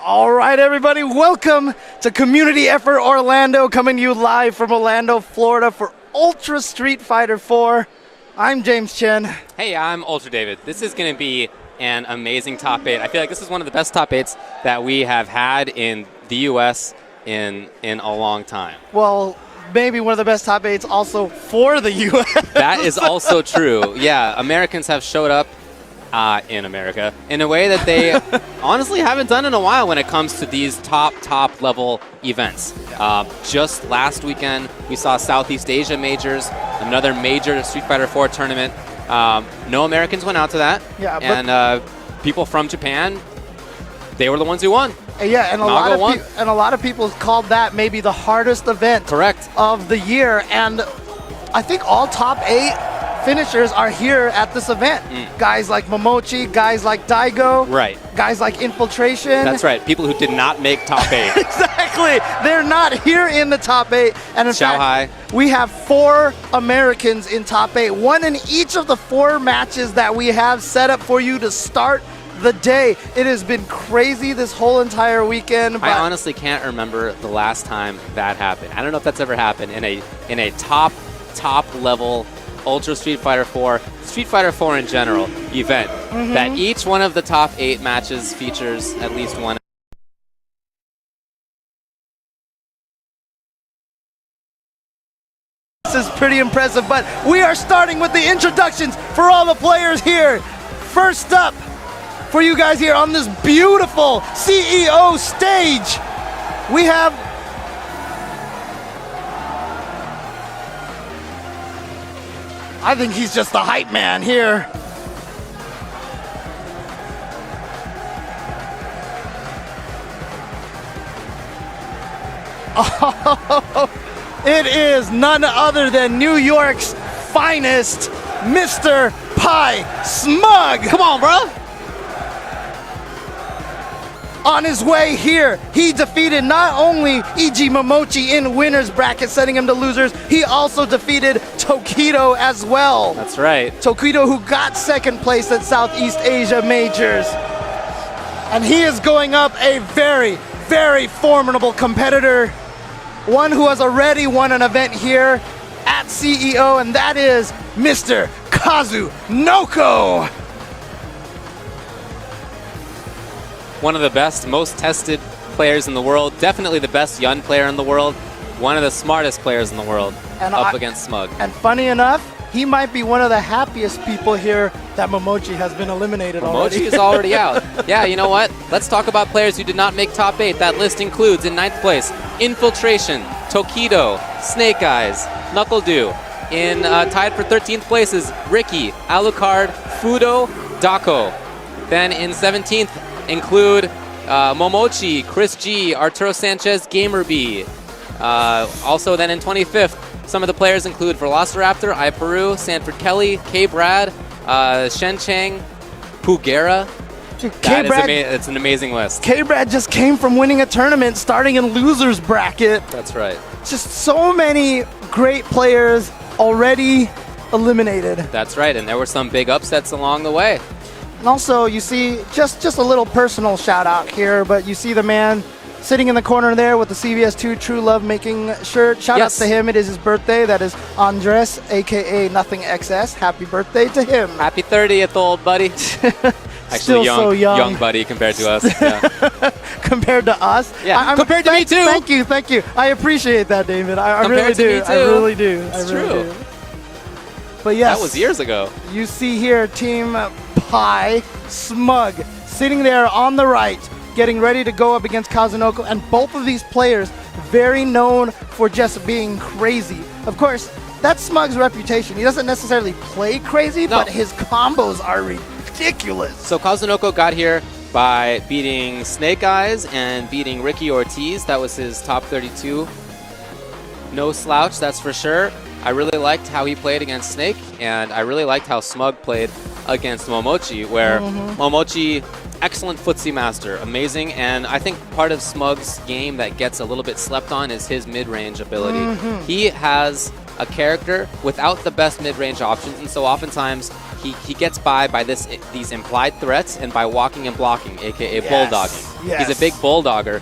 All right, everybody, welcome to Community Effort Orlando, coming to you live from Orlando, Florida for Ultra Street Fighter 4. I'm James Chen. Hey, I'm Ultra David. This is going to be an amazing top 8. I feel like this is one of the best top 8s that we have had in the U.S. in a long time. Well, maybe one of the best top 8s also for the U.S. That is also true. Yeah, Americans have showed up in America in a way that they honestly haven't done in a while when it comes to these top level events. Just last weekend, we saw Southeast Asia Majors, another major Street Fighter 4 tournament. No Americans went out to that. Yeah, and people from Japan, they were the ones who won. Yeah, and a lot of people called that maybe the hardest event of the year. And I think all top 8 finishers are here at this event. Guys like Momochi, guys like Daigo, guys like Infiltration. That's right, people who did not make top 8. Exactly, they're not here in the top 8. And in fact, we have 4 Americans in top 8, one in each of the 4 matches that we have set up for you to start the day. It has been crazy this whole entire weekend. I honestly can't remember the last time that happened. I don't know if that's ever happened in a top level Ultra Street Fighter 4, Street Fighter 4 in general event, that each one of the top 8 matches features at least one. This is pretty impressive, but we are starting with the introductions for all the players here. First up, for you guys here on this beautiful CEO stage, we have I think he's just the hype man here. Oh, it is none other than New York's finest, Mr. Pi Smug. Come on, bro. On his way here, he defeated not only E.G. Momochi in winner's bracket, sending him to losers, he also defeated Tokido as well. That's right. Tokido, who got second place at Southeast Asia Majors. And he is going up a very, very formidable competitor, one who has already won an event here at CEO, and that is Mr. Kazunoko. One of the best, most tested players in the world. Definitely the best Yun player in the world. One of the smartest players in the world, up against Smug. And funny enough, he might be one of the happiest people here that Momochi has been eliminated already. Momochi is already out. Yeah, you know what? Let's talk about players who did not make top 8. That list includes, in 9th place, Infiltration, Tokido, Snake Eyes, NuckleDu. In tied for 13th place is Ricky, Alucard, Fudo, Dako. Then in 17th, include Momochi, Chris G, Arturo Sanchez, GamerB. Also then in 25th, some of the players include Velociraptor, iPeru, Sanford Kelly, K-Brad, Shen Chang, Pugera. It's an amazing list. K-Brad just came from winning a tournament starting in loser's bracket. That's right. Just so many great players already eliminated. That's right, and there were some big upsets along the way. And also, you see, just a little personal shout out here, but you see the man sitting in the corner there with the CVS2 True Love Making shirt. Shout out to him. It is his birthday. That is Andres, a.k.a. Nothing XS. Happy birthday to him. Happy 30th, old buddy. Actually, young buddy compared to us. Yeah. Compared to us? Yeah, compared to me too. Thank you. I appreciate that, David. I really do. I really do. It's true. But yes. That was years ago. You see here, Team Pi Smug sitting there on the right, getting ready to go up against Kazunoko, and both of these players very known for just being crazy. Of course, that's Smug's reputation. He doesn't necessarily play crazy, but his combos are ridiculous. So Kazunoko got here by beating Snake Eyes and beating Ricky Ortiz. That was his top 32. No slouch, that's for sure. I really liked how he played against Snake, and I really liked how Smug played against Momochi, where Momochi, excellent footsie master, amazing, and I think part of Smug's game that gets a little bit slept on is his mid-range ability. He has a character without the best mid-range options, and so oftentimes he gets by these implied threats and by walking and blocking, aka bulldogging. Yes. He's a big bulldogger,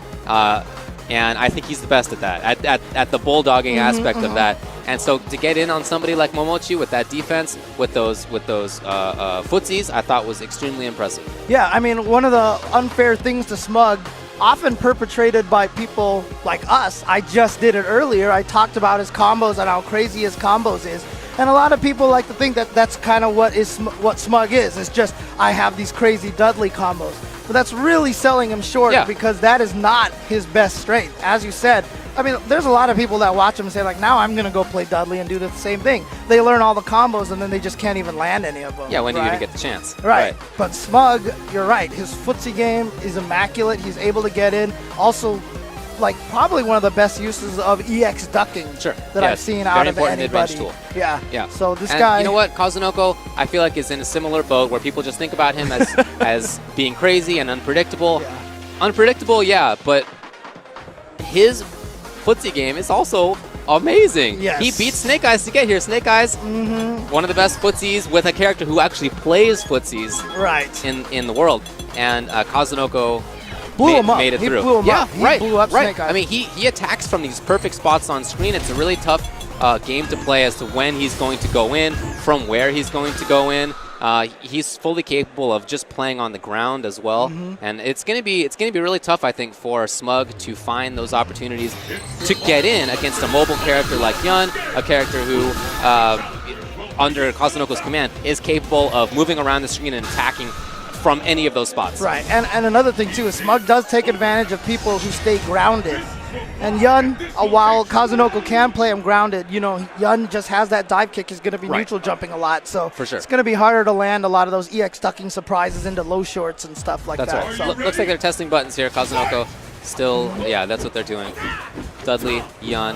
and I think he's the best at that, at the bulldogging aspect of that. And so to get in on somebody like Momochi with that defense, with those footsies, I thought was extremely impressive. Yeah, I mean, one of the unfair things to Smug, often perpetrated by people like us. I just did it earlier. I talked about his combos and how crazy his combos is. And a lot of people like to think that that's kind of what Smug is. It's just, I have these crazy Dudley combos. But that's really selling him short because that is not his best strength. As you said, I mean, there's a lot of people that watch him and say, like, now I'm going to go play Dudley and do the same thing. They learn all the combos and then they just can't even land any of them. Yeah, when do you even get the chance? Right. But Smug, you're right. His footsie game is immaculate. He's able to get in. Also, like, probably one of the best uses of EX ducking that I've seen out of anybody. Advantage tool. Yeah. So this and guy, you know what, Kazunoko, I feel like is in a similar boat where people just think about him as as being crazy and unpredictable. Unpredictable, but his footsie game is also amazing. Yes. He beat Snake Eyes to get here. Snake Eyes, one of the best footsies with a character who actually plays footsies in the world. And Kazunoko made it through. He blew him up. He blew up Snake Eyes. I mean, he attacks from these perfect spots on screen. It's a really tough game to play as to when he's going to go in, from where he's going to go in. He's fully capable of just playing on the ground as well, and it's gonna be really tough, I think, for Smug to find those opportunities to get in against a mobile character like Yun, a character who, under Kazunoko's command, is capable of moving around the screen and attacking from any of those spots. Right, and another thing too is Smug does take advantage of people who stay grounded. And Yun, while Kazunoko can play him grounded, you know, Yun just has that dive kick. He's going to be neutral jumping a lot. So it's going to be harder to land a lot of those EX ducking surprises into low shorts and stuff like that. That's right. So. Looks like they're testing buttons here. Kazunoko still, that's what they're doing. Dudley, Yun.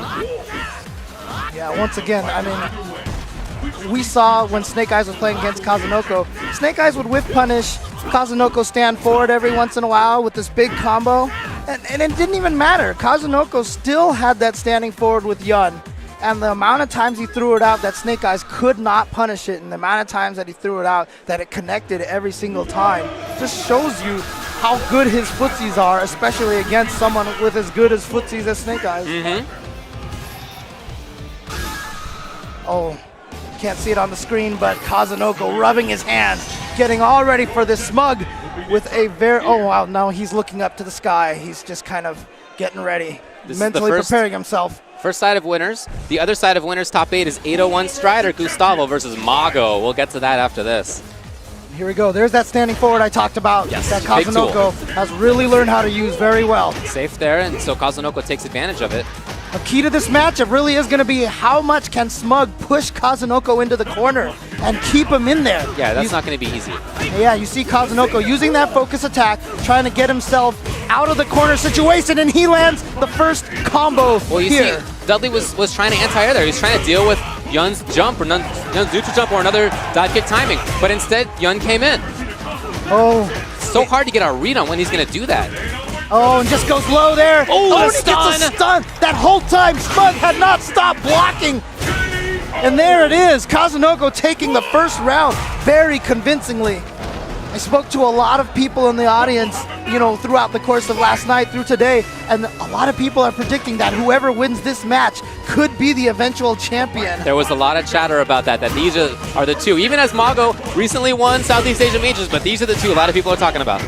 Yeah, once again, I mean, we saw when Snake Eyes was playing against Kazunoko, Snake Eyes would whiff punish, Kazunoko stand forward every once in a while with this big combo, and it didn't even matter. Kazunoko still had that standing forward with Yun, and the amount of times he threw it out that Snake Eyes could not punish it, and the amount of times that he threw it out that it connected every single time, just shows you how good his footsies are, especially against someone with as good as footsies as Snake Eyes. Oh, can't see it on the screen, but Kazunoko rubbing his hands, getting all ready for this Smug with a oh wow, now he's looking up to the sky. He's just kind of getting ready, mentally preparing himself. First side of winners. The other side of winners, top 8, is 801 Strider Gustavo versus Mago. We'll get to that after this. Here we go. There's that standing forward I talked about that Kazunoko has really learned how to use very well. Safe there, and so Kazunoko takes advantage of it. The key to this matchup really is going to be how much can Smug push Kazunoko into the corner and keep him in there. Yeah, that's not going to be easy. Yeah, you see Kazunoko using that focus attack, trying to get himself out of the corner situation, and he lands the first combo here. See, Dudley was trying to anti-air there. He was trying to deal with Yun's jump or Yun's neutral jump or another dive kick timing, but instead Yun came in. Oh. So hard to get a read on when he's going to do that. Oh, and just goes low there. Oh, and he gets a stun. That whole time, Smug had not stopped blocking. And there it is, Kazunoko taking the first round very convincingly. I spoke to a lot of people in the audience, you know, throughout the course of last night through today, and a lot of people are predicting that whoever wins this match could be the eventual champion. There was a lot of chatter about that these are the two. Even as Mago recently won Southeast Asia Majors, but these are the two a lot of people are talking about.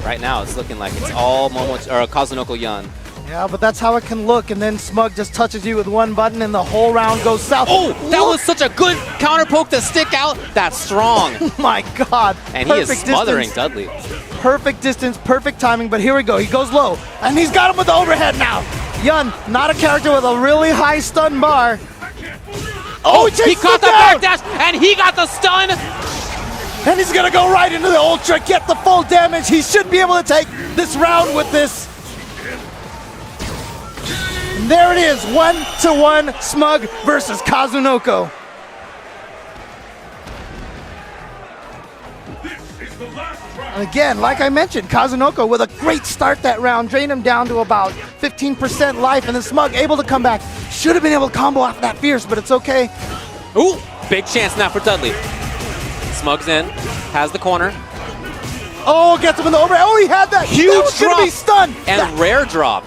Right now, it's looking like it's all Kazunoko Yun. Yeah, but that's how it can look, and then Smug just touches you with one button and the whole round goes south. Oh, that was such a good counter poke to stick out. That's strong. Oh my God. And he is smothering Dudley. Perfect distance, perfect timing, but here we go. He goes low, and he's got him with the overhead now. Yun, not a character with a really high stun bar. Oh, he caught the backdash, and he got the stun. And he's gonna go right into the ultra, get the full damage. He should be able to take this round with this. And there it is, 1-1 Smug versus Kazunoko. And again, like I mentioned, Kazunoko with a great start that round, drained him down to about 15% life, and then Smug able to come back. Should have been able to combo after that Fierce, but it's okay. Ooh, big chance now for Dudley. Smug's in, has the corner. Oh, gets him in the overhead. Oh, he had that. Huge that was drop. Gonna be stunned. And rare drop.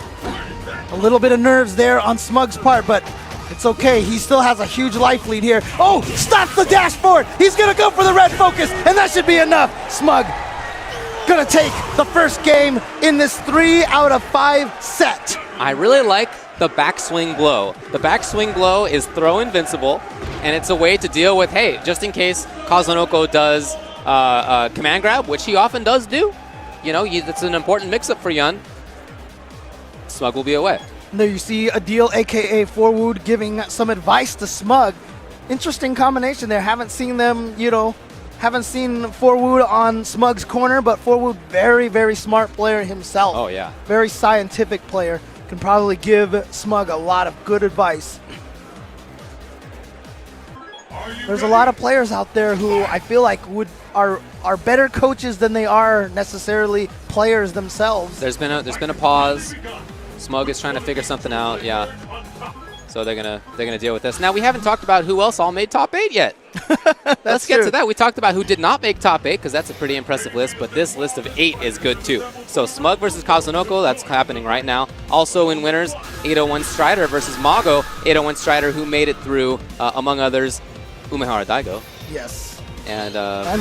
A little bit of nerves there on Smug's part, but it's okay. He still has a huge life lead here. Oh, stops the dashboard. He's going to go for the red focus, and that should be enough. Smug going to take the first game in this 3 out of 5 set. I really like the backswing blow. The backswing blow is throw invincible, and it's a way to deal with, hey, just in case Kazunoko does command grab, which he often does do. You know, it's an important mix-up for Yun. Smug will be away. There you see Adil, a.k.a. Forwood, giving some advice to Smug. Interesting combination there. Haven't seen them, haven't seen Forwood on Smug's corner, but Forwood, very, very smart player himself. Oh, yeah. Very scientific player. Can probably give Smug a lot of good advice. There's a lot of players out there who I feel like are better coaches than they are necessarily players themselves. There's been a pause. Smug is trying to figure something out. Yeah. So they're gonna deal with this. Now we haven't talked about who else all made top 8 yet. Let's get to that. We talked about who did not make top 8 because that's a pretty impressive list. But this list of 8 is good too. So Smug versus Kazunoko, that's happening right now. Also in winners, 801 Strider versus Mago. 801 Strider who made it through, among others, Umehara Daigo. Yes. And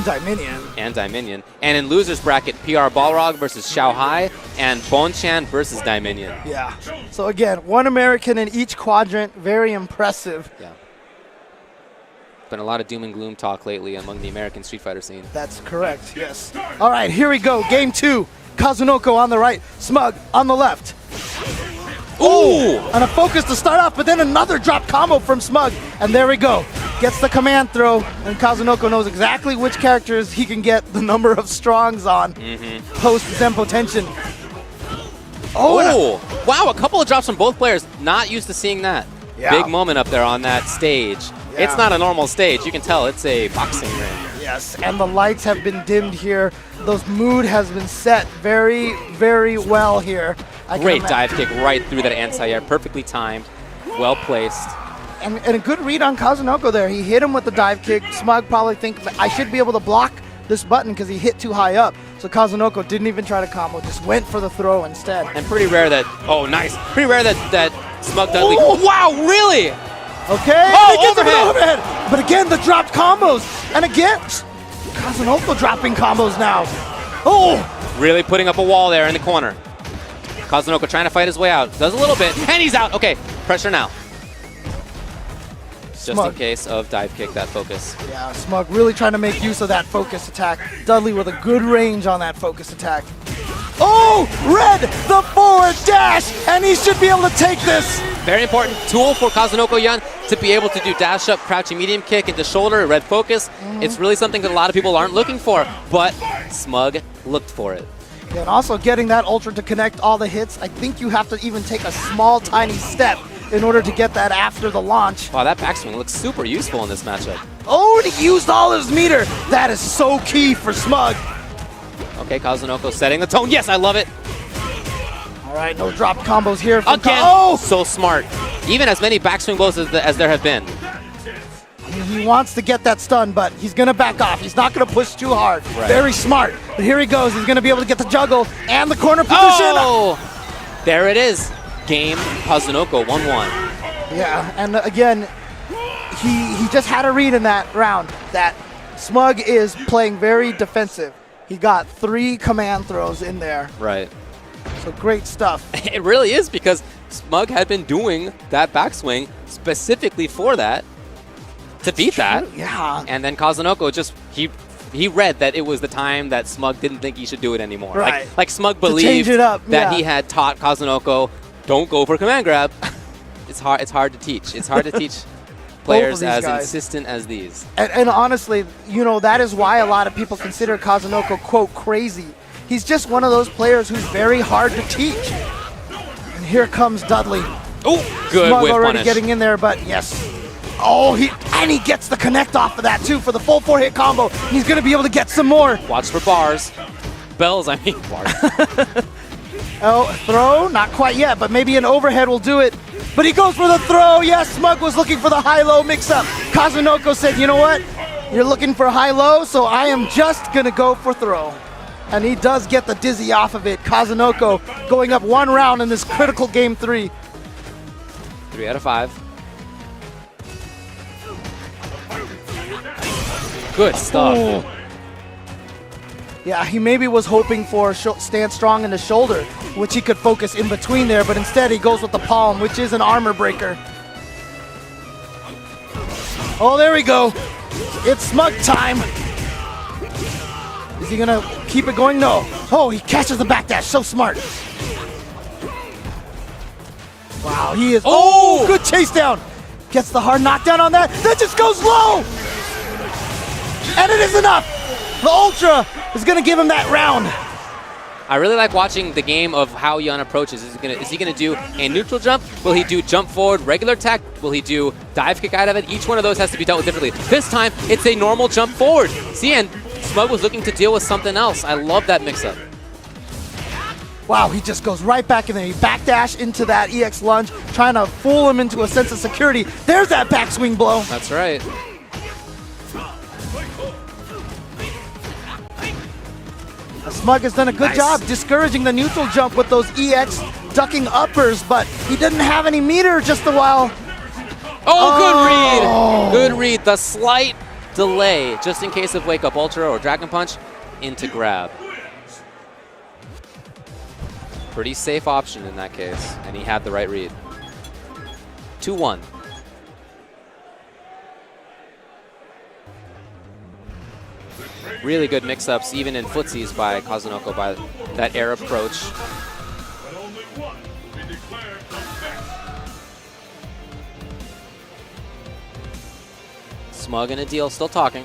Daiminion. And Daiminion. And in losers bracket, PR Balrog versus Xiao Hai and Bonchan versus Daiminion. Yeah. So again, one American in each quadrant. Very impressive. Yeah. Been a lot of doom and gloom talk lately among the American Street Fighter scene. That's correct, yes. All right, here we go. Game 2. Kazunoko on the right, Smug on the left. Ooh! And a focus to start off, but then another drop combo from Smug. And there we go. Gets the command throw, and Kazunoko knows exactly which characters he can get the number of strongs on post Zempo tension. Oh, wow, a couple of drops from both players. Not used to seeing that. Yeah. Big moment up there on that stage. Yeah. It's not a normal stage. You can tell it's a boxing ring. Yes, and the lights have been dimmed here. Those mood has been set very, very well here. Great dive kick right through that anti-air. Perfectly timed. Well placed. And a good read on Kazunoko there. He hit him with the dive kick. Smug probably think I should be able to block this button because he hit too high up. So Kazunoko didn't even try to combo, just went for the throw instead. And pretty rare that, oh nice. Pretty rare that Smug Dudley, wow, really? Okay, oh, he gets him overhead. an overhead. But again, the dropped combos. And again, Kazunoko dropping combos now. Oh! Really putting up a wall there in the corner. Kazunoko trying to fight his way out. Does a little bit, and he's out. Okay, pressure now. Just Smug. in case of dive kick, that focus. Yeah, Smug really trying to make use of that focus attack. Dudley with a good range on that focus attack. Oh! Red, the forward dash, and he should be able to take this. Very important tool for Kazunoko Yun to be able to do dash up, crouching medium kick into shoulder, red focus. It's really something that a lot of people aren't looking for, but Smug looked for it. And also getting that ultra to connect all the hits, I think you have to even take a small, tiny step in order to get that after the launch. Wow, that backswing looks super useful in this matchup. Oh, and he used all his meter. That is so key for Smug. Okay, Kazunoko setting the tone. Yes, I love it. All right, no drop combos here. From Again, oh! so smart. Even as many backswing blows as there have been. He wants to get that stun, but he's going to back off. He's not going to push too hard. Right. Very smart. But here he goes. He's going to be able to get the juggle and the corner position. Oh! There it is. Game Kazunoko 1-1. Yeah, and again, he just had a read in that round that Smug is playing very defensive. He got 3 command throws in there. Right. So great stuff. It really is because Smug had been doing that backswing specifically for that, to beat that. Yeah. And then Kazunoko just, he read that it was the time that Smug didn't think he should do it anymore. Right. Like Smug To change believed it up, that yeah. he had taught Kazunoko, don't go for command grab. It's hard to teach. It's hard to teach players these as guys. insistent as these. And honestly, that is why a lot of people consider Kazunoko, quote, crazy. He's just one of those players who's very hard to teach. And here comes Dudley. Oh, good Smug whiff already punish. getting in there, but yes. Oh, and he gets the connect off of that too for the full 4-hit combo. He's going to be able to get some more. Watch for bars. Bells, I mean bars. Oh, throw? Not quite yet, but maybe an overhead will do it. But he goes for the throw. Yes, Smug was looking for the high-low mix-up. Kazunoko said, you know what? You're looking for high-low, so I am just going to go for throw. And he does get the dizzy off of it. Kazunoko going up 1 round in this critical game 3. 3 out of 5. Good stuff. Ooh. Yeah, he maybe was hoping for stand strong in the shoulder, which he could focus in between there, but instead he goes with the palm, which is an armor breaker. Oh, there we go. It's Smug time. Is he gonna keep it going? No. Oh, he catches the backdash. So smart. Wow, he is. Oh, good chase down. Gets the hard knockdown on that. That just goes low. And it is enough. The Ultra is going to give him that round. I really like watching the game of how Yun approaches. Is he gonna do a neutral jump? Will he do jump forward, regular attack? Will he do dive kick out of it? Each one of those has to be dealt with differently. This time, it's a normal jump forward. See, and Smug was looking to deal with something else. I love that mix-up. Wow, he just goes right back in there. He backdash into that EX lunge, trying to fool him into a sense of security. There's that backswing blow. That's right. Smug has done a good job discouraging the neutral jump with those EX ducking uppers, but he didn't have any meter just a while. Oh, good read. Good read. The slight delay, just in case of Wake Up Ultra or Dragon Punch, into grab. Pretty safe option in that case, and he had the right read. 2-1. Really good mix-ups, even in footsies by Kazunoko, by that air approach. Smug in a deal, still talking.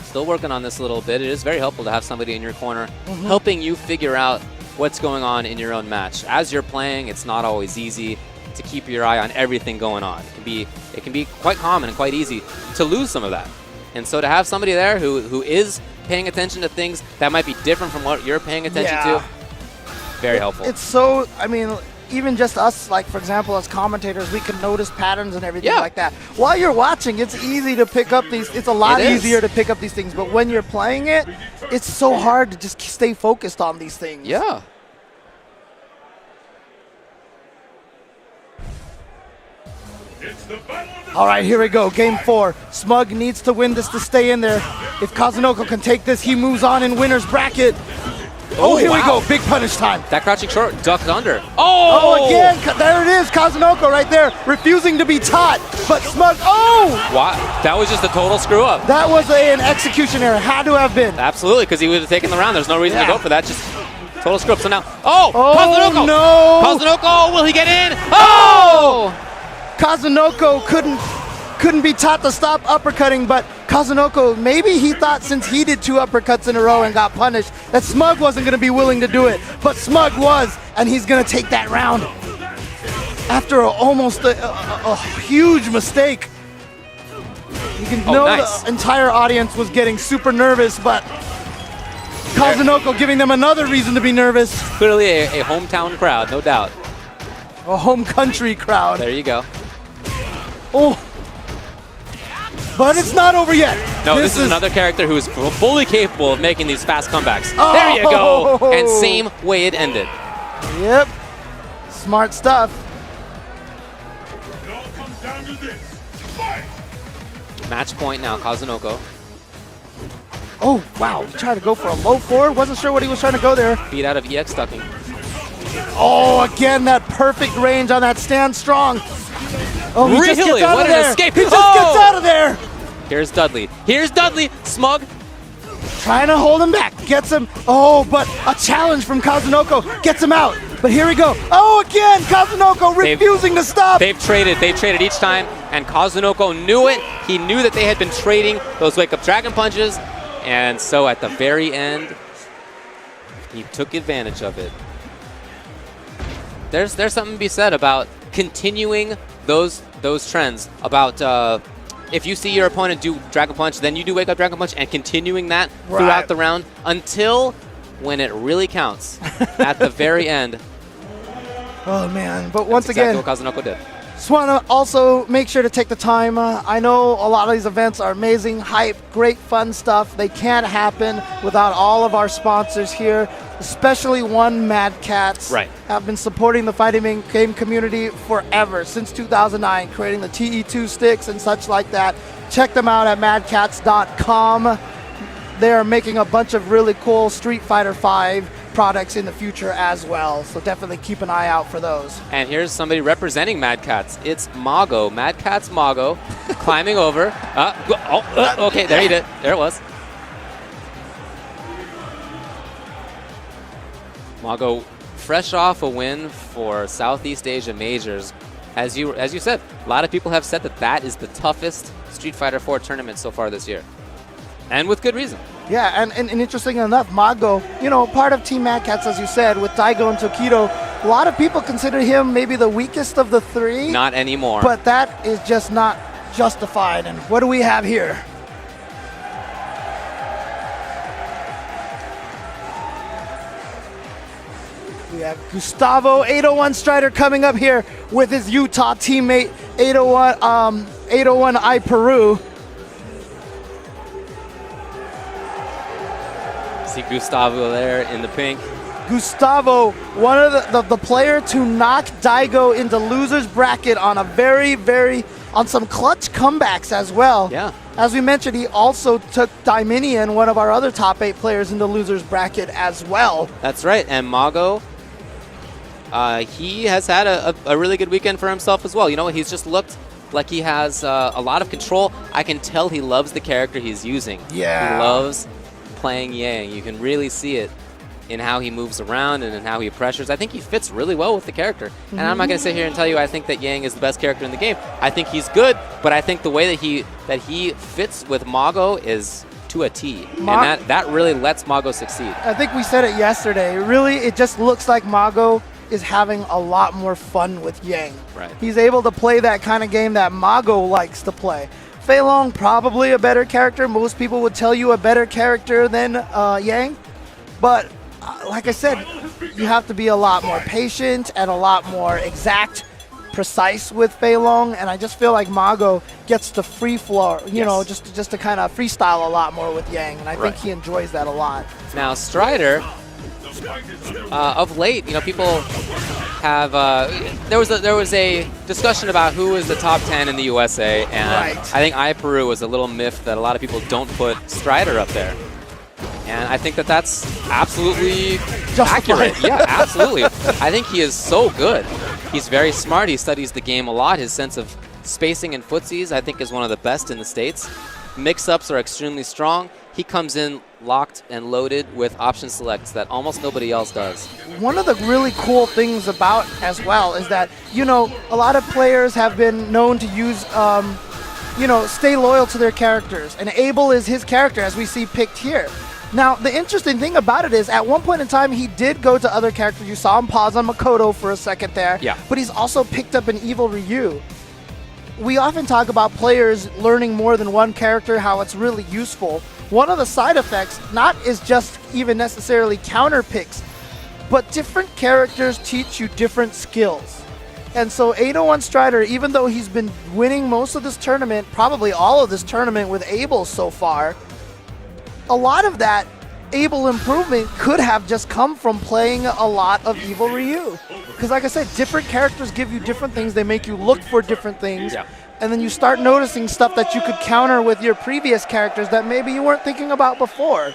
Still working on this a little bit. It is very helpful to have somebody in your corner helping you figure out what's going on in your own match. As you're playing, it's not always easy to keep your eye on everything going on. It can be quite common and quite easy to lose some of that. And so to have somebody there who is paying attention to things that might be different from what you're paying attention to, very helpful. It's so, I mean, even just us, like, for example, as commentators, we can notice patterns and everything like that. While you're watching, it's easy to pick up these, it's a lot easier to pick up these things, but when you're playing it, it's so hard to just stay focused on these things. Yeah. All right, here we go, game 4. Smug needs to win this to stay in there. If Kazunoko can take this, he moves on in winner's bracket. Oh, here we go, big punish time. That crouching short ducked under. Oh, again, there it is, Kazunoko right there, refusing to be taught, but Smug, Wow, that was just a total screw up. That was an execution error, had to have been. Absolutely, because he would have taken the round. There's no reason to go for that, just total screw up. So now, Kazunoko! No! Kazunoko, will he get in? Oh! Kazunoko couldn't be taught to stop uppercutting, but Kazunoko, maybe he thought since he did 2 uppercuts in a row and got punished, that Smug wasn't going to be willing to do it. But Smug was, and he's going to take that round. After almost a huge mistake. You can know the entire audience was getting super nervous, but Kazunoko giving them another reason to be nervous. Clearly a hometown crowd, no doubt. A home country crowd. There you go. Oh. But it's not over yet. No, this is another character who is fully capable of making these fast comebacks. There you go. And same way it ended. Yep. Smart stuff. Match point now, Kazunoko. Oh, wow. He tried to go for a low forward. Wasn't sure what he was trying to go there. Beat out of EX ducking. Oh, again, that perfect range on that stand strong. Oh, he just gets out of there. Escape. He just gets out of there. Here's Dudley. Here's Dudley. Smug. Trying to hold him back. Gets him. Oh, but a challenge from Kazunoko gets him out. But here we go. Oh, again, Kazunoko refusing to stop. They've traded each time, and Kazunoko knew it. He knew that they had been trading those wake-up Dragon Punches, and so at the very end, he took advantage of it. There's something to be said about continuing those those trends about if you see your opponent do Dragon Punch, then you do Wake Up Dragon Punch, and continuing that throughout the round until when it really counts at the very end. Oh, man. But once That's again, exactly what Kazunoko did. just want to also make sure to take the time. I know a lot of these events are amazing, hype, great fun stuff. They can't happen without all of our sponsors here, especially one Mad Catz. Right. Have been supporting the fighting game community forever, since 2009, creating the TE2 sticks and such like that. Check them out at madcatz.com. They are making a bunch of really cool Street Fighter V products in the future as well, so definitely keep an eye out for those. And here's somebody representing Mad Catz. It's Mago, Mad Catz Mago, climbing over. Okay, there he did. There it was. Mago, fresh off a win for Southeast Asia Majors. As you said, a lot of people have said that that is the toughest Street Fighter 4 tournament so far this year. And with good reason. Yeah, and interesting enough, Mago, part of Team Mad Catz, as you said, with Daigo and Tokido, a lot of people consider him maybe the weakest of the three. Not anymore. But that is just not justified. And what do we have here? We have Gustavo 801 Strider coming up here with his Utah teammate 801 I Peru. See Gustavo there in the pink. Gustavo, one of the player to knock Daigo into loser's bracket on a on some clutch comebacks as well. Yeah. As we mentioned, he also took Daiminian, one of our other top 8 players, into loser's bracket as well. That's right. And Mago, he has had a really good weekend for himself as well. You know what? He's just looked like he has a lot of control. I can tell he loves the character he's using. Yeah. He loves playing Yang. You can really see it in how he moves around and in how he pressures. I think he fits really well with the character. And I'm not going to sit here and tell you I think that Yang is the best character in the game. I think he's good, but I think the way that he fits with Mago is to a T. And that really lets Mago succeed. I think we said it yesterday. Really, it just looks like Mago is having a lot more fun with Yang. Right. He's able to play that kind of game that Mago likes to play. Fei Long, probably a better character. Most people would tell you a better character than Yang. But like I said, you have to be a lot more patient and a lot more exact, precise with Fei Long. And I just feel like Mago gets to free flow, just to kind of freestyle a lot more with Yang. And I think he enjoys that a lot. Now, Strider, of late, people have there was a discussion about who is the top 10 in the USA, and I think I Peru was a little myth that a lot of people don't put Strider up there, and I think that that's absolutely accurate. Yeah, absolutely. I think he is so good. He's very smart. He studies the game a lot. His sense of spacing and footsies, I think, is one of the best in the States. Mix-ups are extremely strong. He comes in locked and loaded with option selects that almost nobody else does. One of the really cool things about as well is that, a lot of players have been known to use, stay loyal to their characters. And Abel is his character, as we see picked here. Now, the interesting thing about it is, at one point in time, he did go to other characters. You saw him pause on Makoto for a second there. Yeah. But he's also picked up an Evil Ryu. We often talk about players learning more than one character, how it's really useful. One of the side effects, not is just even necessarily counter picks, but different characters teach you different skills. And so 801 Strider, even though he's been winning most of this tournament, probably all of this tournament with Abel so far, a lot of that Abel improvement could have just come from playing a lot of Evil Ryu. Because like I said, different characters give you different things. They make you look for different things. Yeah. And then you start noticing stuff that you could counter with your previous characters that maybe you weren't thinking about before.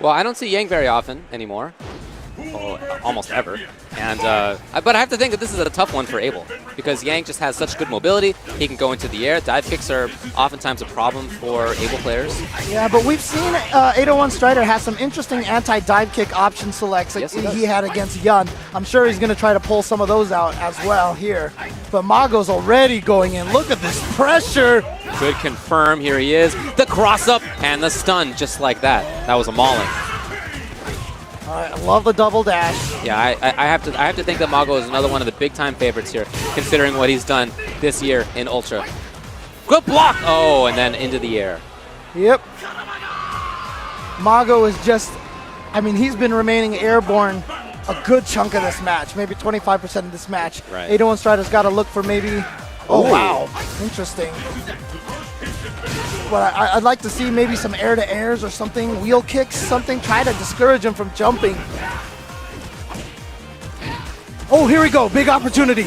Well, I don't see Yang very often anymore. Almost ever. And but I have to think that this is a tough one for Abel, because Yang just has such good mobility. He can go into the air. Dive kicks are oftentimes a problem for Abel players. Yeah, but we've seen 801 Strider has some interesting anti-dive kick option selects that he had against Yun. I'm sure he's going to try to pull some of those out as well here. But Mago's already going in. Look at this pressure. Could confirm. Here he is. The cross-up and the stun, just like that. That was a mauling. I love the double dash. Yeah, I have to think that Mago is another one of the big-time favorites here, considering what he's done this year in Ultra. Good block! Oh, and then into the air. Yep. Mago is just, I mean, he's been remaining airborne a good chunk of this match, maybe 25% of this match. Right. 801 Strider's got to look for maybe, oh, Ooh. wow, interesting. But I'd like to see maybe some air-to-airs or something, wheel kicks, something, try to discourage him from jumping. Oh, here we go, big opportunity.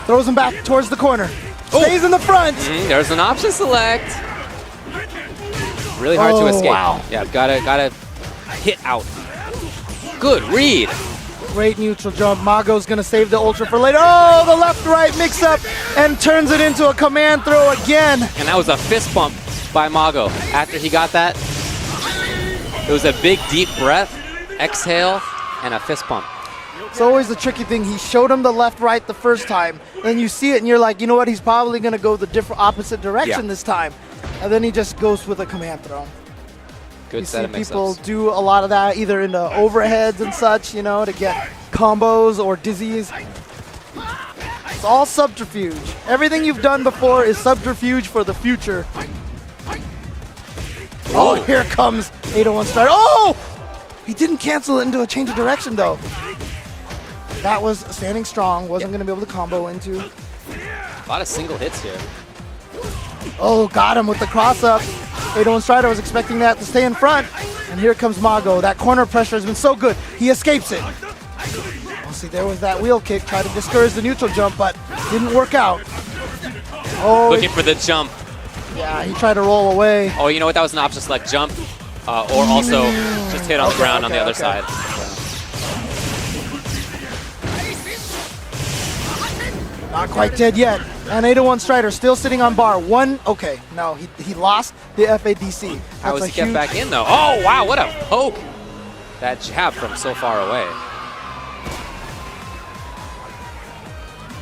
Throws him back towards the corner. Stays in the front. There's an option select. Really hard to escape. Wow. Yeah, gotta hit out. Good read. Great neutral jump. Mago's gonna save the Ultra for later. Oh, the left-right mix-up and turns it into a command throw again. And that was a fist bump by Mago. After he got that, it was a big, deep breath, exhale, and a fist bump. It's always the tricky thing. He showed him the left-right the first time, and you see it, and you're like, you know what? He's probably gonna go the different opposite direction this time, and then he just goes with a command throw. Good You set see of mix-ups. people do a lot of that, either into overheads and such, you know, to get combos or dizzies. It's all subterfuge. Everything you've done before is subterfuge for the future. Oh, here comes 801 Strider. Oh! He didn't cancel it into a change of direction, though. That was standing strong. Wasn't going to be able to combo into. A lot of single hits here. Oh, got him with the cross-up. 801 Strider was expecting that to stay in front. And here comes Mago. That corner pressure has been so good. He escapes it. Oh, see, there was that wheel kick. Tried to discourage the neutral jump, but didn't work out. Oh, Looking for the jump. yeah, he tried to roll away. Oh, you know what? That was an option select jump. Or also just hit on the ground on the other side. Not quite dead yet. And 801 Strider still sitting on bar. Okay, no, he lost the FADC. How was That's he a get huge- back in, though? Oh, wow, what a poke. That jab from so far away.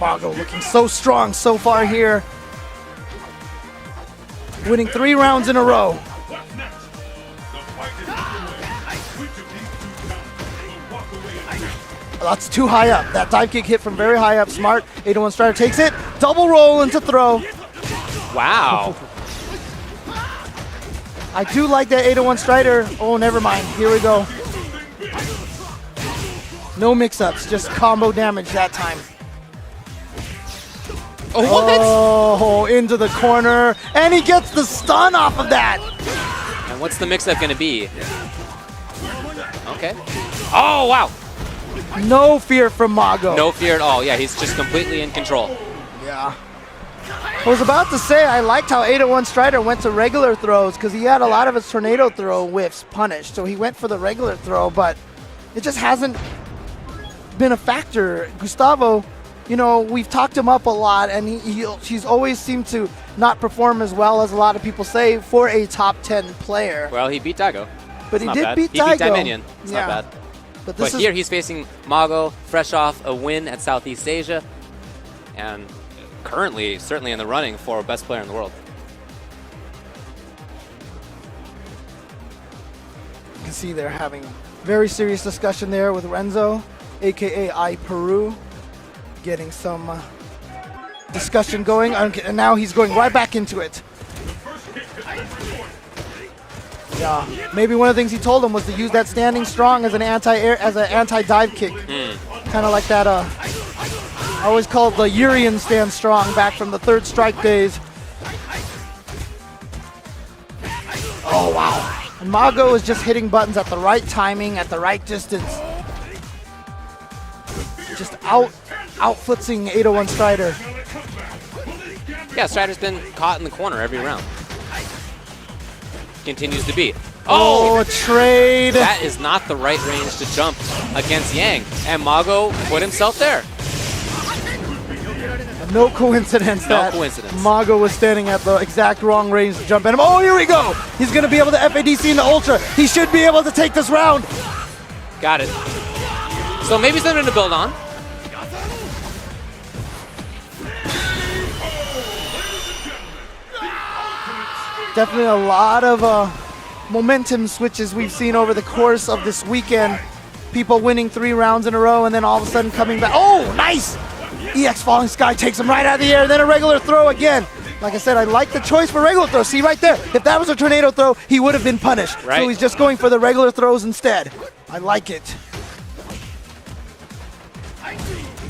Mago looking so strong so far here. Winning 3 rounds in a row. That's too high up. That dive kick hit from very high up. Smart. 801 Strider takes it. Double roll into throw. Wow. I do like that 801 Strider. Oh, never mind. Here we go. No mix-ups, just combo damage that time. Oh, what? Oh, into the corner. And he gets the stun off of that. And what's the mix-up going to be? Okay. Oh, wow. No fear from Mago. No fear at all. Yeah, he's just completely in control. Yeah. I was about to say, I liked how 801 Strider went to regular throws because he had a lot of his tornado throw whiffs punished. So he went for the regular throw, but it just hasn't been a factor. Gustavo, you know, we've talked him up a lot, and he's always seemed to not perform as well as a lot of people say for a top 10 player. Well, he beat Daigo. But It's he not did bad. beat He beat Daigo. Dominion. It's Yeah. not bad. But Here he's facing Mago, fresh off a win at Southeast Asia, and currently certainly in the running for best player in the world. You can see they're having very serious discussion there with Renzo, aka I Peru, getting some discussion going, and now he's going right back into it. Yeah, maybe one of the things he told him was to use that standing strong as an anti-dive kick, kind of like that. I always called the Urian stand strong back from the Third Strike days. Oh wow! And Mago is just hitting buttons at the right timing, at the right distance. Just outfootsing 801 Strider. Yeah, Strider's been caught in the corner every round. Continues to be. Oh, a trade. That is not the right range to jump against Yang. And Mago put himself there. No coincidence No that coincidence. Mago was standing at the exact wrong range to jump at him. Oh, here we go. He's going to be able to FADC into Ultra. He should be able to take this round. Got it. So maybe something to build on. Definitely a lot of momentum switches we've seen over the course of this weekend. People winning 3 rounds in a row and then all of a sudden coming back. Oh, nice! EX Falling Sky takes him right out of the air, then a regular throw again. Like I said, I like the choice for regular throw. See right there, if that was a tornado throw, he would have been punished. Right. So he's just going for the regular throws instead. I like it.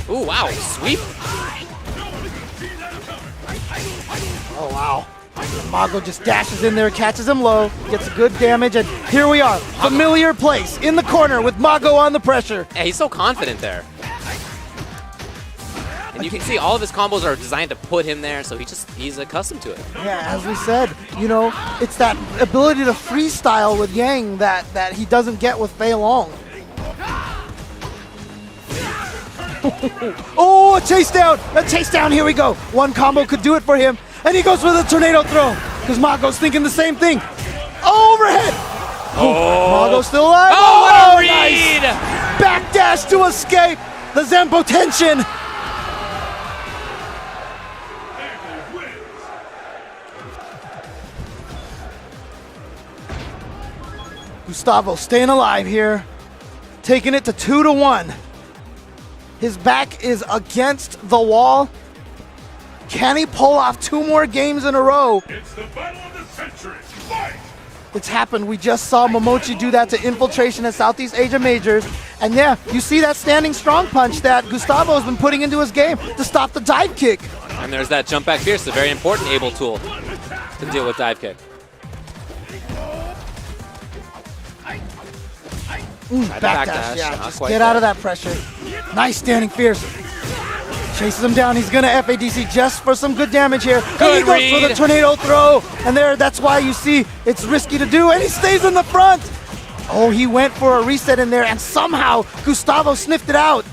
Ooh, wow, sweep. Oh, wow. Mago just dashes in there, catches him low, gets good damage, and here we are. Familiar place in the corner with Mago on the pressure. Yeah, he's so confident there. And you can see all of his combos are designed to put him there, so he's accustomed to it. Yeah, as we said, you know, it's that ability to freestyle with Yang that he doesn't get with Fei Long. Oh, a chase down! A chase down, here we go. One combo could do it for him, and he goes for the tornado throw, because Mago's thinking the same thing. Overhead! Oh, Mago's still alive! Oh, what a read! Nice. Backdash to escape the Zempo tension. Gustavo staying alive here, taking it to 2-1. His back is against the wall. Can he pull off 2 more games in a row? It's the battle of the century. Fight! It's happened. We just saw Momochi do that to Infiltration at Southeast Asia Majors. And yeah, you see that standing strong punch that Gustavo has been putting into his game to stop the dive kick. And there's that jump back fierce, a very important able tool to deal with dive kick. Backdash, yeah, not just quite get there. out of that pressure. Nice standing fierce. Chases him down. He's gonna FADC just for some good damage here. And he Good goes for the read. tornado throw. And that's why you see it's risky to do. And he stays in the front. Oh, he went for a reset in there, and somehow Gustavo sniffed it out.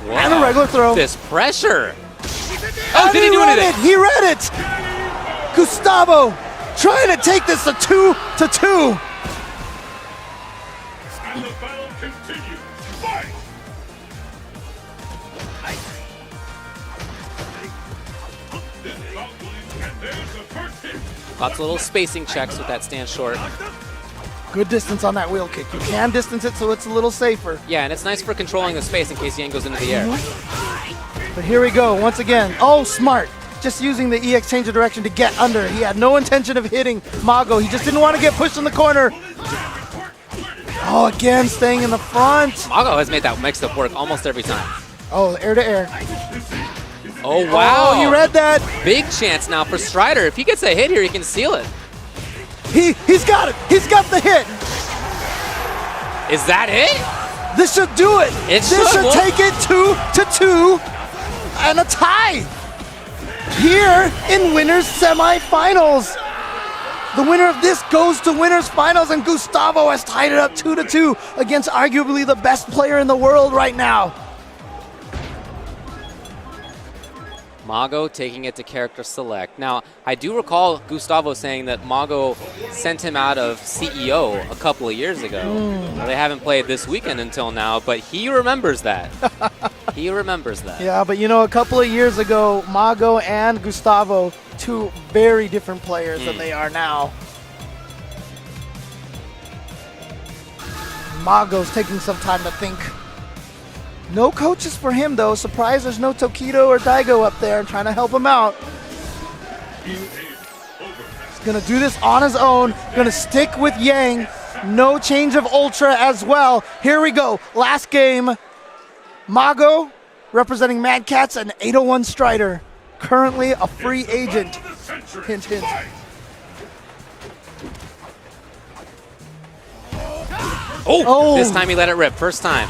And a regular throw. This pressure. Oh, And did he do read anything? it. He read it. Gustavo trying to take this to 2-2. And the battle continues. Fight! And there's the first hit. Lots of little spacing checks with that stand short. Good distance on that wheel kick. You can distance it so it's a little safer. Yeah, and it's nice for controlling the space in case Yang goes into the air. But here we go once again. Oh, smart. Just using the EX change of direction to get under. He had no intention of hitting Mago. He just didn't want to get pushed in the corner. Oh, again, staying in the front. Mago has made that mix-up work almost every time. Oh, air to air. Oh, wow. Oh, he read that. Big chance now for Strider. If he gets a hit here, he can seal it. He's got it. He's got the hit. Is that it? This should do it. It This should. should take it 2-2 and a tie here in winners semifinals. The winner of this goes to winners finals, and Gustavo has tied it up 2-2 against arguably the best player in the world right now. Mago taking it to character select. Now, I do recall Gustavo saying that Mago sent him out of CEO a couple of years ago. Well, they haven't played this weekend until now, but he remembers that. He remembers that. Yeah, but you know, a couple of years ago, Mago and Gustavo, 2 very different players than they are now. Mago's taking some time to think. No coaches for him, though. Surprised there's no Tokido or Daigo up there trying to help him out. He's going to do this on his own. Going to stick with Yang. No change of Ultra as well. Here we go. Last game. Mago representing Mad Cats and 801 Strider. Currently a free agent. Hint, hint. Oh, this time he let it rip. First time.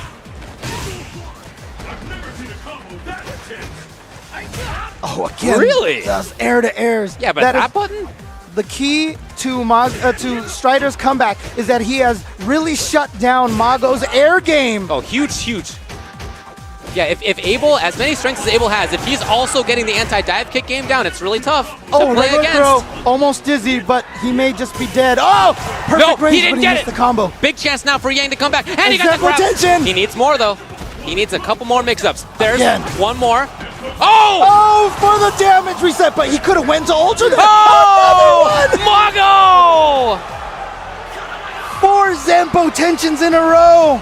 Oh, again. Really? Those air to airs. Yeah, but That that is button? the key to Strider's comeback is that he has really shut down Mago's air game. Oh, huge, huge. Yeah, if Abel, as many strengths as Abel has, if he's also getting the anti-dive kick game down, it's really tough to play regular against. throw, almost dizzy, but he may just be dead. Oh, perfect No, range, he didn't but he get missed it. the combo. Big chance now for Yang to come back, and he got the Example grab. tension. He needs more, though. He needs a couple more mix-ups. There's Again. one more. Oh! Oh, for the damage reset, but he could have went to Ultra there. Oh! Another one! Mago! 4 Zempo tensions in a row.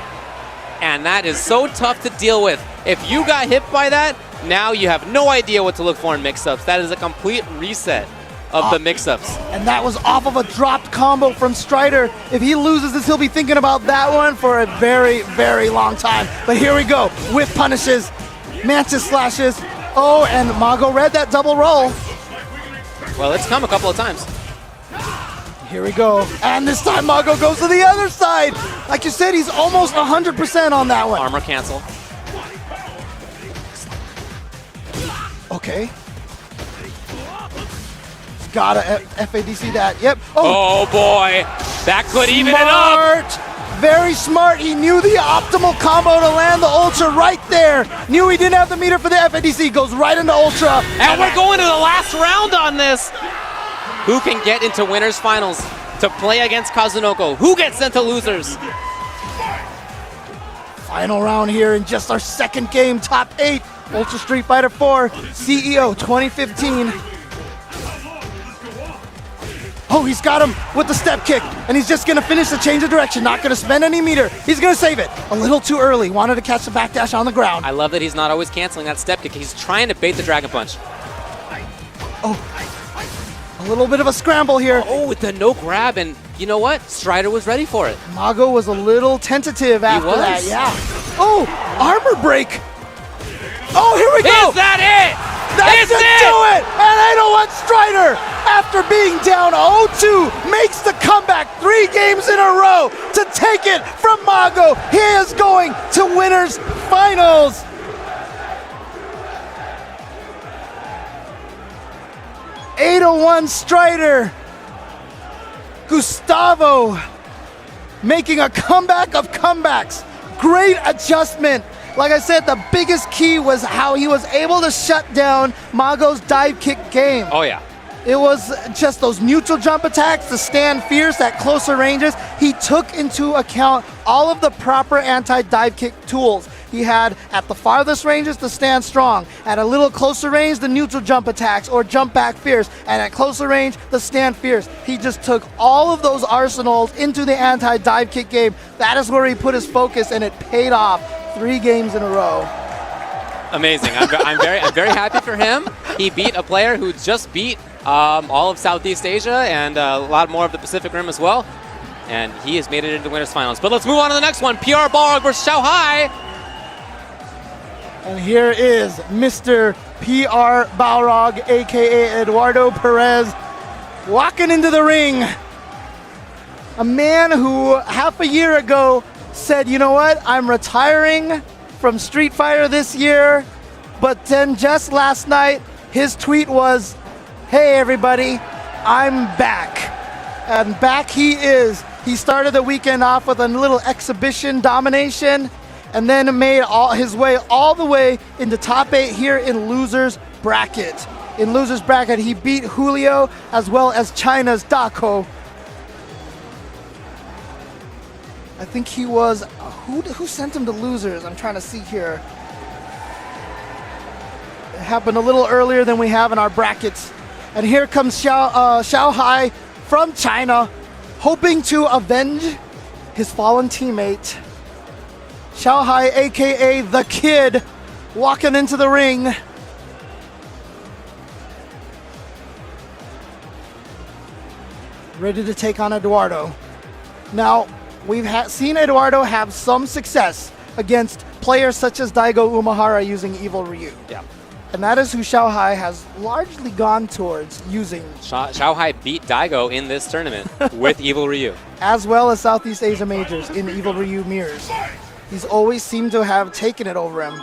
And that is so tough to deal with. If you got hit by that, now you have no idea what to look for in mix-ups. That is a complete reset of the mix-ups. And that was off of a dropped combo from Strider. If he loses this, he'll be thinking about that one for a very, very long time. But here we go. Whip punishes, Mantis slashes. Oh, and Mago read that double roll. Well, it's come a couple of times. Here we go. And this time Mago goes to the other side. Like you said, he's almost 100% on that one. Armor cancel. Okay. Gotta FADC that. Yep. Oh boy, that could even it up. Smart. Very smart. He knew the optimal combo to land the Ultra right there. Knew he didn't have the meter for the FADC. Goes right into Ultra. And we're going to the last round on this. Who can get into winners finals to play against Kazunoko? Who gets sent to losers? Final round here in just our second game, top 8. Ultra Street Fighter 4 CEO 2015. Oh, he's got him with the step kick, and he's just gonna finish the change of direction, not gonna spend any meter. He's gonna save it. A little too early, wanted to catch the backdash on the ground. I love that he's not always canceling that step kick. He's trying to bait the Dragon Punch. A little bit of a scramble here. Oh, with the no grab, and you know what? Strider was ready for it. Mago was a little tentative after was. that, yeah. Oh, armor break. Oh, here we go. Is that it? That's to do it! And 801 Strider, after being down 0-2, makes the comeback 3 games in a row to take it from Mago. He is going to winners finals. .801 Strider, Gustavo making a comeback of comebacks. Great adjustment. Like I said, the biggest key was how he was able to shut down Mago's dive kick game. Oh yeah. It was just those neutral jump attacks, the stand fierce at closer ranges. He took into account all of the proper anti-dive kick tools. He had at the farthest ranges the stand strong, at a little closer range the neutral jump attacks or jump back fierce, and at closer range the stand fierce. He just took all of those arsenals into the anti-dive kick game. That is where he put his focus, and it paid off 3 games in a row. Amazing. I'm very happy for him. He beat a player who just beat all of Southeast Asia and a lot more of the Pacific Rim as well. And he has made it into winners finals. But let's move on to the next one. PR Balrog versus Xiaohai. And here is Mr. PR Balrog, aka Eduardo Perez, walking into the ring. A man who half a year ago said, you know what, I'm retiring from Street Fighter this year. But then just last night, his tweet was, hey everybody, I'm back. And back he is. He started the weekend off with a little exhibition domination, and then made his way all the way into top 8 here in losers bracket. In losers bracket, he beat Julio as well as China's Dako. I think he was, who sent him to losers? I'm trying to see here. It happened a little earlier than we have in our brackets. And here comes Xiaohai from China, hoping to avenge his fallen teammate. Xiaohai, aka The Kid, walking into the ring. Ready to take on Eduardo. Now, we've seen Eduardo have some success against players such as Daigo Umehara using Evil Ryu. Yeah. And that is who Xiaohai has largely gone towards using. Xiaohai beat Daigo in this tournament with Evil Ryu. As well as Southeast Asia Majors in Evil Ryu mirrors. He's always seemed to have taken it over him.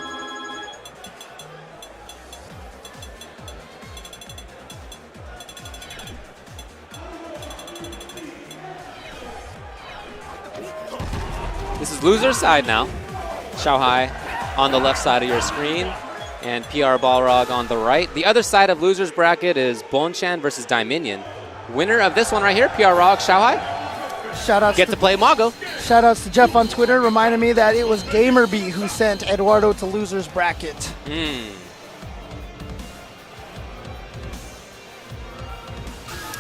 This is loser's side now. Xiaohai on the left side of your screen, and PR Balrog on the right. The other side of loser's bracket is Bonchan versus Dominion. Winner of this one right here, PR Balrog, Xiaohai, Shoutouts get to play Mago. Shoutouts to Jeff on Twitter, reminded me that it was GamerBee who sent Eduardo to losers bracket.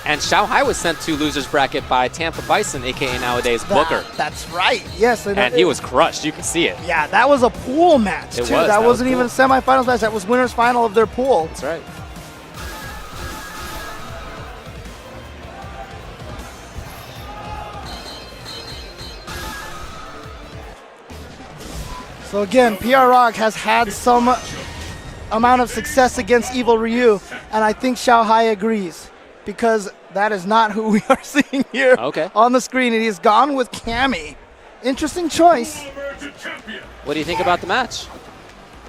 And Xiaohai was sent to loser's bracket by Tampa Bison, a.k.a. nowadays Booker. That's right. Yes. And he was crushed. You can see it. Yeah, that was a pool match, too. That wasn't even a semifinals match. That was winner's final of their pool. That's right. So again, PR Rock has had some amount of success against Evil Ryu, and I think Xiaohai agrees, because that is not who we are seeing here on the screen. And he's gone with Cammy. Interesting choice. What do you think about the match?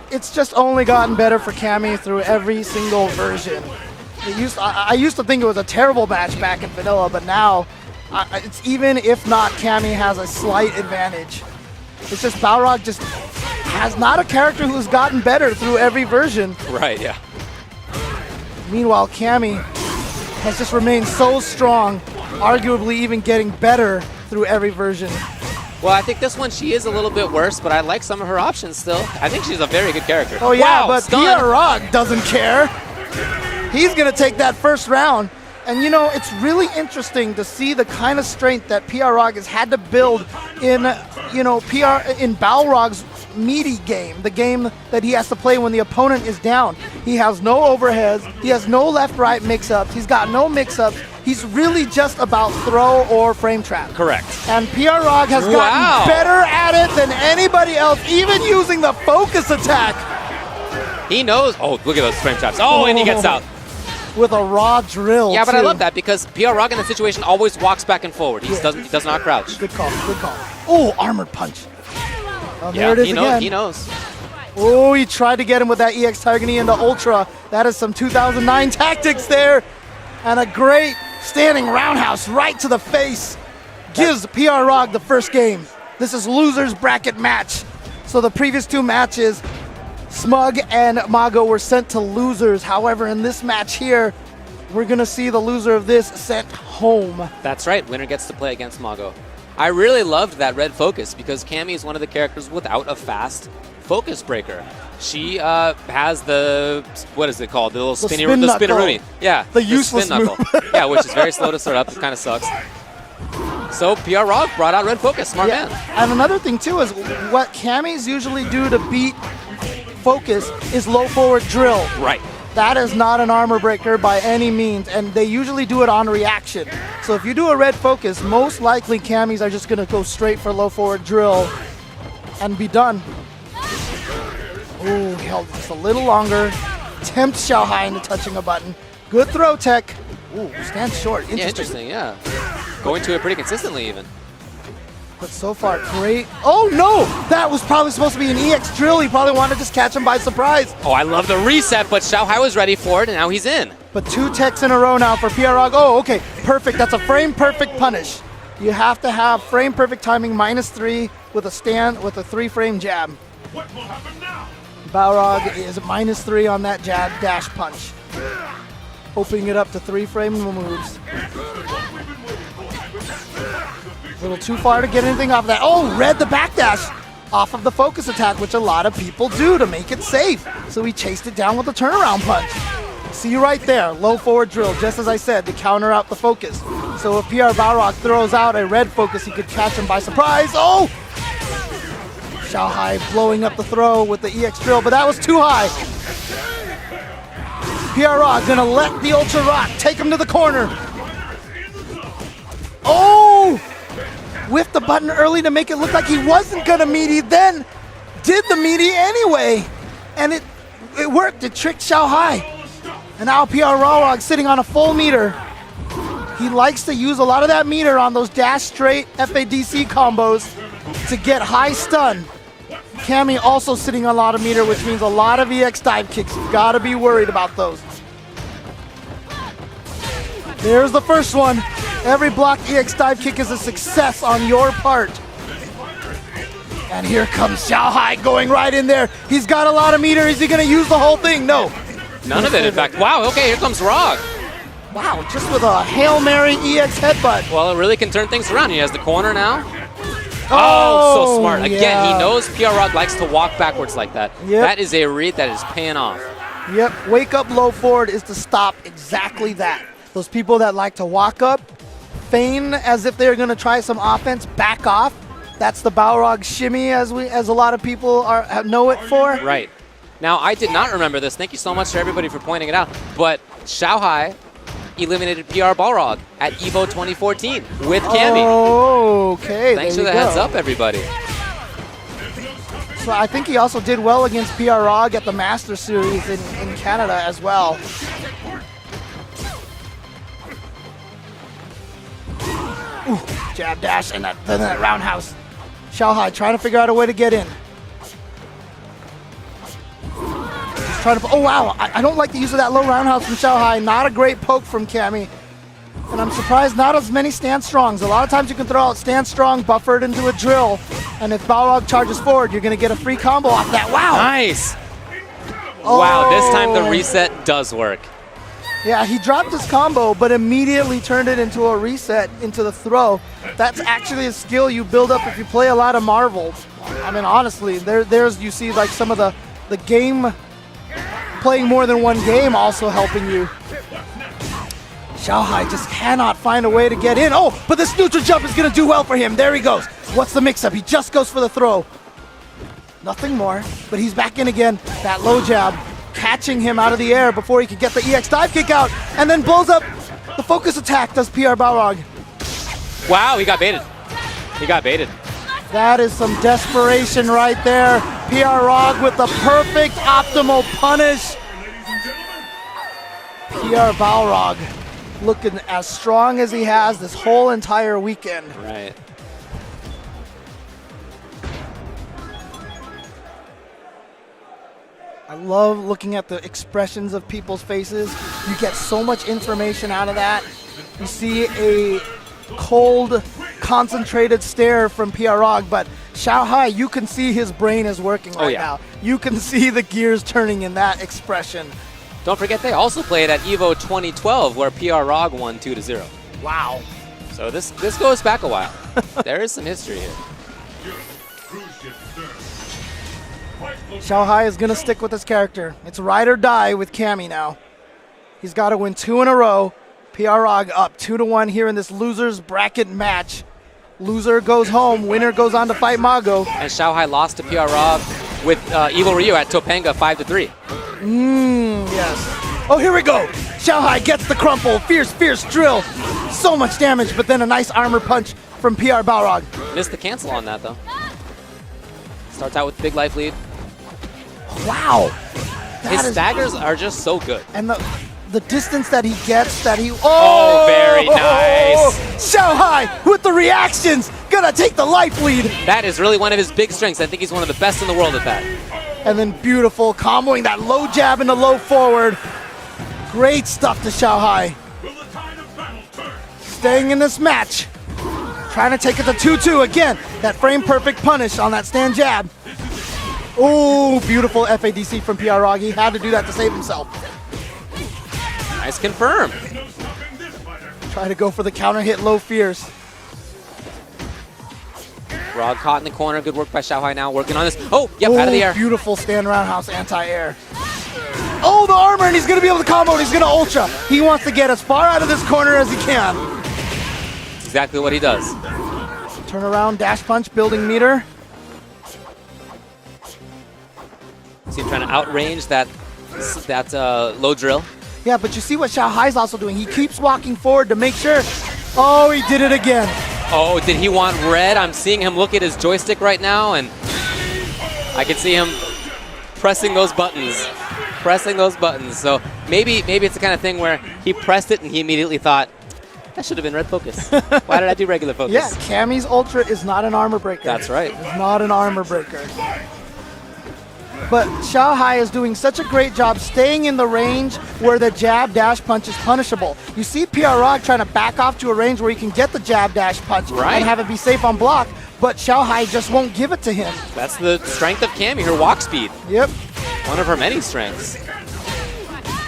It's just only gotten better for Cammy through every single version. I used to think it was a terrible match back in Vanilla, but now it's even if not, Cammy has a slight advantage. It's just Balrog just has not a character who's gotten better through every version. Right, yeah. Meanwhile, Cammy has just remained so strong, arguably even getting better through every version. Well, I think this one she is a little bit worse, but I like some of her options still. I think she's a very good character. Oh yeah, wow, but PR Rock doesn't care. He's going to take that first round. And you know, it's really interesting to see the kind of strength that PR Rock has had to build in, in Balrog's meaty game, the game that he has to play when the opponent is down. He has no overheads, he has no left-right mix-ups, he's got no mix-ups. He's really just about throw or frame trap. Correct. And PR Rock has gotten better at it than anybody else, even using the focus attack. He knows. Oh, look at those frame traps. Oh, and he gets out. With a raw drill. Yeah, but too. I love that because PR Rock in that situation always walks back and forward. He does not crouch. Good call, good call. Oh, armored punch. Oh, there it is again. He knows. Oh, he tried to get him with that EX Tiger Knee into Ultra. That is some 2009 tactics there. And a great standing roundhouse right to the face. Gives PR Rock the first game. This is loser's bracket match. So the previous two matches, Smug and Mago were sent to losers. However, in this match here, we're going to see the loser of this sent home. That's right. Winner gets to play against Mago. I really loved that red focus because Cammy is one of the characters without a fast focus breaker. She has the, what is it called? The little spinneroonie. Yeah. The useless spin knuckle. Yeah, which is very slow to start up. It kind of sucks. So PR Rock brought out red focus. Smart man. And another thing, too, is what Cammys usually do to beat focus is low forward drill. Right. That is not an armor breaker by any means, and they usually do it on reaction. So if you do a red focus, most likely Cammys are just going to go straight for low forward drill and be done. Ooh, he held just a little longer. Tempts Xiaohai into touching a button. Good throw tech. Ooh, stands short. Interesting. Yeah, interesting, yeah. Going to it pretty consistently even. But so far, great. Oh no! That was probably supposed to be an EX drill. He probably wanted to just catch him by surprise. Oh, I love the reset, but Xiaohai was ready for it, and now he's in. But two techs in a row now for PR Rock. Oh, okay. Perfect. That's a frame perfect punish. You have to have frame perfect timing -3 with a stand with a 3-frame jab. What will happen now? Balrog is -3 on that jab dash punch. Opening it up to 3-frame moves. A little too far to get anything off of that. Oh, read the backdash off of the focus attack, which a lot of people do to make it safe. So he chased it down with a turnaround punch. See right there, low forward drill, just as I said, to counter out the focus. So if PR Balrog throws out a red focus, he could catch him by surprise. Oh! Xiaohai blowing up the throw with the EX drill, but that was too high. PR Rock gonna let the Ultra Rock take him to the corner. Oh! Whiffed the button early to make it look like he wasn't gonna meaty, then did the meaty anyway. And it worked, it tricked Xiaohai. And now PR Balrog sitting on a full meter. He likes to use a lot of that meter on those dash straight FADC combos to get high stun. Cammy also sitting on a lot of meter, which means a lot of EX dive kicks. You gotta be worried about those. There's the first one. Every blocked EX dive kick is a success on your part. And here comes Xiaohai going right in there. He's got a lot of meter. Is he gonna use the whole thing? No. None of it, in fact. Wow, okay, here comes Rog. Wow, just with a Hail Mary EX headbutt. Well, it really can turn things around. He has the corner now. Oh, so smart. Again, yeah. He knows PR Rock likes to walk backwards like that. Yep. That is a read that is paying off. Yep, wake up low forward is to stop exactly that. Those people that like to walk up, feign as if they're going to try some offense, back off. That's the Balrog shimmy, as a lot of people know it for. Right. Now, I did not remember this. Thank you so much to everybody for pointing it out. But Xiaohai eliminated PR Balrog at EVO 2014 with Cammy. Oh, okay. Thanks there for you the heads go. up, everybody. So I think he also did well against PR Rog at the Master Series in Canada as well. Ooh, jab dash and then that roundhouse. Xiaohai trying to figure out a way to get in. He's trying to. Oh wow! I don't like the use of that low roundhouse from Xiaohai. Not a great poke from Cammy. And I'm surprised not as many stand strongs. A lot of times you can throw out stand strong buffered into a drill, and if Balrog charges forward, you're going to get a free combo off that. Wow! Nice. Oh. Wow, this time the reset does work. Yeah, he dropped his combo, but immediately turned it into a reset into the throw. That's actually a skill you build up if you play a lot of Marvels. I mean, honestly, there's you see like some of the game, playing more than one game also helping you. Xiaohai just cannot find a way to get in. Oh, but this neutral jump is going to do well for him. There he goes. What's the mix-up? He just goes for the throw. Nothing more, but he's back in again. That low jab, catching him out of the air before he could get the EX dive kick out, and then blows up the focus attack, does PR Balrog. Wow, he got baited. He got baited. That is some desperation right there. PR Rog with the perfect optimal punish. PR Balrog looking as strong as he has this whole entire weekend. Right. I love looking at the expressions of people's faces. You get so much information out of that. You see a cold, concentrated stare from PR Rog, but Xiaohai, you can see his brain is working right now. You can see the gears turning in that expression. Don't forget they also played at EVO 2012 where PR Rog won 2-0. Wow. So this goes back a while. There is some history here. Xiaohai is going to stick with his character. It's ride or die with Cammy now. He's got to win 2 in a row. PR Rog up 2-1 here in this loser's bracket match. Loser goes home, winner goes on to fight Mago. And Xiaohai lost to PR Rog with Evil Ryu at Topanga 5-3. Yes. Oh, here we go. Xiaohai gets the crumple. Fierce drill. So much damage, but then a nice armor punch from PR Balrog. Missed the cancel on that, though. Starts out with big life lead. Wow. His staggers are just so good. And the distance that he gets, Oh, very nice. Xiaohai with the reactions. Gonna take the life lead. That is really one of his big strengths. I think he's one of the best in the world at that. And then beautiful, comboing that low jab into low forward. Great stuff to Xiaohai. Staying in this match. Trying to take it to 2-2 again. That frame perfect punish on that stand jab. Oh, beautiful FADC from PR Rog. He had to do that to save himself. Nice confirm. Try to go for the counter hit low fierce. Rog caught in the corner. Good work by Xiaohai now. Working on this. Oh, yep, out of the air. Beautiful stand roundhouse anti-air. Oh, the armor, and he's going to be able to combo, and he's going to ultra. He wants to get as far out of this corner as he can. That's exactly what he does. Turn around, dash punch, building meter. See him trying to outrange that low drill. Yeah, but you see what Xiaohai's also doing. He keeps walking forward to make sure. Oh, he did it again. Oh, did he want red? I'm seeing him look at his joystick right now, and I can see him pressing those buttons. So maybe it's the kind of thing where he pressed it and he immediately thought, that should have been red focus. Why did I do regular focus? Yeah, Cammy's ultra is not an armor breaker. That's right. It's not an armor breaker. But Xiaohai is doing such a great job staying in the range where the jab dash punch is punishable. You see PR Rog trying to back off to a range where he can get the jab dash punch and have it be safe on block, but Xiaohai just won't give it to him. That's the strength of Cammy, her walk speed. Yep. One of her many strengths.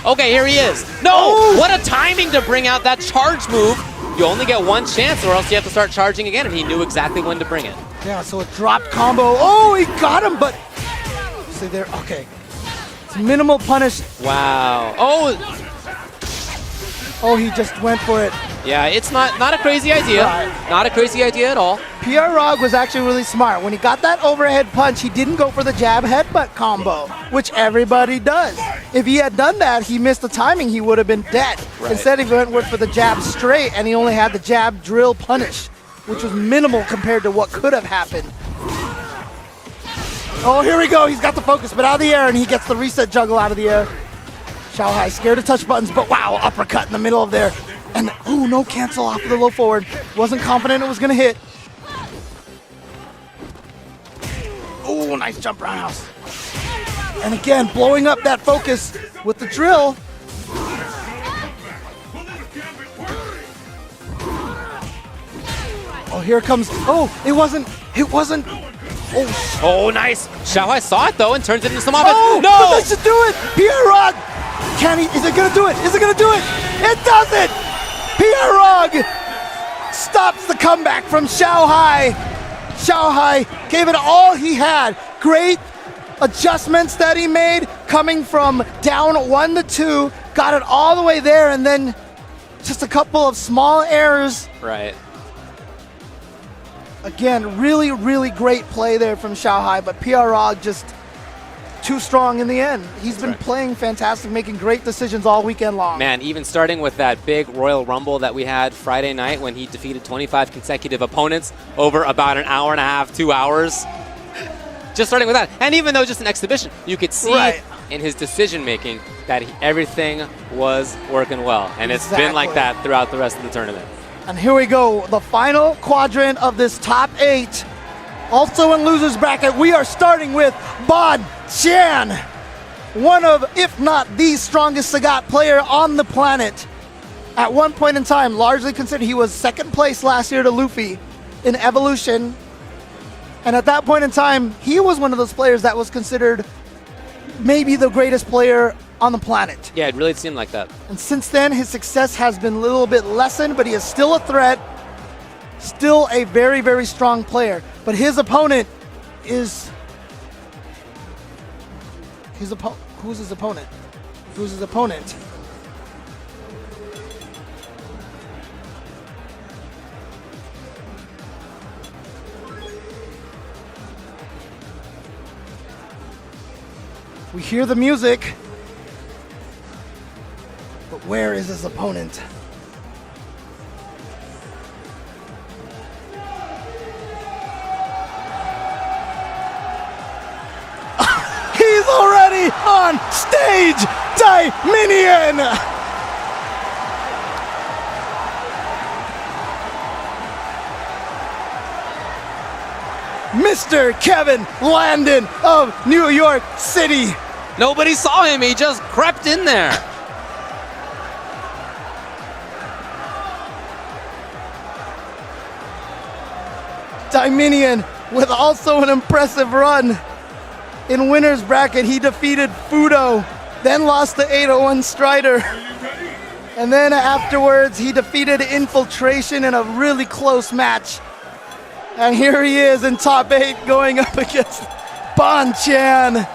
Okay, here he is. No! What a timing to bring out that charge move. You only get one chance or else you have to start charging again, and he knew exactly when to bring it. Yeah, so a dropped combo. Oh, he got him, but see there, okay. It's minimal punish. Wow. Oh! Oh, he just went for it. Yeah, it's not a crazy idea. Right. Not a crazy idea at all. Pierre Rog was actually really smart. When he got that overhead punch, he didn't go for the jab headbutt combo, which everybody does. If he had done that, he missed the timing, he would have been dead. Right. Instead, he went for the jab straight, and he only had the jab drill punish, which was minimal compared to what could have happened. Oh, here we go. He's got the focus, but out of the air, and he gets the reset juggle out of the air. Xiaohai scared to touch buttons, but wow, uppercut in the middle of there. And, ooh, no cancel off of the low forward. Wasn't confident it was going to hit. Ooh, nice jump roundhouse. And again, blowing up that focus with the drill. Oh, here comes, oh, it wasn't. Oh, Oh, nice. Xiaohai saw it, though, and turns it into some offense. oh, No! but that should do it. Pierre Rog, is it going to do it? Is it going to do it? It does it. Pierre Rog stops the comeback from Xiaohai. Xiaohai gave it all he had. Great adjustments that he made coming from down 1-2, got it all the way there, and then just a couple of small errors. Right. Again, really, really great play there from Xiaohai, but Pierre Rog just too strong in the end. He's been playing fantastic, making great decisions all weekend long. Man, even starting with that big Royal Rumble that we had Friday night when he defeated 25 consecutive opponents over about an hour and a half, 2 hours. Just starting with that. And even though just an exhibition, you could see Right. in his decision-making that everything was working well. And it's been like Exactly. that throughout the rest of the tournament. And here we go, the final quadrant of this top 8. Also in loser's bracket, we are starting with Bon Chan, one of, if not the strongest Sagat player on the planet. At one point in time, largely considered, he was second place last year to Luffy in Evolution. And at that point in time, he was one of those players that was considered maybe the greatest player on the planet. Yeah, it really seemed like that. And since then, his success has been a little bit lessened, but he is still a threat, still a very, very strong player. But his opponent is... Who's his opponent? Who's his opponent? We hear the music. But where is his opponent? He's already on stage! Dominion! Mr. Kevin Landon of New York City. Nobody saw him. He just crept in there. Dominion with also an impressive run. In winner's bracket, he defeated Fudo, then lost to 801 Strider. And then afterwards, he defeated Infiltration in a really close match. And here he is in top 8 going up against Bon Chan.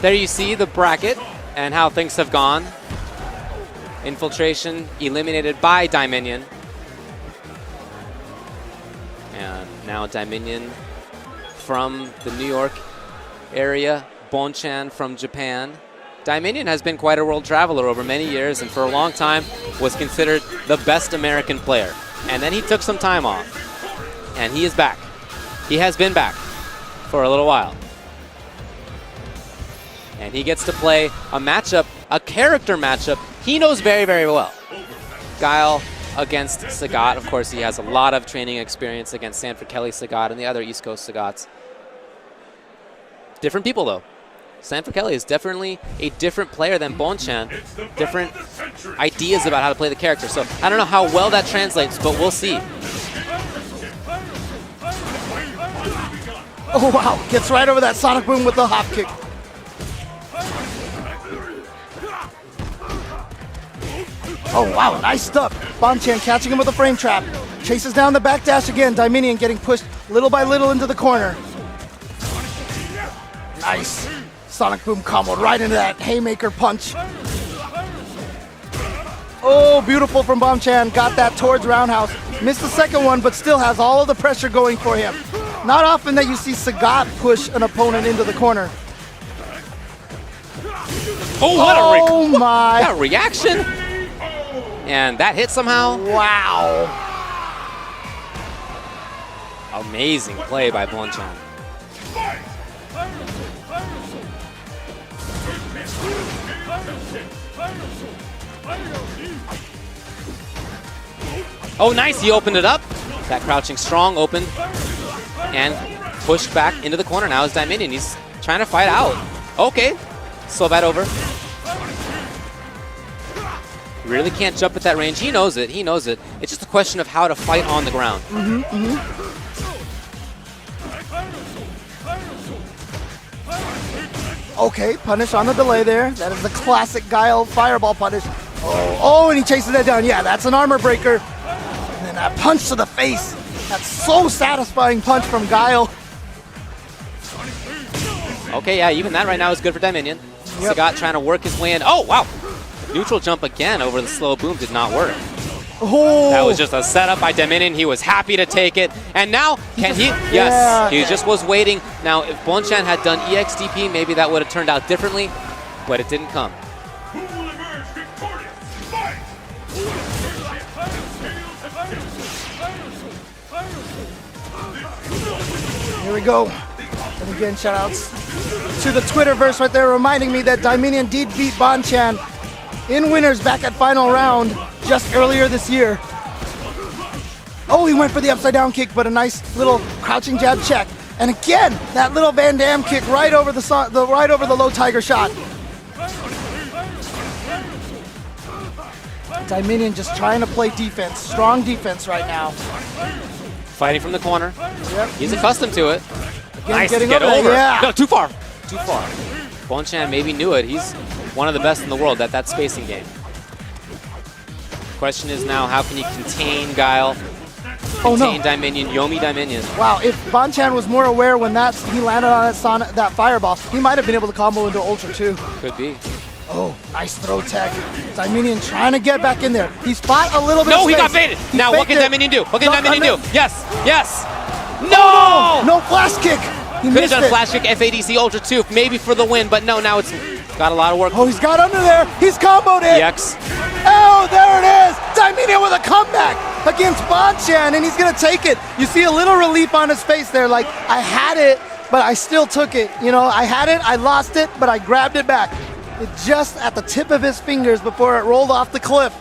There you see the bracket and how things have gone. Infiltration eliminated by Dominion. And now Dominion from the New York area, Bonchan from Japan. Dominion has been quite a world traveler over many years and for a long time was considered the best American player. And then he took some time off. And he is back. He has been back for a little while. And he gets to play a matchup, a character matchup he knows very, very well. Guile against Sagat. Of course, he has a lot of training experience against Sanford Kelly Sagat and the other East Coast Sagats. Different people, though. Sanford Kelly is definitely a different player than Bonchan. Different ideas about how to play the character. So I don't know how well that translates, but we'll see. Oh, wow. Gets right over that Sonic Boom with the hop kick. Oh, wow. Nice stuff. Bonchan catching him with a frame trap. Chases down the backdash again. Dominion getting pushed little by little into the corner. Nice. Sonic Boom combo right into that haymaker punch. Oh, beautiful from Bonchan. Got that towards roundhouse. Missed the second one, but still has all of the pressure going for him. Not often that you see Sagat push an opponent into the corner. Oh, what Oh my. that reaction! And that hit somehow. Wow. Amazing play by Bonchan. Oh, nice. He opened it up. That crouching strong opened and pushed back into the corner. Now is Dominion. He's trying to fight out. Okay. Slow that over. Really can't jump at that range. He knows it. He knows it. It's just a question of how to fight on the ground. Okay, punish on the delay there. That is the classic Guile fireball punish. Oh, and he chases that down. Yeah, that's an armor breaker. And then that punch to the face. That's so satisfying punch from Guile. Okay, yeah, even that right now is good for Dominion. Yep. Sagat trying to work his way in. Oh, wow. Neutral jump again over the slow boom did not work. Oh, That was just a setup by Dominion. He was happy to take it. And now, can he? Yes, yeah. he just was waiting. Now, if Bonchan had done EXDP, maybe that would have turned out differently, but it didn't come. Who will emerge victorious? Fight! here we go. And again, shout outs to the Twitterverse right there reminding me that Dominion did beat Bonchan in winners back at final round just earlier this year. Oh, he went for the upside down kick, but a nice little crouching jab check. And again, that little Van Damme kick right over the low tiger shot. Dominion just trying to play defense, strong defense right now. Fighting from the corner. Yep. He's accustomed to it. Again, Nice to getting get over over. there, yeah. No, too far. Too far. Bonchan maybe knew it. He's one of the best in the world at that spacing game. Question is now, how can you contain Guile? Oh no. Contain Dominion, Yomi Dominion. Wow, if Bonchan was more aware when he landed on that fireball, he might have been able to combo into Ultra too. Could be. Oh, nice throw tech. Dominion trying to get back in there. He's fought a little bit No, of he got space. baited. He Now, what faked can it. Dominion do? What can No, Dominion and do? then- Yes, yes. Oh, No! no flash kick. He Could have missed done it. flash kick FADC Ultra 2, maybe for the win, but no, now it's got a lot of work. Oh, he's got under there. He's comboed it. EX. Oh, there it is. Dominion with a comeback against Bonchan, and he's going to take it. You see a little relief on his face there, like, I had it, but I still took it. You know, I had it, I lost it, but I grabbed it back. It just at the tip of his fingers before it rolled off the cliff.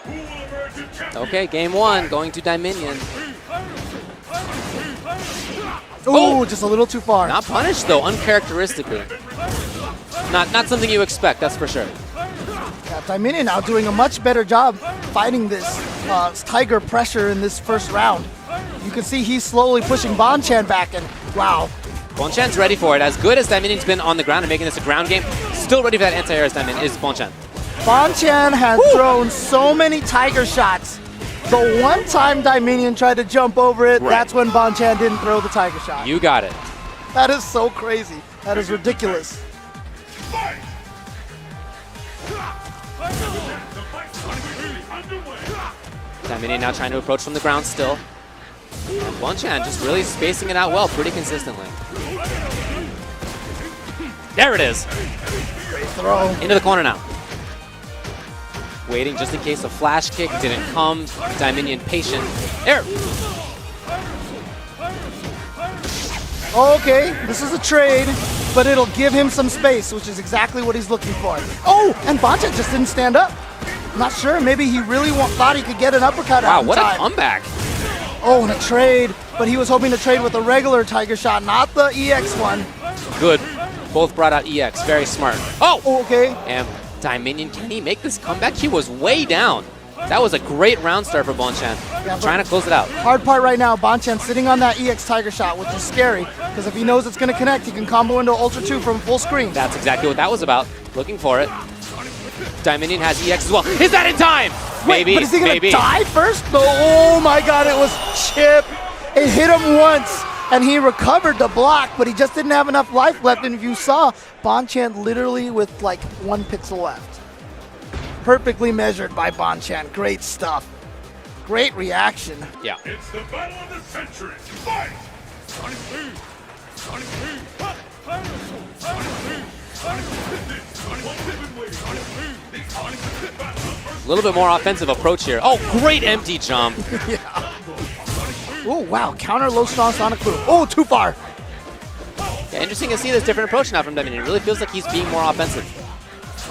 Who will emerge a champion? Okay, game one, going to Dominion. Ooh, just a little too far. Not punished though, uncharacteristically. Not something you expect, that's for sure. Yeah, Dominion now doing a much better job fighting this Tiger pressure in this first round. You can see he's slowly pushing Bonchan back, and wow. Bonchan's ready for it. As good as Dominion's been on the ground and making this a ground game, still ready for that anti-air as Dominion is Bonchan. Bonchan has thrown so many Tiger shots. The one time Dominion tried to jump over it, Right. that's when Bonchan didn't throw the Tiger shot. You got it. That is so crazy. That is ridiculous. Fight! The fight's officially underway. Dominion now trying to approach from the ground still. And Bonchan just really spacing it out well, pretty consistently. There it is. Great throw. Into the corner now. Waiting just in case a flash kick didn't come. Dominion patient. There. Okay, this is a trade, but it'll give him some space, which is exactly what he's looking for. Oh, and Bonchan just didn't stand up. I'm not sure. Maybe he really thought he could get an uppercut out Wow, in what a time. comeback. Oh, and a trade, but he was hoping to trade with a regular Tiger shot, not the EX one. Good. Both brought out EX. Very smart. Oh! Okay. And Dominion, can he make this comeback? He was way down. That was a great round start for Bonchan. Yeah, but- Trying to close it out. Hard part right now, Bonchan sitting on that EX Tiger shot, which is scary, because if he knows it's going to connect, he can combo into Ultra 2 from full screen. That's exactly what that was about. Looking for it. Dominion has EX as well. Is that in time? Wait, Maybe, but is he gonna maybe. die first? No, oh my god, it was Chip. It hit him once, and he recovered the block, but he just didn't have enough life left. And if you saw, Bonchan literally with like 1 pixel left. Perfectly measured by Bonchan. Great stuff. Great reaction. Yeah. It's the battle of the century. Fight! Sonic Boom! Sonic Boom! Sonic Boom! Sonic Boom! Sonic Boom! Sonic Boom! The Sonic Boom battle of A little bit more offensive approach here. Oh, great empty jump. Oh, wow. Counter low strong Sonic Boom. Oh, too far. Yeah, interesting to see this different approach now from Dominion. It really feels like he's being more offensive.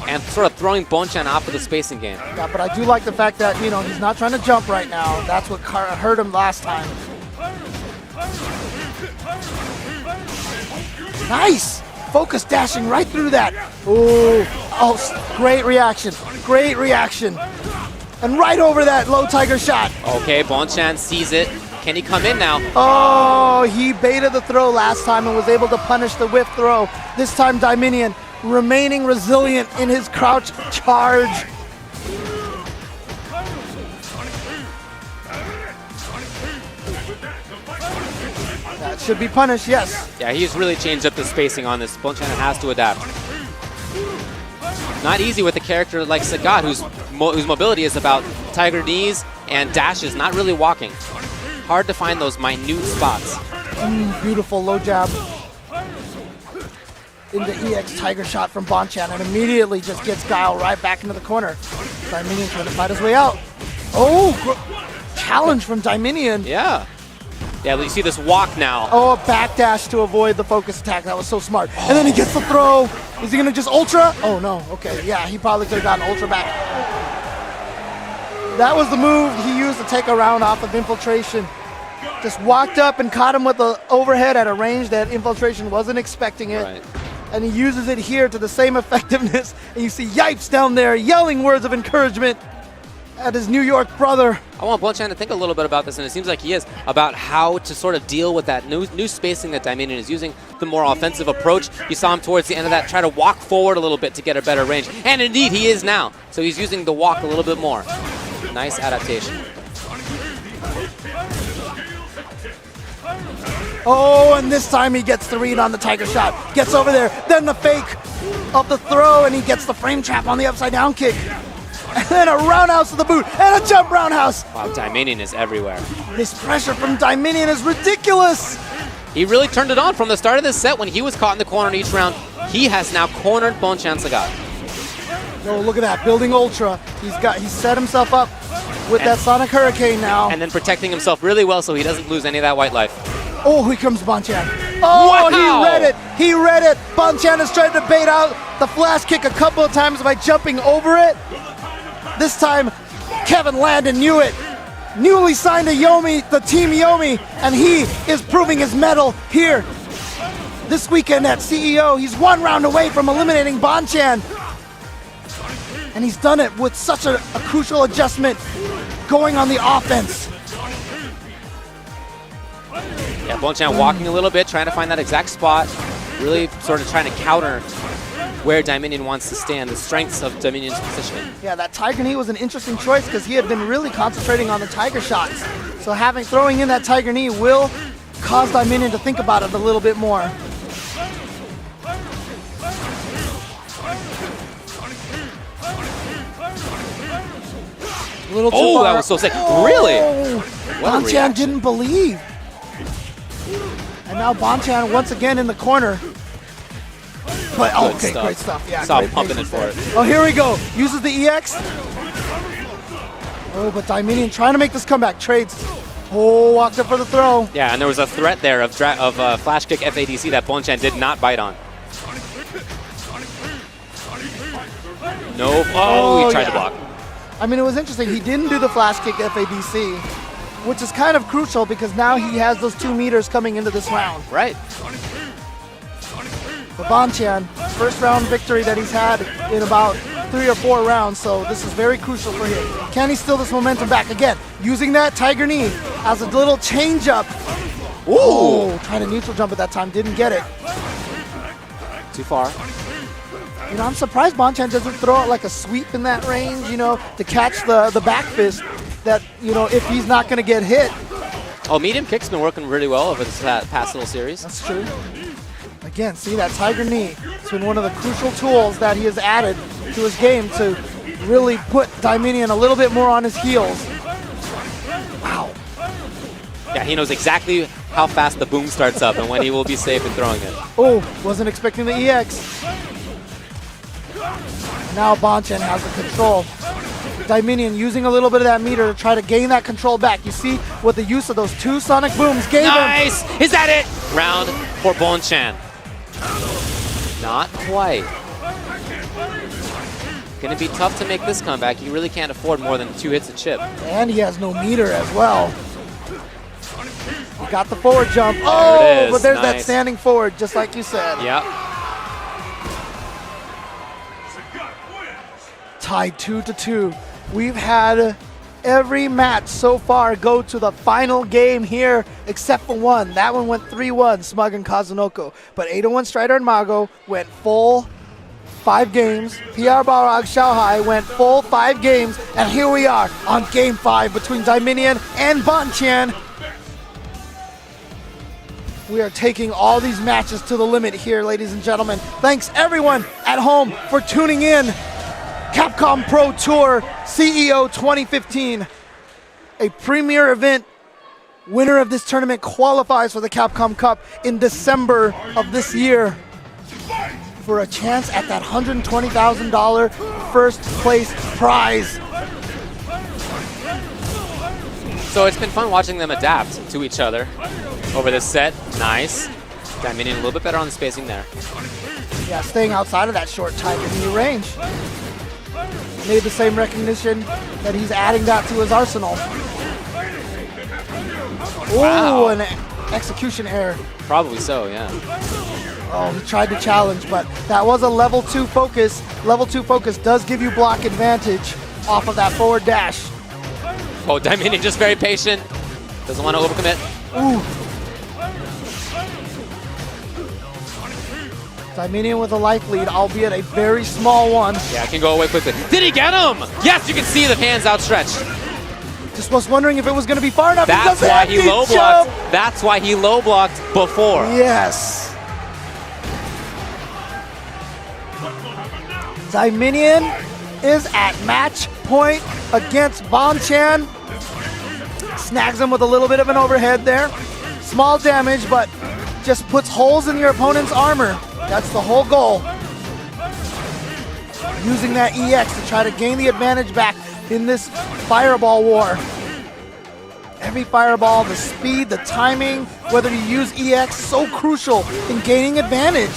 And sort of throwing Bonchan off of the spacing game. Yeah, but I do like the fact that, you know, he's not trying to jump right now. That's what hurt him last time. Nice! Focus dashing right through that. Oh, great reaction. Great reaction. And right over that low tiger shot. Okay, Bonchan sees it. Can he come in now? Oh, he baited the throw last time and was able to punish the whiff throw. This time, Dominion remaining resilient in his crouch charge. That should be punished, yes. Yeah, he's really changed up the spacing on this. Bonchan has to adapt. Not easy with a character like Sagat, whose mobility is about tiger knees and dashes, not really walking. Hard to find those minute spots. Beautiful low jab into EX tiger shot from Bonchan and immediately just gets Guile right back into the corner. Dominion trying to fight his way out. Oh, challenge from Dominion. Yeah. Yeah, you see this walk now. Oh, a backdash to avoid the focus attack. That was so smart. And then he gets the throw. Is he going to just ultra? Oh, no. Okay, yeah, he probably could have gotten ultra back. That was the move he used to take a round off of Infiltration. Just walked up and caught him with the overhead at a range that Infiltration wasn't expecting it. Right. And he uses it here to the same effectiveness. And you see Yipes down there yelling words of encouragement at his New York brother. I want Bonchan to think a little bit about this, and it seems like he is, about how to sort of deal with that new spacing that Dominion is using, the more offensive approach. You saw him towards the end of that try to walk forward a little bit to get a better range. And indeed, he is now. So he's using the walk a little bit more. Nice adaptation. Oh, and this time he gets the read on the tiger shot. Gets over there, then the fake of the throw, and he gets the frame trap on the upside down kick. And then a roundhouse to the boot, and a jump roundhouse. Wow, Dominion is everywhere. This pressure from Dominion is ridiculous. He really turned it on from the start of this set when he was caught in the corner in each round. He has now cornered Bonchan Sagat. Oh, look at that, building Ultra. He's set himself up with that Sonic Hurricane now. And then protecting himself really well so he doesn't lose any of that white life. Oh, here comes Bonchan. Oh, Wow. He read it. He read it. Bonchan has tried to bait out the flash kick a couple of times by jumping over it. This time, Kevin Landon knew it. Newly signed to Yomi, the Team Yomi, and he is proving his mettle here this weekend at CEO. He's 1 round away from eliminating Bonchan. And he's done it with such a crucial adjustment going on the offense. Yeah, Bonchan walking a little bit, trying to find that exact spot. Really sort of trying to counter where Dominion wants to stand, the strengths of Dominion's positioning. Yeah, that tiger knee was an interesting choice because he had been really concentrating on the tiger shots. So throwing in that tiger knee will cause Dominion to think about it a little bit more. A little too Oh, far. that was so sick. Really? What a Bonchan reaction. didn't believe. And now Bonchan once again in the corner. But, Good okay, stuff. great stuff. Yeah, Saw great him pumping it patience for there. Oh, here we go. Uses the EX. Oh, but Dominion trying to make this comeback. Trades. Oh, walked up for the throw. Yeah, and there was a threat there of flash kick FADC that Bonchan did not bite on. No. Oh, he tried to yeah. block. I mean, it was interesting. He didn't do the flash kick FADC, which is kind of crucial because now he has those 2 meters coming into this round. Right. For Bonchan, first round victory that he's had in about 3 or 4 rounds, so this is very crucial for him. Can he steal this momentum back again? Using that tiger knee as a little change up. Ooh. Oh, trying to neutral jump at that time, didn't get it. Too far. You know, I'm surprised Bonchan doesn't throw out like a sweep in that range, you know, to catch the back fist that, you know, if he's not going to get hit. Oh, medium kick's been working really well over this past little series. That's true. Again, see that Tiger Knee. It's been one of the crucial tools that he has added to his game to really put Dominion a little bit more on his heels. Wow. Yeah, he knows exactly how fast the boom starts up and when he will be safe in throwing it. Oh, wasn't expecting the EX. Now Bonchan has the control. Dominion using a little bit of that meter to try to gain that control back. You see what the use of those 2 sonic booms gave him. Nice! Is that it? Round for Bonchan. Not quite. Gonna be tough to make this comeback. You really can't afford more than 2 hits of chip. And he has no meter as well. He got the forward jump. There Oh, it is. but there's that Nice. standing forward, just like you said. Yep. Tied 2-2. We've had every match so far go to the final game here, except for one. That one went 3-1, Smug and Kazunoko. But 801 Strider and Mago went full 5 games. PR Balrog Xiaohai went full 5 games. And here we are on game 5 between Dominion and Bonchan. We are taking all these matches to the limit here, ladies and gentlemen. Thanks everyone at home for tuning in. Capcom Pro Tour CEO 2015, a premier event. Winner of this tournament qualifies for the Capcom Cup in December of this year for a chance at that $120,000 first place prize. So it's been fun watching them adapt to each other over this set. Nice. Dominion a little bit better on the spacing there. Yeah, staying outside of that short Tiger Knee range. Made the same recognition that he's adding that to his arsenal. Wow. Ooh, an execution error. Probably so, yeah. Oh, he tried to challenge, but that was a level 2 focus. Level 2 focus does give you block advantage off of that forward dash. Oh, Dominion just very patient. Doesn't want to overcommit. Ooh. Dominion with a life lead, albeit a very small one. Yeah, it can go away quickly. Did he get him? Yes, you can see the hands outstretched. Just was wondering if it was going to be far enough. That's He does why the he empty low blocked. jump. That's why he low blocked before. Yes. Dominion is at match point against Bonchan. Snags him with a little bit of an overhead there. Small damage, but just puts holes in your opponent's armor. That's the whole goal. Using that EX to try to gain the advantage back in this fireball war. Every fireball, the speed, the timing, whether you use EX, so crucial in gaining advantage.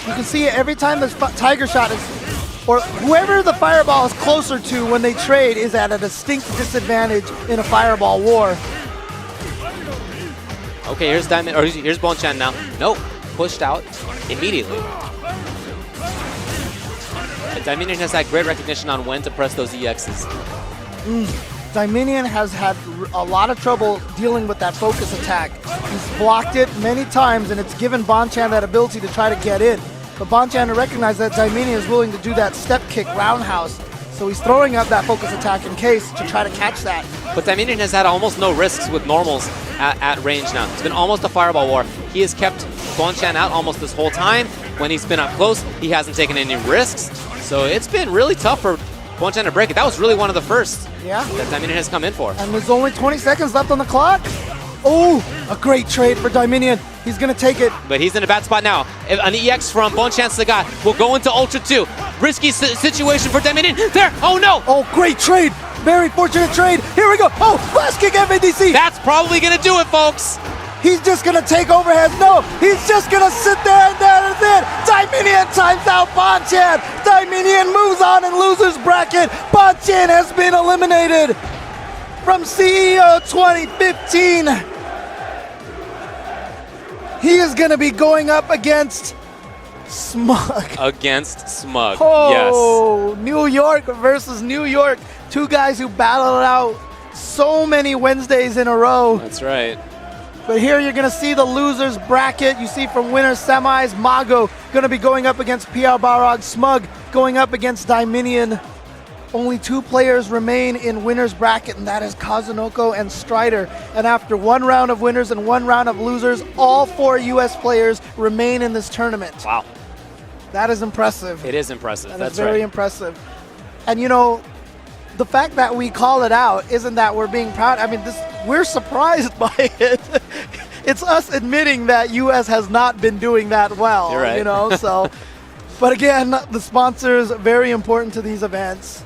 You can see it every time the Tiger Shot is, or whoever the fireball is closer to when they trade is at a distinct disadvantage in a fireball war. Okay, here's Diamond, or here's Bonchan now. Nope, pushed out immediately. And Dominion has had great recognition on when to press those EXs. Dominion has had a lot of trouble dealing with that focus attack. He's blocked it many times, and it's given Bonchan that ability to try to get in. But Bonchan recognized that Dominion is willing to do that step kick roundhouse, so he's throwing up that focus attack in case to try to catch that. But Dominion has had almost no risks with normals at range now. It's been almost a fireball war. He has kept Bonchan out almost this whole time. When he's been up close, he hasn't taken any risks. So it's been really tough for Bonchan to break it. That was really one of the first Yeah. that Dominion has come in for. And there's only 20 seconds left on the clock. Oh, a great trade for Dominion. He's going to take it. But he's in a bad spot now. If an EX from Bonchan Sagat will go into Ultra 2. Risky situation for Dominion. There! Oh no! Oh, great trade. Very fortunate trade. Here we go. Oh, flash kick FADC. That's probably gonna do it, folks! He's just going to take overheads. No, he's just going to sit there and that is it. Dominion times out Bonchan. Dominion moves on in loser's bracket. Bonchan has been eliminated from CEO 2015. He is going to be going up against Smug. Against Smug, Oh, New York versus New York. Two guys who battled it out so many Wednesdays in a row. yes. That's right. But here you're going to see the losers bracket. You see from winners semis, Mago going to be going up against PR Balrog, Smug going up against Dominion. Only 2 players remain in winners bracket, and that is Kazunoko and Strider. And after 1 round of winners and 1 round of losers, all 4 US players remain in this tournament. Wow. That is impressive. It is impressive. That's very impressive. And you know, the fact that we call it out isn't that we're being proud. I mean, we're surprised by it. It's us admitting that US has not been doing that well. You're right. You know, so. But again, the sponsors, very important to these events.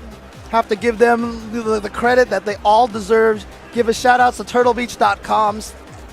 Have to give them the credit that they all deserve. Give a shout out to turtlebeach.com.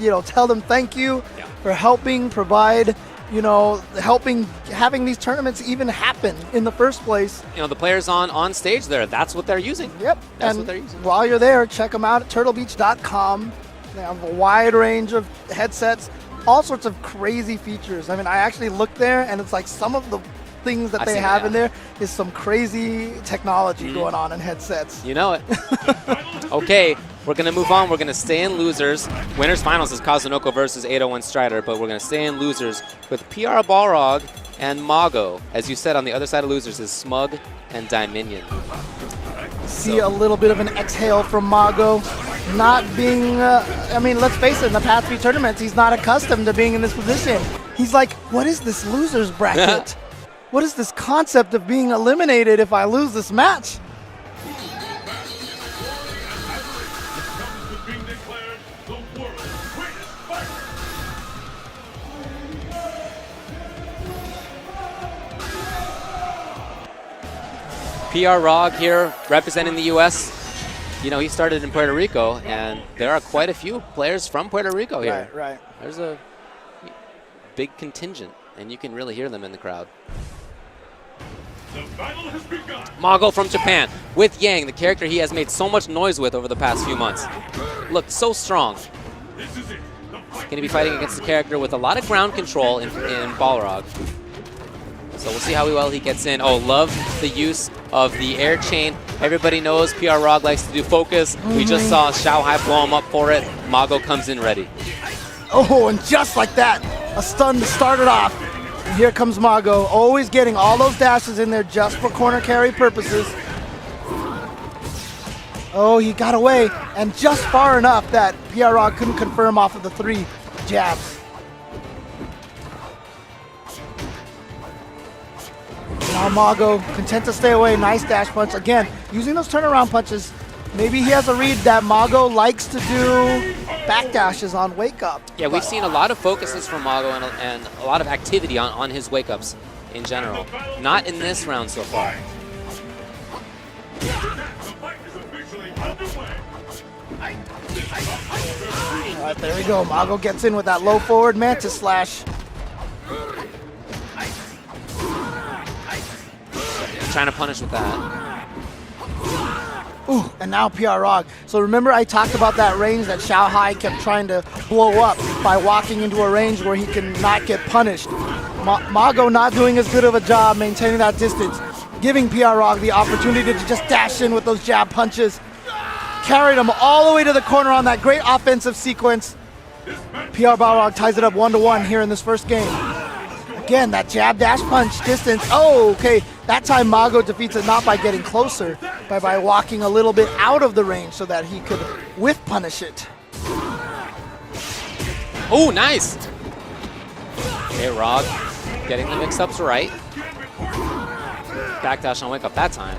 You know, tell them thank you for helping provide, you know, having these tournaments even happen in the first place. You know, the players on stage there, that's what they're using. Yep. That's and what they're using. While you're there, check them out at turtlebeach.com. They have a wide range of headsets, all sorts of crazy features. I mean, I actually looked there, and it's like some of the things that they have in there is some crazy technology going on in headsets. You know it. Okay, we're going to move on. We're going to stay in losers. Winners finals is Kazunoko versus 801 Strider, but we're going to stay in losers with PR Balrog and Mago. As you said, on the other side of losers is Smug and Dominion. See a little bit of an exhale from Mago. Not being, I mean, let's face it, in the past 3 tournaments, he's not accustomed to being in this position. He's like, what is this losers bracket? What is this concept of being eliminated if I lose this match? Being declared the world's greatest fighter. PR Rog here representing the U.S. You know, he started in Puerto Rico, and there are quite a few players from Puerto Rico here. Right. There's a big contingent, and you can really hear them in the crowd. The battle has begun. Mago from Japan with Yang, the character he has made so much noise with over the past few months. Looked so strong. This is it. The fight. Going to be fighting against a character with a lot of ground control in Balrog. So we'll see how well he gets in. Oh, love the use of the air chain. Everybody knows PR Rog likes to do focus. We just saw Xiao Hai blow him up for it. Mago comes in ready. Oh, and just like that, a stun to start it off. And here comes Mago, always getting all those dashes in there just for corner carry purposes. Oh, he got away, and just far enough that PR Rog couldn't confirm off of the 3 jabs. Now Mago content to stay away, nice dash punch. Again, using those turnaround punches. Maybe he has a read that Mago likes to do backdashes on wake up. Yeah, we've seen a lot of focuses from Mago and a lot of activity on his wake ups in general. Not in this round so far. The fight is officially underway. All right, there we go. Mago gets in with that low forward Mantis Slash. Trying to punish with that. Ooh, and now PR Rog. So remember I talked about that range that Xiao Hai kept trying to blow up by walking into a range where he can not get punished. Mago not doing as good of a job maintaining that distance, giving PR Rog the opportunity to just dash in with those jab punches. Carried him all the way to the corner on that great offensive sequence. PR Balrog ties it up 1-1 here in this first game. Again, that jab dash punch distance. Oh, okay. That time Mago defeats it not by getting closer, but by walking a little bit out of the range so that he could whiff punish it. Oh, nice. Okay, Rog getting the mix-ups right. Backdash on wake up that time.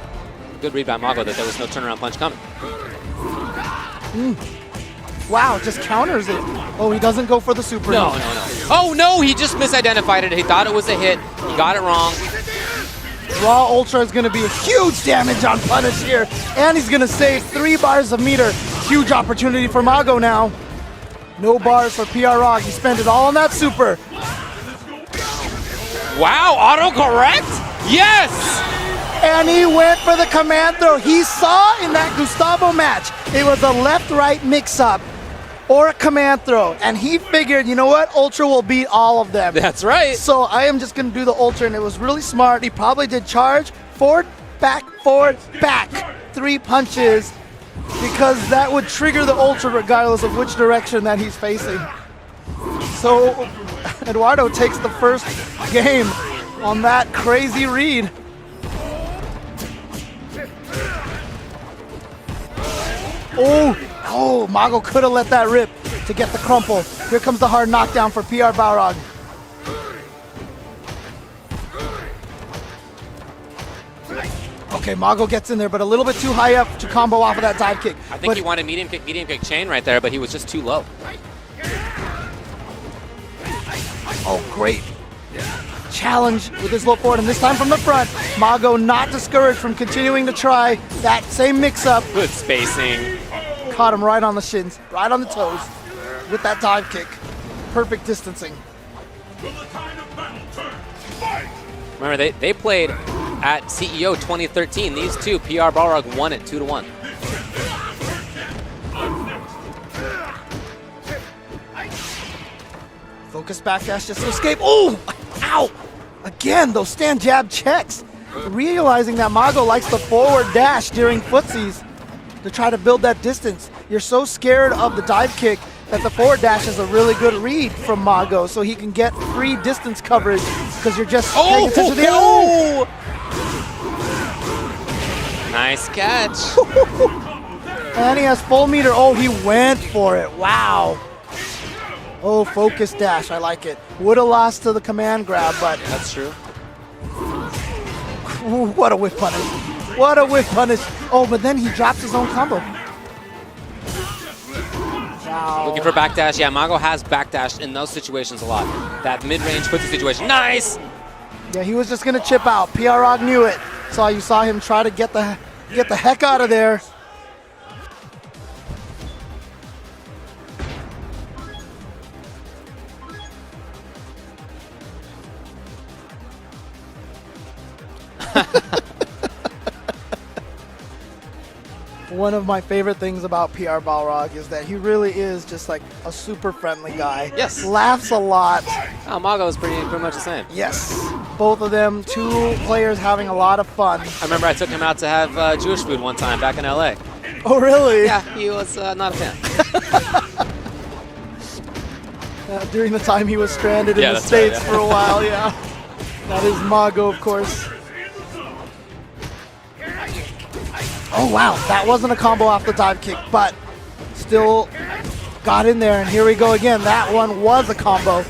Good read by Mago that there was no turnaround punch coming. Wow, just counters it. Oh, he doesn't go for the super. No. Oh, no, he just misidentified it. He thought it was a hit. He got it wrong. Raw Ultra is going to be a huge damage on punish here, and he's going to save 3 bars of meter. Huge opportunity for Mago now. No bars for PR Rog. He spent it all on that super. Wow, autocorrect? Yes! And he went for the command throw. He saw in that Gustavo match, it was a left-right mix-up or a command throw. And he figured, you know what? Ultra will beat all of them. That's right. So I am just going to do the Ultra, and it was really smart. He probably did charge, forward, back, 3 punches, because that would trigger the Ultra regardless of which direction that he's facing. So Eduardo takes the first game on that crazy read. Oh, Mago could have let that rip to get the crumple. Here comes the hard knockdown for PR Balrog. Okay, Mago gets in there, but a little bit too high up to combo off of that dive kick. I think he wanted medium kick chain right there, but he was just too low. Oh, great challenge with his low forward, and this time from the front. Mago not discouraged from continuing to try that same mix-up. Good spacing. Caught him right on the shins, right on the toes with that dive kick. Perfect distancing. Remember, they played at CEO 2013. These two, PR Balrog won it 2-1. Focus backdash just to escape. Oh, ow! Again, those stand jab checks. Realizing that Mago likes the forward dash during footsies to try to build that distance. You're so scared of the dive kick that the forward dash is a really good read from Mago, so he can get free distance coverage because you're just paying attention to the. Oh! Nice catch. And he has full meter. Oh, he went for it. Wow. Oh, focus dash. I like it. Would have lost to the command grab, but That's true. what a whiff punish. What a whiff punish. Oh, but then he drops his own combo. Wow. Looking for backdash. Yeah, Mago has backdashed in those situations a lot. That mid-range footsie situation. Nice! Yeah, he was just going to chip out. PR Rog knew it. So you saw him try to get the heck out of there. One of my favorite things about PR Balrog is that he really is just like a super friendly guy. Yes. Laughs a lot. Oh, Mago is pretty much the same. Yes. Both of them, two players having a lot of fun. I remember I took him out to have Jewish food one time back in LA. Oh, really? Yeah, he was not a fan. During the time he was stranded in the that's right, States for a while, yeah. That is Mago, of course. Oh, wow. That wasn't a combo off the dive kick, but still got in there. And here we go again. That one was a combo.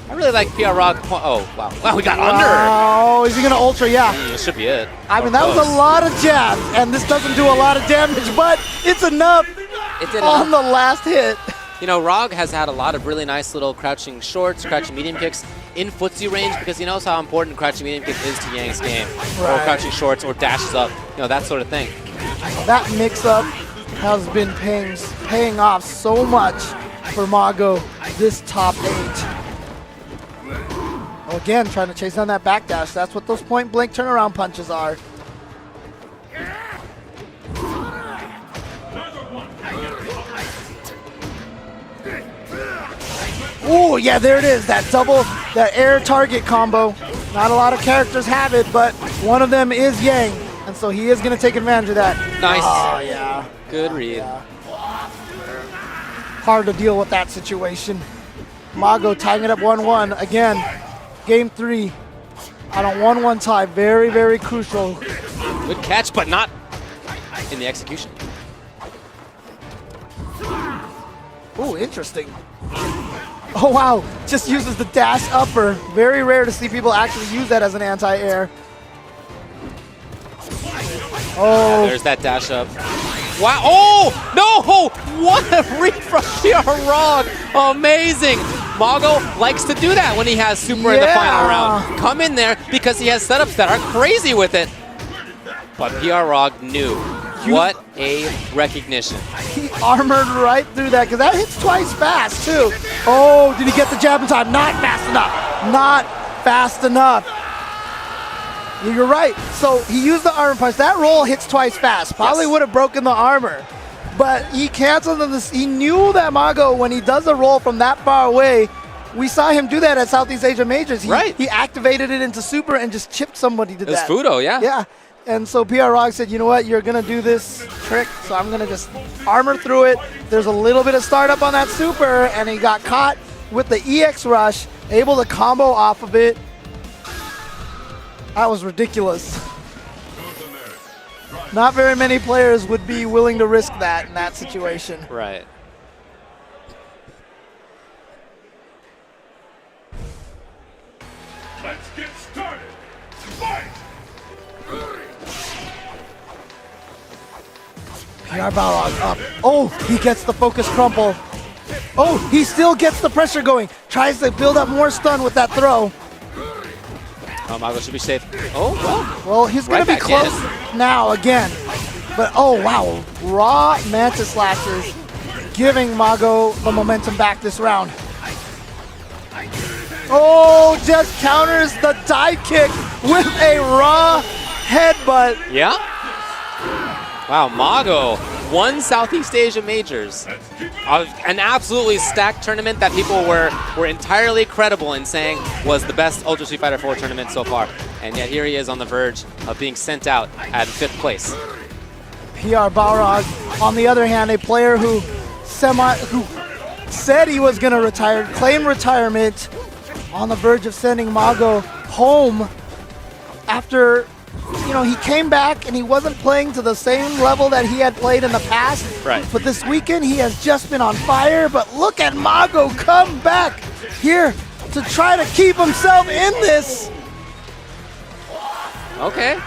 I really like PR Rog. Oh, wow. Wow, we got under. Oh, is he going to ultra? Yeah. This should be it. I mean, that was a lot of jabs, and this doesn't do a lot of damage, but it's enough It did on enough. the last hit. You know, Rog has had a lot of really nice little crouching shorts, crouching medium kicks in footsie range because he knows how important crouching medium kick is to Yang's game. Or Right. crouching shorts or dashes up, you know, that sort of thing. That mix-up has been paying off so much for Mago this top 8. Oh, again, trying to chase down that backdash. That's what those point-blank turnaround punches are. Oh, yeah, there it is. That air target combo. Not a lot of characters have it, but one of them is Yang. And so he is going to take advantage of that. Nice. Oh, yeah. Good read. Hard to deal with that situation. Mago tying it up 1-1. Again, game 3 on a 1-1 tie. Very, very crucial. Good catch, but not in the execution. Ooh, interesting. Oh, wow. Just uses the dash upper. Very rare to see people actually use that as an anti-air. Oh. There's that dash up. Wow. Oh, no. What a read from PR Rog. Amazing. Mago likes to do that when he has super in the final round. Come in there because he has setups that are crazy with it. But PR Rog knew. What a recognition. He armored right through that because that hits twice fast, too. Oh, did he get the jab in time? Not fast enough. Not fast enough. You're right. So he used the armor punch. That roll hits twice fast. Probably would have broken the armor. But he canceled this. He knew that Mago, when he does a roll from that far away, we saw him do that at Southeast Asia Majors. He activated it into super and just chipped somebody to that. It was Fudo, yeah. Yeah. And so PR Rock said, you know what, you're going to do this trick, so I'm going to just armor through it. There's a little bit of startup on that super, and he got caught with the EX rush, able to combo off of it. That was ridiculous. Not very many players would be willing to risk that in that situation. Right. Let's get started. Fight! PR Balrog up. Oh, he gets the focus crumple. Oh, he still gets the pressure going. Tries to build up more stun with that throw. Oh, Mago should be safe. Oh, Well, he's going Right to be back close now again. But, oh, wow. Raw Mantis Slashes giving Mago the momentum back this round. Oh, just counters the dive kick with a raw headbutt. yeah. Wow, Mago won Southeast Asia Majors. An absolutely stacked tournament that people were entirely credible in saying was the best Ultra Street Fighter 4 tournament so far. And yet here he is on the verge of being sent out at 5th place. PR Balrog, on the other hand, a player who said he was going to retire, claimed retirement, on the verge of sending Mago home after, you know, he came back and he wasn't playing to the same level that he had played in the past. Right. But this weekend he has just been on fire. But look at Mago come back here to try to keep himself in this. Okay.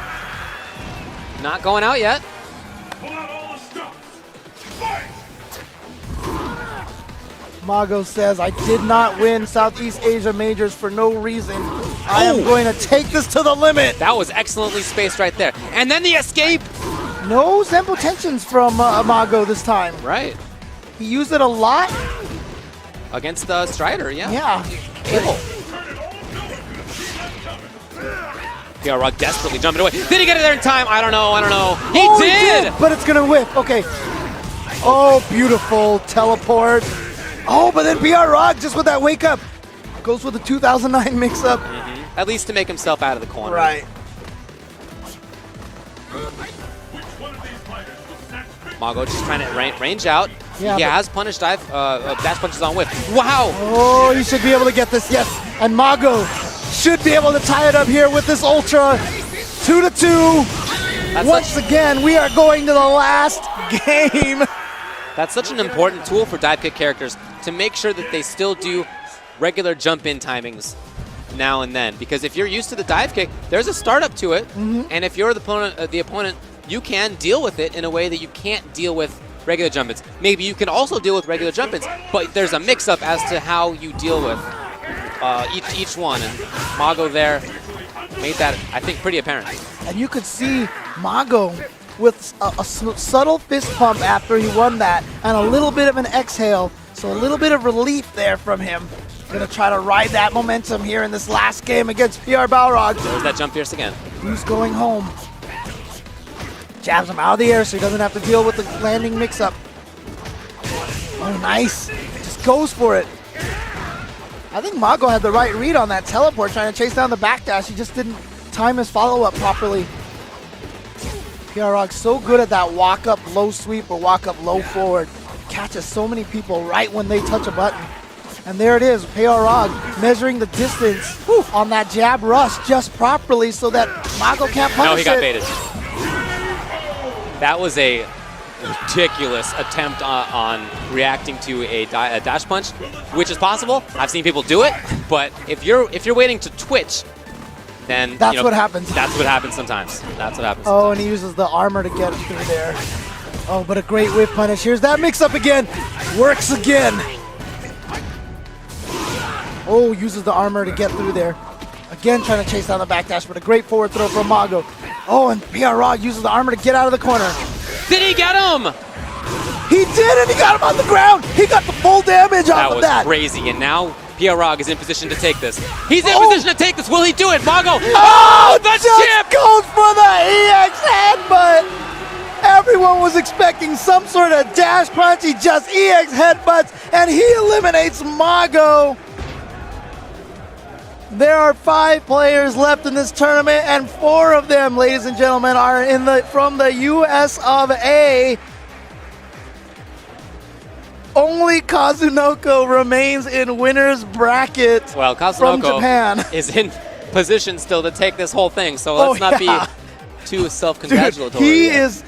Not going out yet. Pull out all the stops. Fight! Mago says, I did not win Southeast Asia Majors for no reason. I am going to take this to the limit. That was excellently spaced right there. And then the escape. No Zempo tensions from Mago this time. Right. He used it a lot. Against the Strider, yeah. Yeah. Able. PR Rock desperately jumping away. Did he get it there in time? I don't know. He Oh, did! But it's going to whip. Okay. Oh, beautiful teleport. Oh, but then PR Rock just with that wake up. Goes with the 2009 mix up. At least to make himself out of the corner. Right. Mago just trying to range out. Yeah, he but- has punish dive, dash punches on whip. Wow! Oh, you should be able to get this. Yes. And Mago should be able to tie it up here with this Ultra. 2-2. That's Once again, we are going to the last game. That's such an important tool for dive kick characters to make sure that they still do regular jump-in timings now and then. Because if you're used to the dive kick, there's a startup to it. And if you're the opponent, you can deal with it in a way that you can't deal with regular jump-ins. Maybe you can also deal with regular jump-ins, but there's a mix-up as to how you deal with each one. And Mago there made that, I think, pretty apparent. And you could see Mago with a subtle fist pump after he won that, and a little bit of an exhale. So a little bit of relief there from him. Gonna try to ride that momentum here in this last game against PR Balrog. There's that jump fierce again. Who's going home? Jabs him out of the air so he doesn't have to deal with the landing mix-up. Oh, nice. Just goes for it. I think Mago had the right read on that teleport, trying to chase down the backdash. He just didn't time his follow-up properly. PR Rock so good at that walk-up low sweep or walk-up low forward. Catches so many people right when they touch a button. And there it is, PR Rock measuring the distance on that jab rush just properly so that Mago can't punish it. No, he got baited. That was a ridiculous attempt on reacting to a dash punch, which is possible. I've seen people do it, but if you're waiting to twitch, then That's what happens. That's what happens sometimes. That's what happens. Oh, and he uses the armor to get through there. Oh, but a great whip punish. Here's that mix-up again. Works again. Oh, uses the armor to get through there. Again, trying to chase down the backdash, but a great forward throw from Mago. Oh, and PR Rock uses the armor to get out of the corner. Did he get him? He did, and he got him on the ground. He got the full damage off of that. That was crazy, and now PR Rock is in position to take this. He's in Oh. position to take this. Will he do it? Mago. Oh, the just chip! goes for the EX headbutt. Everyone was expecting some sort of dash punch. He just EX headbutts, and he eliminates Mago. There are 5 players left in this tournament, and 4 of them, ladies and gentlemen, are from the US of A. Only Kazunoko remains in winner's bracket Well, from Kazunoko Japan. is in position still to take this whole thing, so let's not be too self-congratulatory. He is,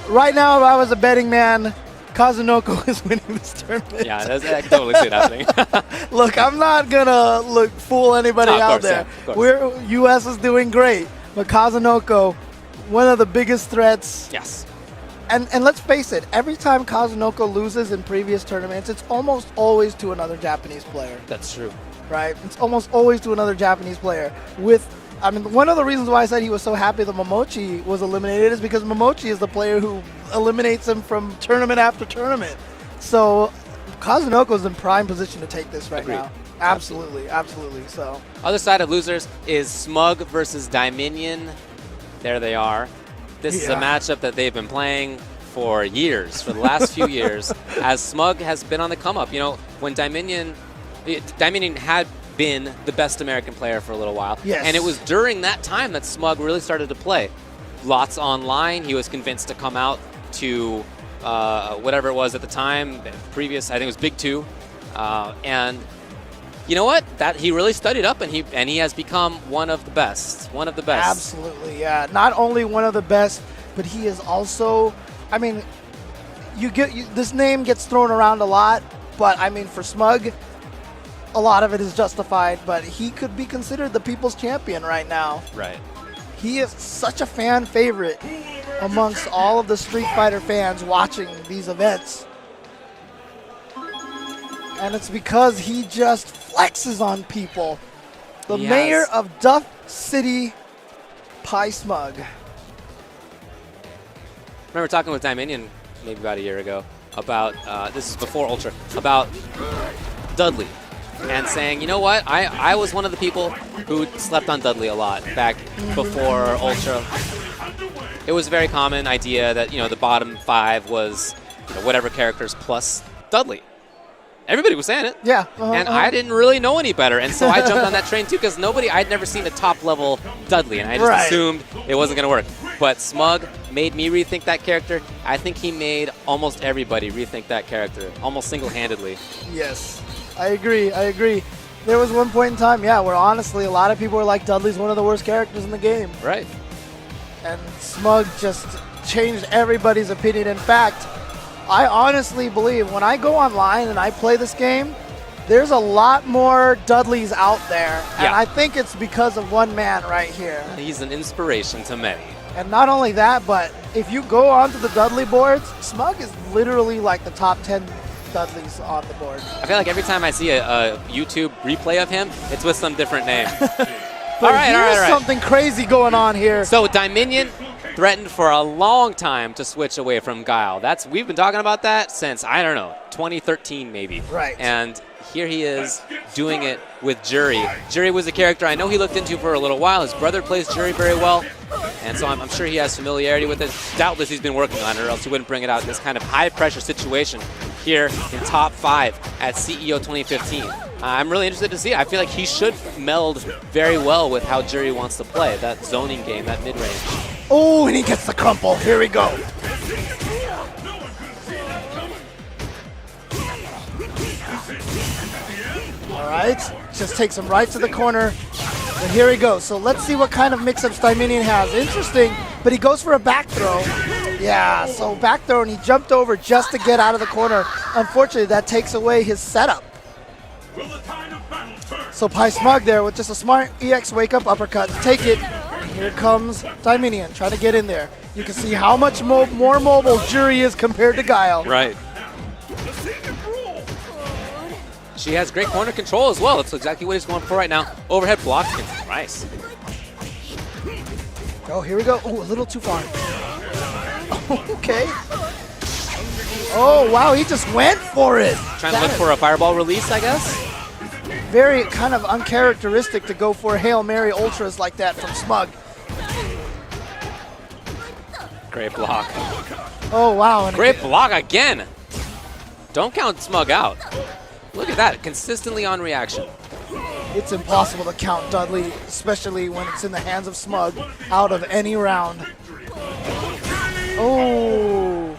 right now, if I was a betting man, Kazunoko is winning this tournament. Yeah, I can totally see it happening. Look, I'm not gonna fool anybody No, of out course, there. yeah, of course. US is doing great, but Kazunoko, one of the biggest threats. Yes. And let's face it, every time Kazunoko loses in previous tournaments, it's almost always to another Japanese player, That's true. right? It's almost always to another Japanese player. One of the reasons why I said he was so happy that Momochi was eliminated is because Momochi is the player who eliminates him from tournament after tournament. So Kazunoko's in prime position to take this right Agreed. now. Absolutely. So Other side of losers is Smug versus Dominion. There they are. This is a Yeah. matchup that they've been playing for years, for the last few years, as Smug has been on the come up. You know, when Dominion had been the best American player for a little while. Yes. And it was during that time that Smug really started to play. Lots online. He was convinced to come out to whatever it was at the time, previous, I think it was Big 2. And you know what? That he really studied up, and he has become one of the best. One of the best. absolutely, yeah. Not only one of the best, but he is also, I mean, this name gets thrown around a lot, but I mean, for Smug, a lot of it is justified, but he could be considered the people's champion right now. Right. He is such a fan favorite amongst all of the Street Fighter fans watching these events. And it's because he just flexes on people. The He mayor has. of Duff City, Pi Smug. Remember talking with Dominion maybe about a year ago about, this is before Ultra, about Dudley. And saying, you know what, I was one of the people who slept on Dudley a lot back before Ultra. It was a very common idea that, you know, the bottom 5 was, you know, whatever characters plus Dudley. Everybody was saying it. Yeah. And I didn't really know any better, and so I jumped on that train too, because I'd never seen a top-level Dudley, and I just Right. assumed it wasn't going to work. But Smug made me rethink that character. I think he made almost everybody rethink that character, almost single-handedly. Yes, I agree. There was one point in time, where honestly a lot of people were like, Dudley's one of the worst characters in the game. Right. And Smug just changed everybody's opinion. In fact, I honestly believe when I go online and I play this game, there's a lot more Dudleys out there. And Yeah. I think it's because of one man right here. He's an inspiration to many. And not only that, but if you go onto the Dudley boards, Smug is literally like the top 10 Dudleys on the board. I feel like every time I see a YouTube replay of him, it's with some different name. But all right. here's something crazy going on here. So Dominion threatened for a long time to switch away from Guile. We've been talking about that since, I don't know, 2013 maybe. Right. And here he is doing it with Jury. Jury was a character I know he looked into for a little while. His brother plays Jury very well, and so I'm sure he has familiarity with it. Doubtless he's been working on it, or else he wouldn't bring it out in this kind of high-pressure situation here in top 5 at CEO 2015. I'm really interested to see. I feel like he should meld very well with how Jury wants to play, that zoning game, that mid-range. Oh, and he gets the crumple. Here we go. All right, just takes him right to the corner. And here we go. So let's see what kind of mix-ups Dominion has. Interesting, but he goes for a back throw. Yeah, so back throw, and he jumped over just to get out of the corner. Unfortunately, that takes away his setup. Will the tide of battle turn? So Pi Smug there with just a smart EX wake-up uppercut. Take it. Here comes Dominion trying to get in there. You can see how much more mobile Jury is compared to Guile. Right. She has great corner control as well. That's exactly what he's going for right now. Overhead block. Nice. Oh, here we go. Oh, a little too far. Okay. Oh, wow, he just went for it. Trying to look for a fireball release, I guess. Very kind of uncharacteristic to go for Hail Mary Ultras like that from Smug. Great block. Oh, wow. And Great block again. Don't count Smug out. Look at that. Consistently on reaction. It's impossible to count Dudley, especially when it's in the hands of Smug, out of any round. Oh.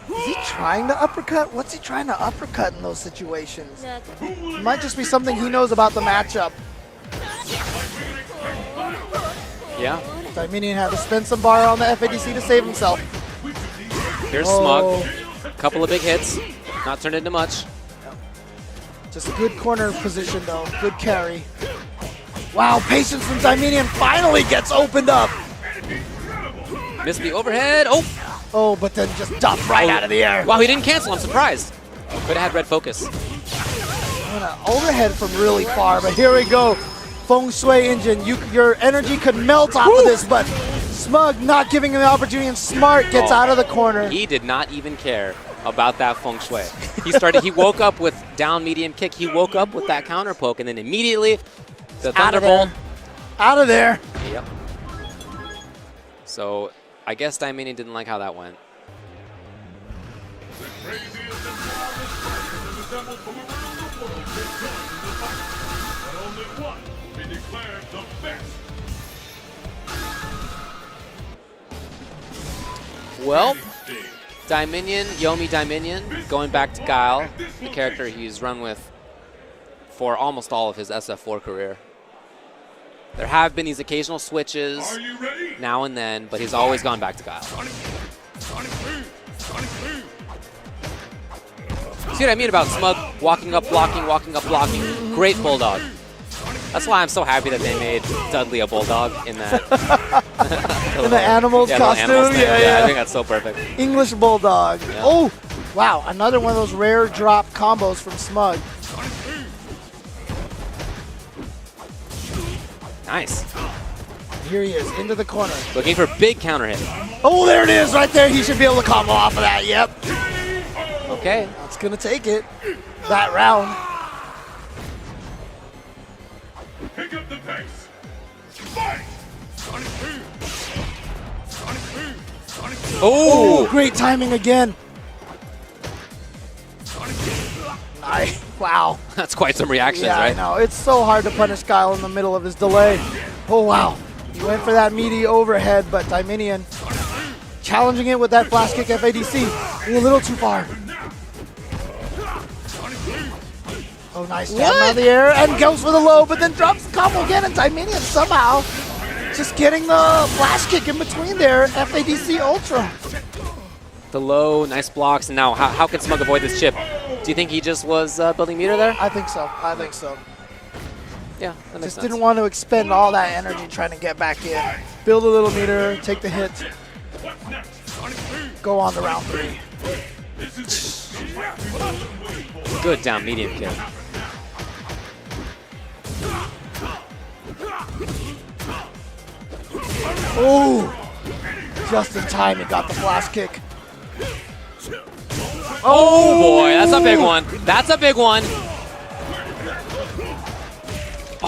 Is he trying to uppercut? What's he trying to uppercut in those situations? It might just be something he knows about the matchup. Yeah. Dyminion had to spend some bar on the FADC to save himself. Here's Oh. Smug. Couple of big hits. Not turned into much. Just a good corner position, though. Good carry. Wow, patience from Dyminion finally gets opened up. Missed the overhead. Oh! Oh, but then just dumped right out of the air. Wow, he didn't cancel. I'm surprised. Could have had red focus. And an overhead from really far, but here we go. Feng Shui engine. Your energy could melt off of this, but Smug not giving him the opportunity, and Smart gets out of the corner. He did not even care about that feng shui. He woke up with down medium kick. He woke up with that counter poke, and then immediately the Out of Thunderbolt. Out of there. Yep. So I guess Dyminion didn't like how that went. Craziest and wildest fighters assembled from around the world to join the fight. But only one will be declared the best. Well, Dyminion, Yomi Dyminion, going back to Guile, the character he's run with for almost all of his SF4 career. There have been these occasional switches Are you ready? now and then, but he's always gone back to Guile. Sonic boom! Sonic boom! See what I mean about Smug walking up, blocking, great bulldog. That's why I'm so happy that they made Dudley a bulldog in that. In the animals little costume? animals thing. Yeah. I think that's so perfect. English Bulldog. Yeah. Oh, wow. Another one of those rare drop combos from Smug. Nice. Here he is, into the corner. Looking for big counter hit. Oh, there it is right there. He should be able to combo off of that. Yep. Okay. That's going to take it. That round. Pick up the pace. Fight! Sonic boom! Sonic boom! Sonic boom! Oh, Oh! great timing again. Sonic boom! Nice. Wow. That's quite some reactions, Yeah, I right? know. It's so hard to punish Guile in the middle of his delay. Oh, wow. He went for that meaty overhead, but Dyminion challenging it with that flash kick FADC. A little too far. Oh, nice jab out of the air and goes for the low, but then drops the combo again, and Dyminion somehow just getting the flash kick in between there. FADC Ultra. The low, nice blocks, and now how can Smug avoid this chip? Do you think he just was building meter there? I think so. I think so. Yeah, that makes Just sense. didn't want to expend all that energy trying to get back in. Build a little meter, take the hit, What's next? Sonic boom! go on to round 3. This is it. The act we've all been waiting for. Good down medium kick. Oh, just in time he got the flash kick. Oh boy, that's a big one. That's a big one.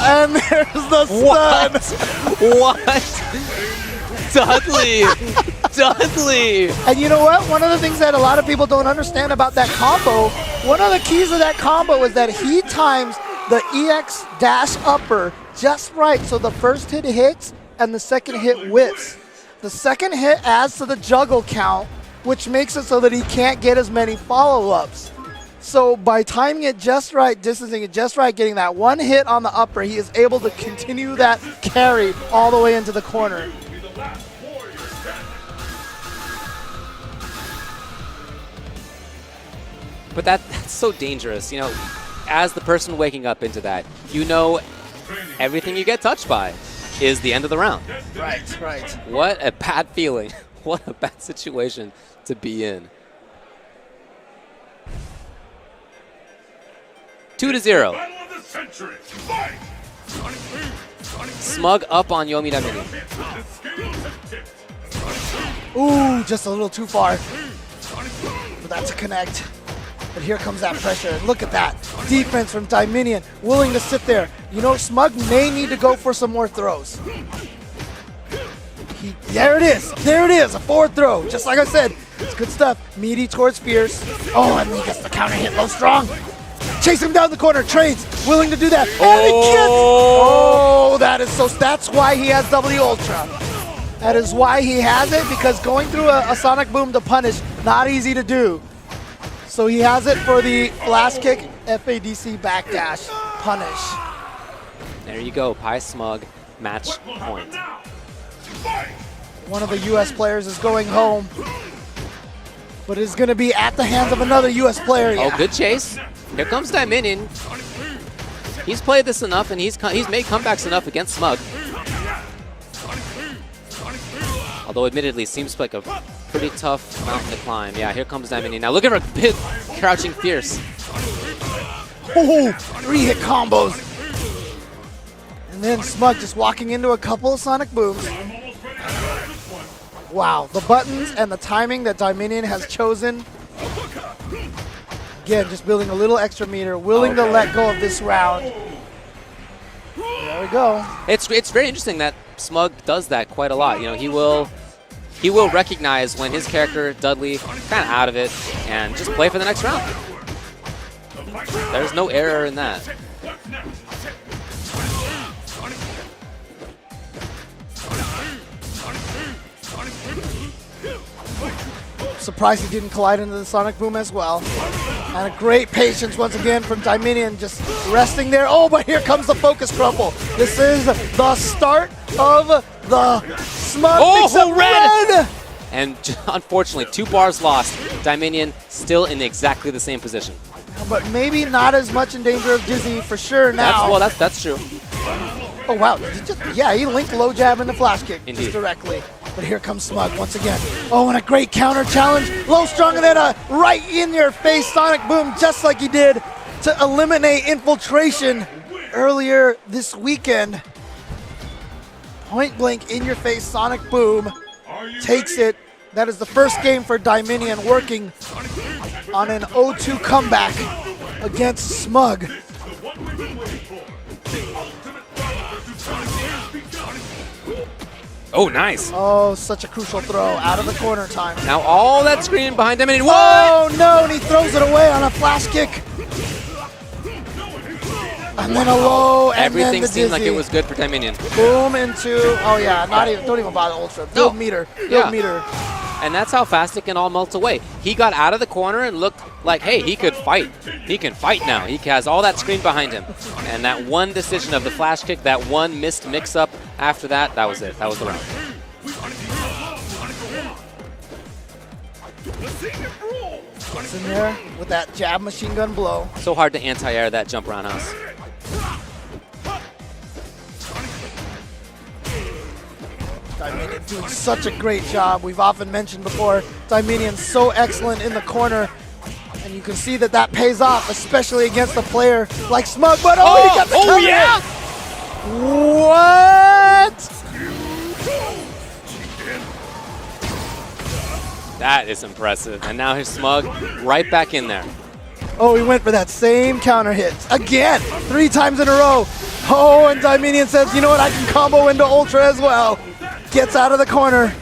And there's the What? stun. What? Dudley. Dudley. And you know what? One of the things that a lot of people don't understand about that combo, one of the keys of that combo is that he times the EX dash upper just right so the first hit hits and the second hit whiffs. The second hit adds to the juggle count, which makes it so that he can't get as many follow-ups. So by timing it just right, distancing it just right, getting that one hit on the upper, he is able to continue that carry all the way into the corner. Be the last warrior standing. But that's so dangerous, you know. As the person waking up into that, you know everything you get touched by is the end of the round. Right, right. What a bad feeling. What a bad situation to be in. 2-0. Battle of the century. Fight! Sonic boom! Sonic boom! Smug up on Yomi Dyminion. The scales have tipped. Ooh, just a little too far. But that's a connect. But here comes that pressure. And look at that. Defense from Dyminion, willing to sit there. You know, Smug may need to go for some more throws. There it is. There it is. A forward throw. Just like I said, it's good stuff. Meaty towards Fierce. Oh, and he gets the counter hit low strong. chase him down the corner. Trades, willing to do that. And he gets. Oh, that's why he has W Ultra. That is why he has it, because going through a Sonic Boom to punish, not easy to do. So he has it for the flash kick, FADC backdash punish. There you go, Pi Smug match point. One of the US players is going home, but it's going to be at the hands of another US player. Oh, good chase. Here comes Dominion. He's played this enough, and he's made comebacks enough against Smug. Although admittedly, seems like a pretty tough mountain to climb. Yeah, here comes Dominion. Now look at her big crouching fierce. Oh, 3-hit combos. And then Smug just walking into a couple of Sonic Booms. Wow, the buttons and the timing that Dominion has chosen. Again, just building a little extra meter, willing to let go of this round. There we go. It's very interesting that Smug does that quite a lot. You know, he will recognize when his character Dudley kind of out of it and just play for the next round. There's no error in that. Surprised he didn't collide into the Sonic Boom as well. And a great patience once again from Dominion, just resting there. Oh, but here comes the focus crumple. This is the start of the Smug mix-up red! And unfortunately, 2 bars lost. Dominion still in exactly the same position. But maybe not as much in danger of Dizzy for sure now. That's true. Oh, wow. He linked low jab into flash kick Indeed. just directly. But here comes Smug once again. Oh, and a great counter challenge. Low strong and then a right in your face Sonic Boom, just like he did to eliminate Infiltration earlier this weekend. Point blank in your face Sonic Boom takes it. That is the first game for Dominion, working on an 0-2 comeback against Smug. Oh, nice. Oh, such a crucial throw out of the corner time. Now all that screen behind Dominion. What? Oh no, and he throws it away on a flash kick. And then a low, and Everything then the seemed like dizzy. it was good for Dominion. Boom into, oh yeah, don't even bother Ultra. Build meter, build meter. And that's how fast it can all melt away. He got out of the corner and looked like, hey, he could fight. He can fight now. He has all that screen behind him. And that one decision of the flash kick, that one missed mix-up after that, that was it. That was the round. Gets in there with that jab machine gun blow. So hard to anti-air that jump roundhouse. Dominion doing such a great job. We've often mentioned before, Dominion's so excellent in the corner. And you can see that that pays off, especially against a player like Smug. But he got the cover yeah! What? That is impressive. And now here's Smug right back in there. Oh, he went for that same counter hit. Again, 3 times in a row. Oh, and Dominion says, you know what, I can combo into Ultra as well. Gets out of the corner.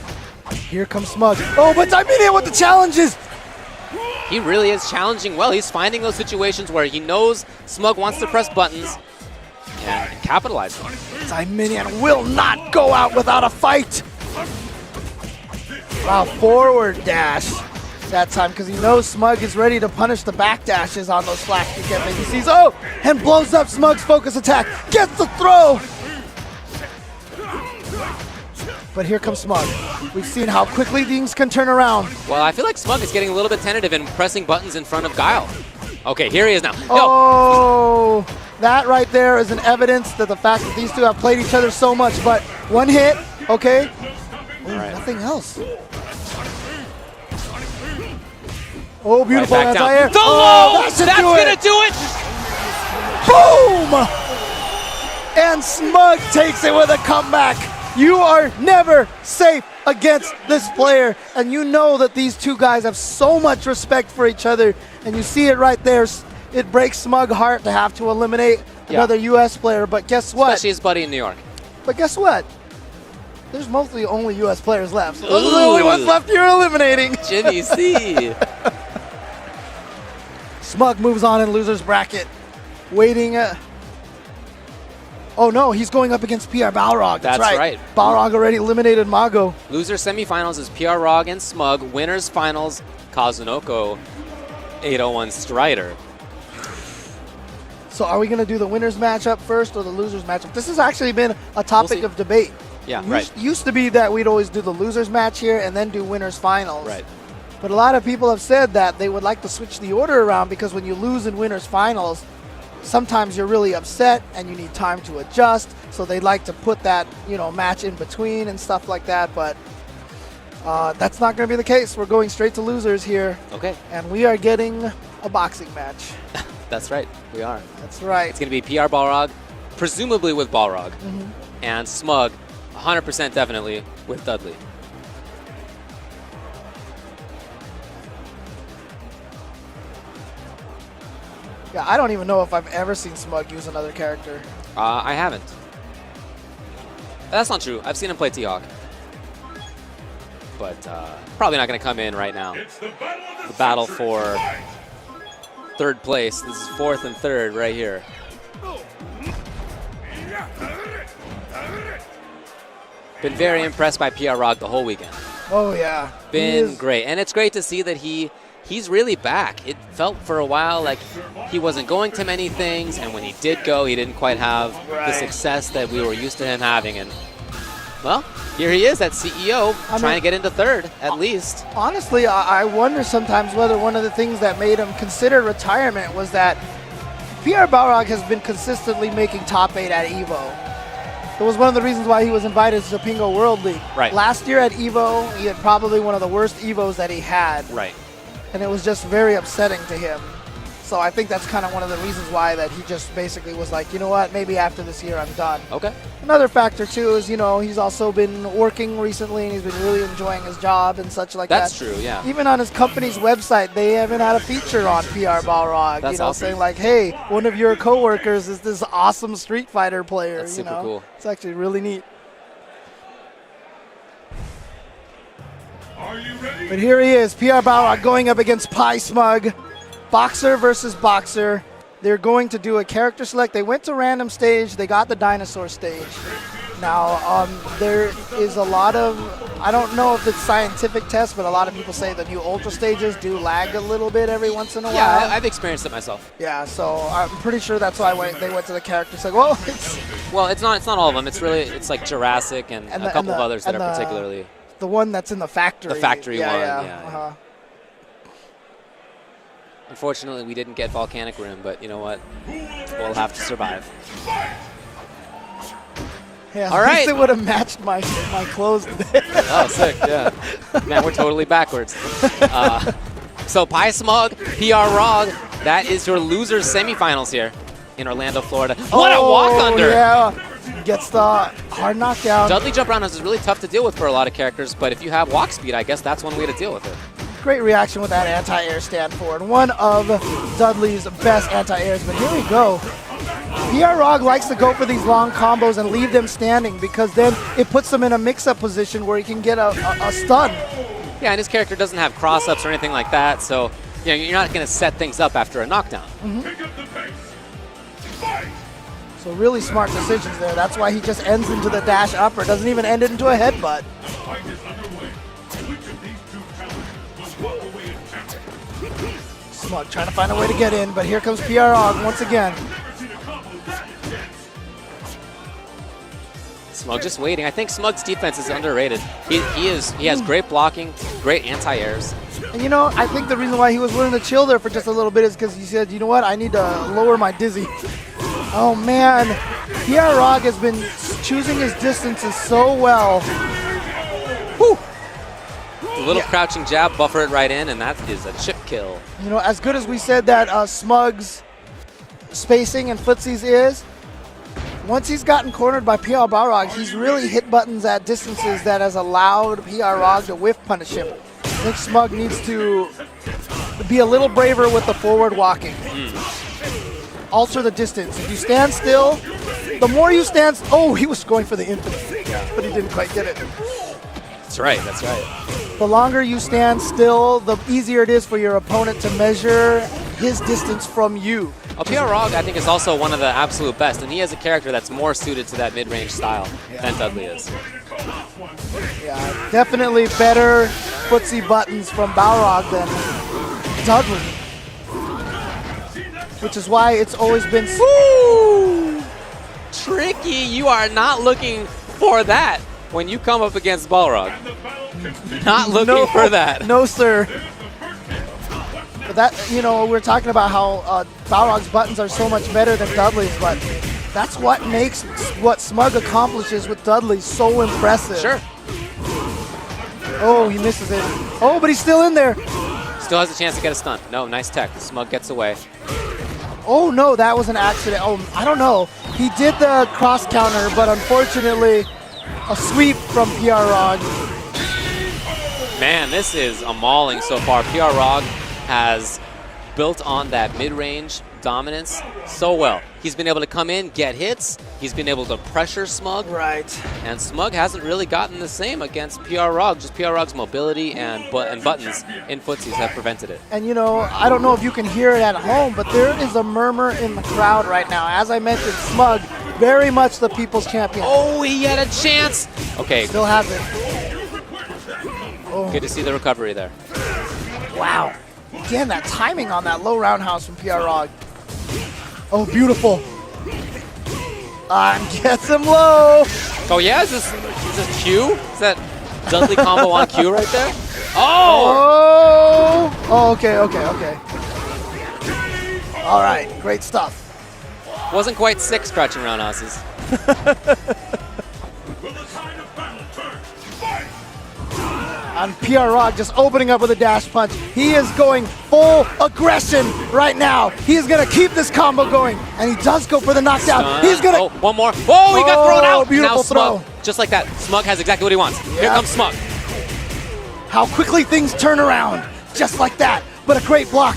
Here comes Smug. Oh, but Dominion with the challenges. He really is challenging well. He's finding those situations where he knows Smug wants to press buttons and capitalize. Dominion will not go out without a fight. Wow, forward dash that time because he knows Smug is ready to punish the back dashes on those flash kick FADCs. Oh, and blows up Smug's focus attack. Gets the throw. But here comes Smug. We've seen how quickly things can turn around. Well, I feel like Smug is getting a little bit tentative in pressing buttons in front of Guile. Okay, here he is now. No. Oh, that right there is an evidence that the fact that these two have played each other so much. But one hit, okay. Oh, right. Nothing else. Oh, beautiful Right back down. anti-air. The Oh, low! that should That's do gonna it. do it! Boom! And Smug takes it with a comeback. You are never safe against this player. And you know that these two guys have so much respect for each other. And you see it right there. It breaks Smug's heart to have to eliminate another US player. But guess what? Especially his buddy in New York. But guess what? There's mostly only US players left. So those are the only ones left you're eliminating. Jimmy C. Smug moves on in loser's bracket, waiting. Oh no, he's going up against PR Balrog. That's right. Balrog already eliminated Mago. Loser semifinals is PR Rog and Smug. Winners finals, Kazunoko, 801 Strider. So are we going to do the winners matchup first or the losers matchup? This has actually been a topic see. of debate. Yeah, Used to be that we'd always do the losers match here and then do winners finals. Right. But a lot of people have said that they would like to switch the order around because when you lose in winners finals, sometimes you're really upset and you need time to adjust. So they'd like to put that, match in between and stuff like that. But that's not going to be the case. We're going straight to losers here. Okay. And we are getting a boxing match. That's right. We are. That's right. It's going to be PR Balrog, presumably with Balrog, and Smug, 100% definitely with Dudley. Yeah, I don't even know if I've ever seen Smug use another character. I haven't. That's not true. I've seen him play T-Hawk. But probably not going to come in right now. It's the The battle for third place. This is fourth and third right here. Been very impressed by PR Rog the whole weekend. Oh, yeah. Been great. And it's great to see that he's really back. It felt for a while like he wasn't going to many things, and when he did go, he didn't quite have the success that we were used to him having. And, well, here he is at CEO, trying to get into third, at least. Honestly, I wonder sometimes whether one of the things that made him consider retirement was that PR Balrog has been consistently making top 8 at EVO. It was one of the reasons why he was invited to the Pingo World League. Right. Last year at EVO, he had probably one of the worst EVOs that he had. Right. And it was just very upsetting to him. So I think that's kind of one of the reasons why that he just basically was like, you know what, maybe after this year I'm done. Okay. Another factor, too, is, he's also been working recently and he's been really enjoying his job and such like That's that. true, yeah. Even on his company's website, they haven't had a feature on PR Balrog, That's awesome. saying like, hey, one of your coworkers is this awesome Street Fighter player. That's super cool. It's actually really neat. Are you ready? But here he is, PR Balrog going up against Pi Smug. Boxer versus boxer. They're going to do a character select. They went to random stage. They got the dinosaur stage. Now, there is a lot of, I don't know if it's scientific tests, but a lot of people say the new ultra stages do lag a little bit every once in a while. Yeah, I've experienced it myself. Yeah, so I'm pretty sure that's why they went to the character select. Well, Well, it's not all of them. It's like Jurassic and a couple of others that are particularly. the one that's in the factory. The factory one, yeah. Uh-huh. Unfortunately, we didn't get Volcanic Room, but you know what? We'll have to survive. Yeah, All at least right. it would have matched my clothes today. Oh, sick, yeah. Man, we're totally backwards. So Pi Smug, PR Rog, that is your losers semifinals here in Orlando, Florida. What a walk-under! Yeah, gets the hard knockdown. Dudley jump roundhouse is really tough to deal with for a lot of characters, but if you have walk speed, I guess that's one way to deal with it. Great reaction with that anti-air stand forward. One of Dudley's best anti-airs, but here we go. PR Rog likes to go for these long combos and leave them standing because then it puts them in a mix-up position where he can get a stun. Yeah, and his character doesn't have cross-ups or anything like that, so you're not going to set things up after a knockdown. Pick up the pace. Fight! So really smart decisions there. That's why he just ends into the dash upper. Doesn't even end it into a headbutt. Fight is underway. Which of these two talents will walk away in champion? Smug trying to find a way to get in, but here comes PR Rog once again. Smug just waiting. I think Smug's defense is underrated. He has great blocking, great anti-airs. And I think the reason why he was willing to chill there for just a little bit is because he said, you know what, I need to lower my dizzy. Oh man, PR Rog has been choosing his distances so well. Whew. A little crouching jab, buffer it right in, and that is a chip kill. As good as we said that Smug's spacing and footsies is, once he's gotten cornered by PR Balrog, he's really hit buttons at distances that has allowed PR Rog to whiff punish him. I think Smug needs to be a little braver with the forward walking. Alter the distance. If you stand still, the more you stand... Oh, he was going for the infinite, but he didn't quite get it. That's right, that's right. The longer you stand still, the easier it is for your opponent to measure his distance from you. PR Rog, I think, is also one of the absolute best, and he has a character that's more suited to that mid-range style than Dudley is. Yeah, definitely better footsie buttons from Balrog than Dudley. Which is why it's always been... Woo! Tricky, you are not looking for that when you come up against Balrog. Not looking for that. No, sir. But that, you know, we're talking about how Balrog's buttons are so much better than Dudley's, but that's what makes what Smug accomplishes with Dudley so impressive. Sure. Oh, he misses it. Oh, but he's still in there. Still has a chance to get a stun. No, nice tech. Smug gets away. Oh, no, that was an accident. Oh, I don't know. He did the cross counter, but unfortunately, a sweep from PR Rog. Man, this is a mauling so far. PR Rog has built on that mid-range dominance so well. He's been able to come in, get hits. He's been able to pressure Smug. Right. And Smug hasn't really gotten the same against PR Rog. Just PR Rog's mobility and buttons in footsies have prevented it. And, you know, I don't know if you can hear it at home, but there is a murmur in the crowd right now. As I mentioned, Smug, very much the people's champion. Oh, he had a chance. Okay, Still has it. Oh, good to see the recovery there. wow. Again, that timing on that low roundhouse from PR Rog. Oh, beautiful. Gets him low. Oh yeah, is this Q? Is that Dudley combo on Q right there? Oh! Oh, okay. All right, great stuff. Wasn't quite 6 crouching roundhouses. And PR Rog just opening up with a dash punch. He is going full aggression right now. He is going to keep this combo going. And he does go for the knockdown. He's going to... Oh, one more. Oh, he got thrown out. Beautiful now Smug, throw. just like that, Smug has exactly what he wants. Here Yep. comes Smug. How quickly things turn around. Just like that. But a great block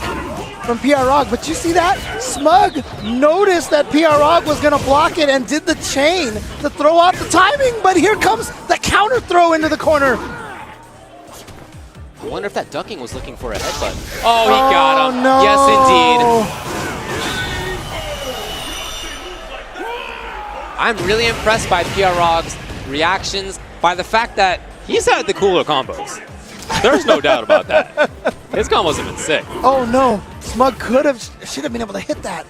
from PR Rog. But you see that? Smug noticed that PR Rog was going to block it and did the chain to throw off the timing. But here comes the counter throw into the corner. I wonder if that ducking was looking for a headbutt. Oh, he got him. No. Yes, indeed. I'm really impressed by PR Rog's reactions, by the fact that he's had the cooler combos. There's no doubt about that. His combos have been sick. Oh no, Smug should have been able to hit that.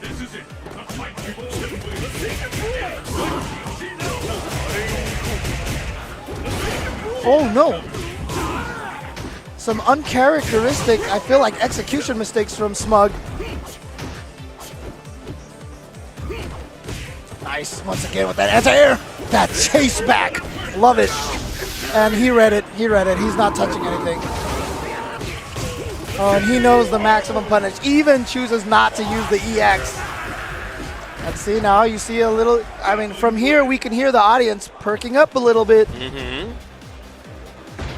Oh no. Some uncharacteristic, I feel like, execution mistakes from Smug. Nice, once again with that anti-air. That chase back, love it. And he read it, he's not touching anything. Oh, and he knows the maximum punish, even chooses not to use the EX. And see, now you see a little, I mean, from here we can hear the audience perking up a little bit.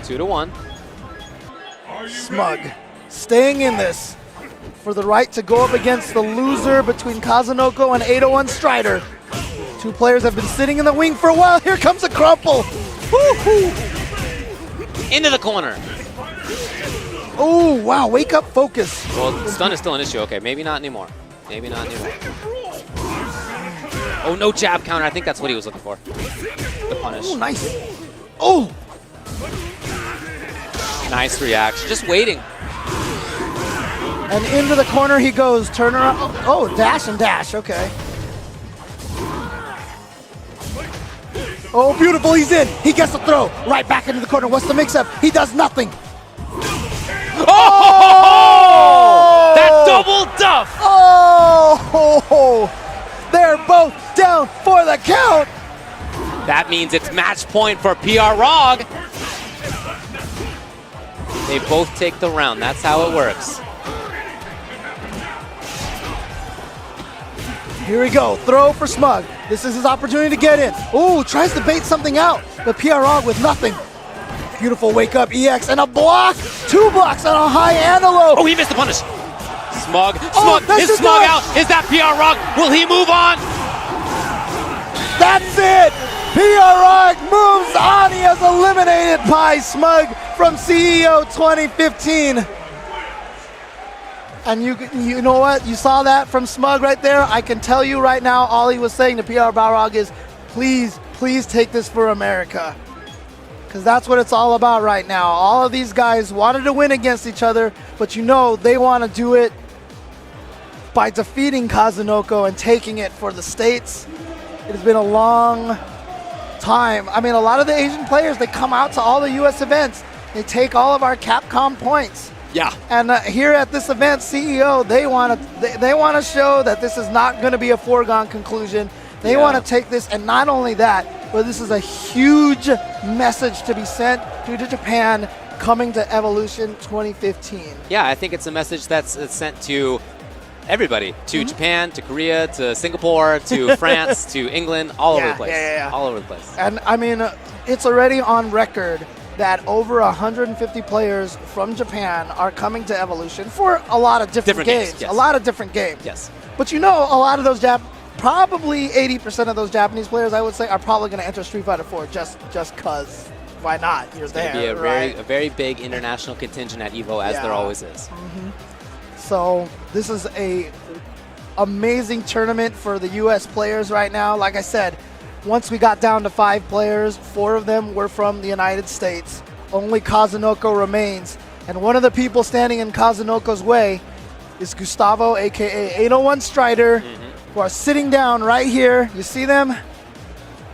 2-1. Smug staying in this for the right to go up against the loser between Kazunoko and 801 Strider. Two players have been sitting in the wing for a while. Here comes a crumple. Woo-hoo. Into the corner. Oh, wow, wake up, focus. Well, stun is still an issue. Okay, maybe not anymore. Maybe not anymore. Oh, no jab counter. I think that's what he was looking for. The punish. Oh, nice. Oh, Nice reaction. Just waiting. and into the corner he goes. Turn around. Oh, dash and dash. Okay. Oh, beautiful. He's in. He gets the throw. Right back into the corner. What's the mix-up? He does nothing. Oh! That double duff! Oh! They're both down for the count. That means it's match point for PR Rog. They both take the round. That's how it works. Here we go. Throw for Smug. This is his opportunity to get in. Ooh, tries to bait something out, but PR Rog with nothing. Beautiful wake up EX and a block. 2 blocks on a high and a low. Oh, he missed the punish. Smug. that's Is just Smug not- out? Is that PR Rog? Will he move on? That's it. PR Rog moves on. He has eliminated by Smug from CEO 2015. And you know what? You saw that from Smug right there. I can tell you right now, all he was saying to PR Balrog is, please, please take this for America. Because that's what it's all about right now. All of these guys wanted to win against each other, but you know they want to do it by defeating Kazunoko and taking it for the States. It has been a long time. I mean, a lot of the Asian players, they come out to all the U.S. events. They take all of our Capcom points. Yeah. And here at this event, CEO, they want to show that this is not going to be a foregone conclusion. They want to take this, and not only that, but this is a huge message to be sent to Japan coming to Evolution 2015. Yeah, I think it's a message that's sent to everybody, to Japan, to Korea, to Singapore, to France, to England, all over the place. Yeah. All over the place. And I mean, it's already on record that over 150 players from Japan are coming to Evolution for a lot of different games. Yes. A lot of different games. Yes. But you know, a lot of those probably 80% of those Japanese players, I would say, are probably going to enter Street Fighter 4 just because. Why not? You're there, Be right? a very big international contingent at EVO, as there always is. So this is a amazing tournament for the U.S. players right now. Like I said, once we got down to 5 players, 4 of them were from the United States. Only Kazunoko remains. And one of the people standing in Kazunoko's way is Gustavo, a.k.a. 801 Strider, who are sitting down right here. You see them?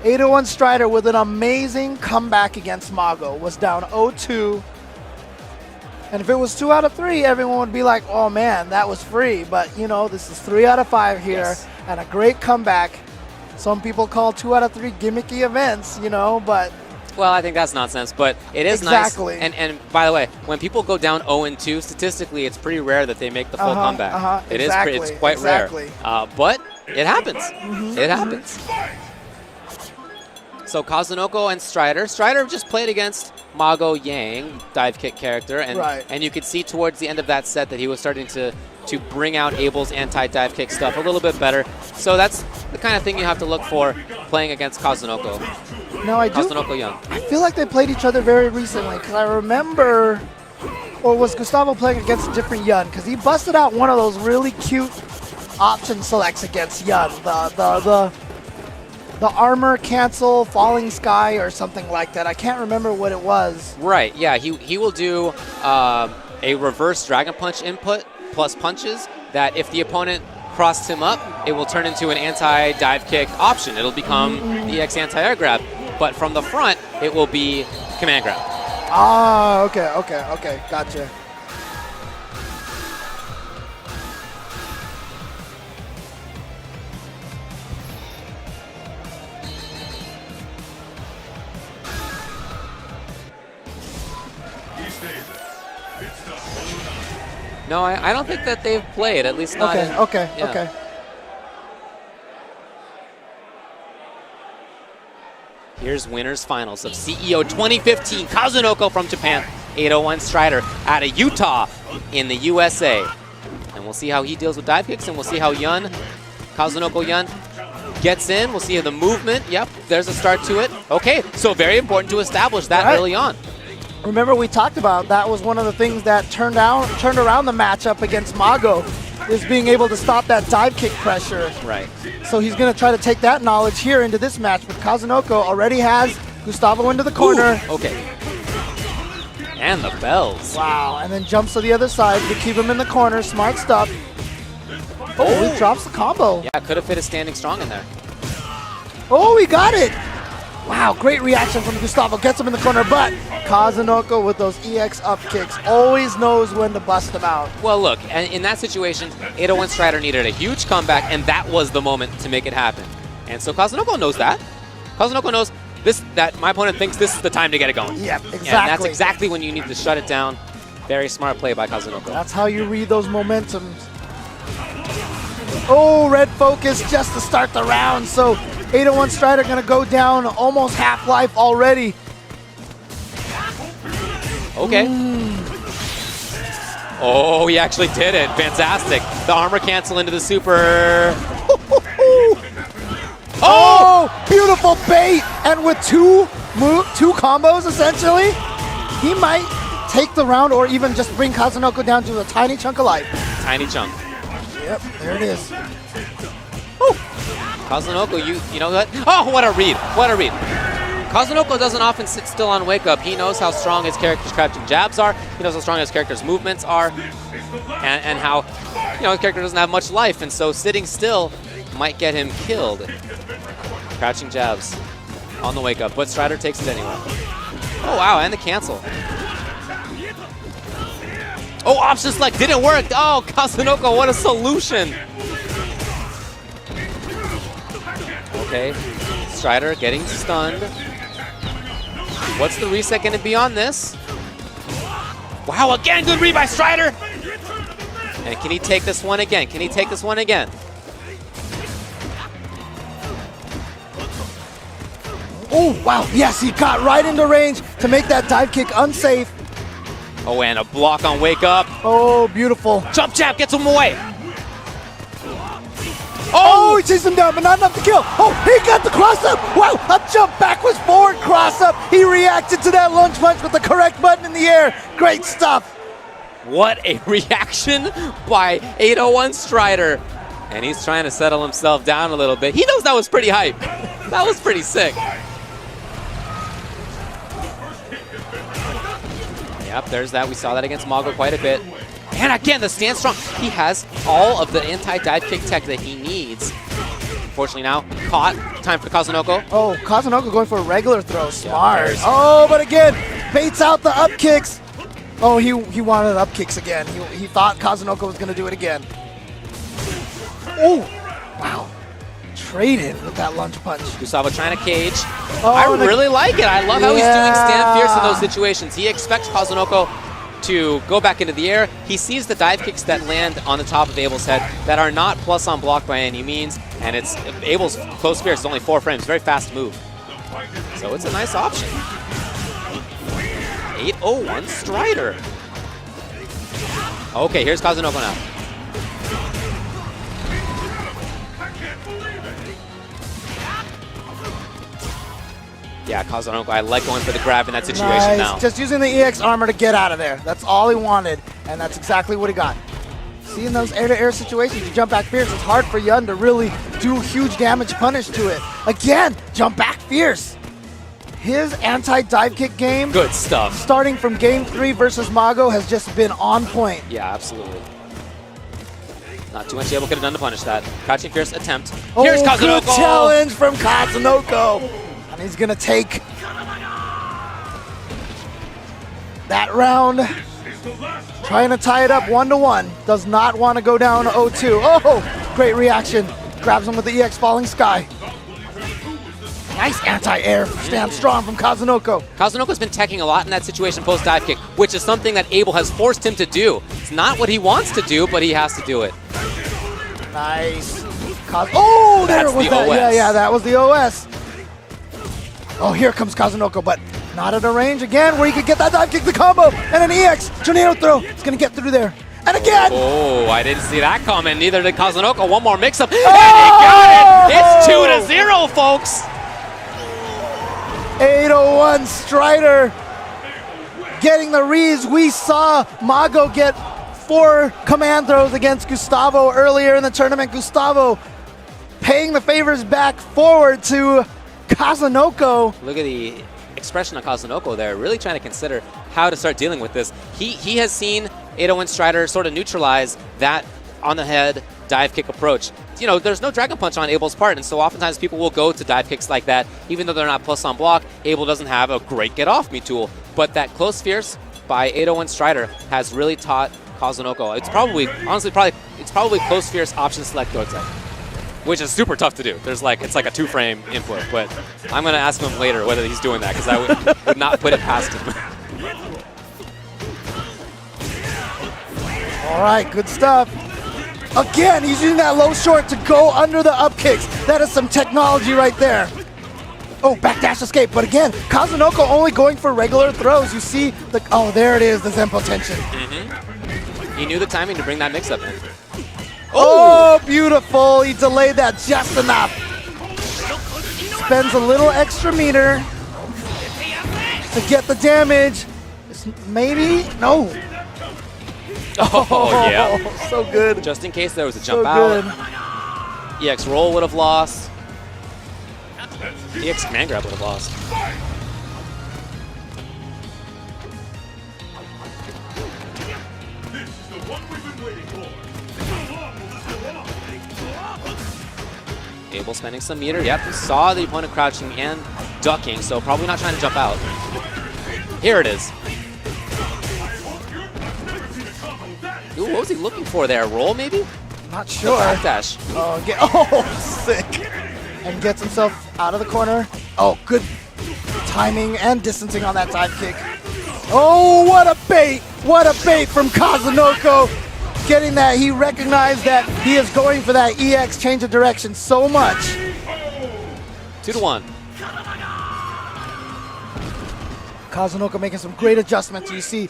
801 Strider with an amazing comeback against Mago. Was down 0-2. And if it was 2 out of 3, everyone would be like, oh man, that was free. But, you know, this is 3 out of 5 here, and a great comeback. Some people call 2 out of 3 gimmicky events, you know, but... Well, I think that's nonsense, but it is nice. And by the way, when people go down 0-2, statistically, it's pretty rare that they make the full comeback. It's quite rare. But it happens. It happens. So Kazunoko and Strider. Strider just played against Mago Yang, dive kick character, and you could see towards the end of that set that he was starting to bring out Abel's anti-dive kick stuff a little bit better. So that's the kind of thing you have to look for playing against Kazunoko. Now Kazunoko Young. I feel like they played each other very recently, because I remember, or was Gustavo playing against a different Yun? Because he busted out one of those really cute option selects against Yun. The armor cancel falling sky or something like that. I can't remember what it was. Right, yeah, he will do a reverse Dragon Punch input plus punches that if the opponent crossed him up, it will turn into an anti-dive kick option. It'll become the EX anti-air grab, but from the front, it will be command grab. Ah, okay, gotcha. No, I don't think that they've played, at least not Okay. Here's winners finals of CEO 2015, Kazunoko from Japan, 801 Strider out of Utah in the USA. And we'll see how he deals with dive kicks, and we'll see how Kazunoko Yun gets in. We'll see the movement. Yep, there's a start to it. Okay, so very important to establish that early on. Remember, we talked about that was one of the things that turned around the matchup against Mago, is being able to stop that dive kick pressure. Right. So he's going to try to take that knowledge here into this match, but Kazunoko already has Gustavo into the corner. Ooh, okay. And the bells. Wow, and then jumps to the other side to keep him in the corner. Smart stuff. Oh, he drops the combo. Yeah, could have fit a standing strong in there. Oh, he got it. Wow, great reaction from Gustavo. Gets him in the corner, but Kazunoko with those EX up kicks always knows when to bust them out. Well, look, in that situation, 801 Strider needed a huge comeback, and that was the moment to make it happen. And so Kazunoko knows that. Kazunoko knows that my opponent thinks this is the time to get it going. Yep, exactly. And that's exactly when you need to shut it down. Very smart play by Kazunoko. That's how you read those momentums. Oh, red focus just to start the round. So 801 Strider going to go down almost half-life already. Okay. Oh, he actually did it. Fantastic. The armor cancel into the super. Oh, beautiful bait. And with two combos, essentially, he might take the round or even just bring Kazunoko down to a tiny chunk of life. tiny chunk. Yep, there it is. Kazunoko, you know what? Oh, what a read! What a read! Kazunoko doesn't often sit still on wake up. He knows how strong his character's crouching jabs are. He knows how strong his character's movements are, and how his character doesn't have much life, and so sitting still might get him killed. Crouching jabs on the wake up, but Strider takes it anyway. Oh wow, and the cancel. Oh, option select didn't work. Oh, Kazunoko, what a solution. Okay, Strider getting stunned. What's the reset going to be on this? Wow, again, good read by Strider. And can he take this one again? Can he take this one again? Oh, wow. Yes, he got right into range to make that dive kick unsafe. Oh, and a block on wake up. Oh, beautiful. Jump jab gets him away. Oh, he chased him down, but not enough to kill. Oh, he got the cross up. Wow, a jump backwards forward cross up. He reacted to that lunge punch with the correct button in the air. Great stuff. What a reaction by 801 Strider. And he's trying to settle himself down a little bit. He knows that was pretty hype. That was pretty sick. Yep, there's that. We saw that against Mago quite a bit. And again, the stand strong. He has all of the anti-dive kick tech that he needs. Unfortunately now, caught. Time for Kazunoko. Oh, Kazunoko going for a regular throw. Smart. there's- Oh, but again, baits out the up kicks. Oh, he wanted up kicks again. He thought Kazunoko was going to do it again. Oh, wow. Traded with that lunge punch. Gustavo trying to cage. Oh, I and the- really like it. I love how he's doing stand fierce in those Yeah. situations. He expects Kazunoko to go back into the air. He sees the dive kicks that land on the top of Abel's head that are not plus on block by any means, and it's Abel's close fierce is only 4 frames, very fast move. So it's a nice option. 801 Strider. Okay, here's Kazunoko now. Yeah, Kazunoko, I like going for the grab in that situation Nice. now. Just using the EX armor to get out of there. That's all he wanted, and that's exactly what he got. See, in those air-to-air situations, you jump back fierce, it's hard for Yun to really do huge damage punish to it. Again, jump back fierce. His anti-dive kick game, Good stuff. starting from game 3 versus Mago, has just been on point. Yeah, absolutely. Not too much Abel could have done to punish that. Crouching fierce attempt. Oh, Here's good Kazunoko. challenge from Kazunoko. And he's going to take that round. Trying to tie it up 1-1. Does not want to go down 0-2. Oh, great reaction. Grabs him with the EX Falling Sky. Nice anti-air stand strong from Kazunoko. Kazunoko's been teching a lot in that situation post dive kick, which is something that Abel has forced him to do. It's not what he wants to do, but he has to do it. Nice. Oh, there That's it was. the That. OS. Yeah, that was the OS. Oh, here comes Kazunoko, but not at a range again where he could get that dive kick, the combo, and an EX tornado throw. It's going to get through there. And again. Oh, I didn't see that coming. Neither did Kazunoko. One more mix-up, and he got it. It's 2-0, folks. 801 Strider getting the reads. We saw Mago get 4 command throws against Gustavo earlier in the tournament. Gustavo paying the favors back forward to Kazunoko. Look at the expression on Kazunoko there, really trying to consider how to start dealing with this. He has seen 801 Strider sort of neutralize that on the head dive kick approach. You know, there's no Dragon Punch on Abel's part, and so oftentimes people will go to dive kicks like that, even though they're not plus on block. Abel doesn't have a great get off me tool, but that close fierce by 801 Strider has really taught Kazunoko. It's probably, honestly, it's probably close fierce option select go attack, which is super tough to do. There's like, it's like a 2-frame input, but I'm gonna ask him later whether he's doing that, because I would not put it past him. All right, good stuff. Again, he's using that low short to go under the up kicks. That is some technology right there. Oh, backdash escape. But again, Kazunoko only going for regular throws. You see the, oh, there it is, the Zempo tension. He knew the timing to bring that mix-up in. Oh, beautiful. He delayed that just enough. Spends a little extra meter to get the damage. Maybe? No. Oh, yeah. So good. Just in case there was a So jump out. good. EX roll would have lost. EX command grab would have lost. This is the one we've been waiting for. How long will this go on? Abel spending some meter. Yep, he saw the opponent crouching and ducking, so probably not trying to jump out. Here it is. Ooh, what was he looking for there? Roll, maybe? Not The sure. backdash. Sick. And gets himself out of the corner. Oh, good timing and distancing on that dive kick. Oh, what a bait! What a bait from Kazunoko. Getting that, he recognized that he is going for that EX change of direction so much. 2-1. Kazunoko making some great adjustments. You see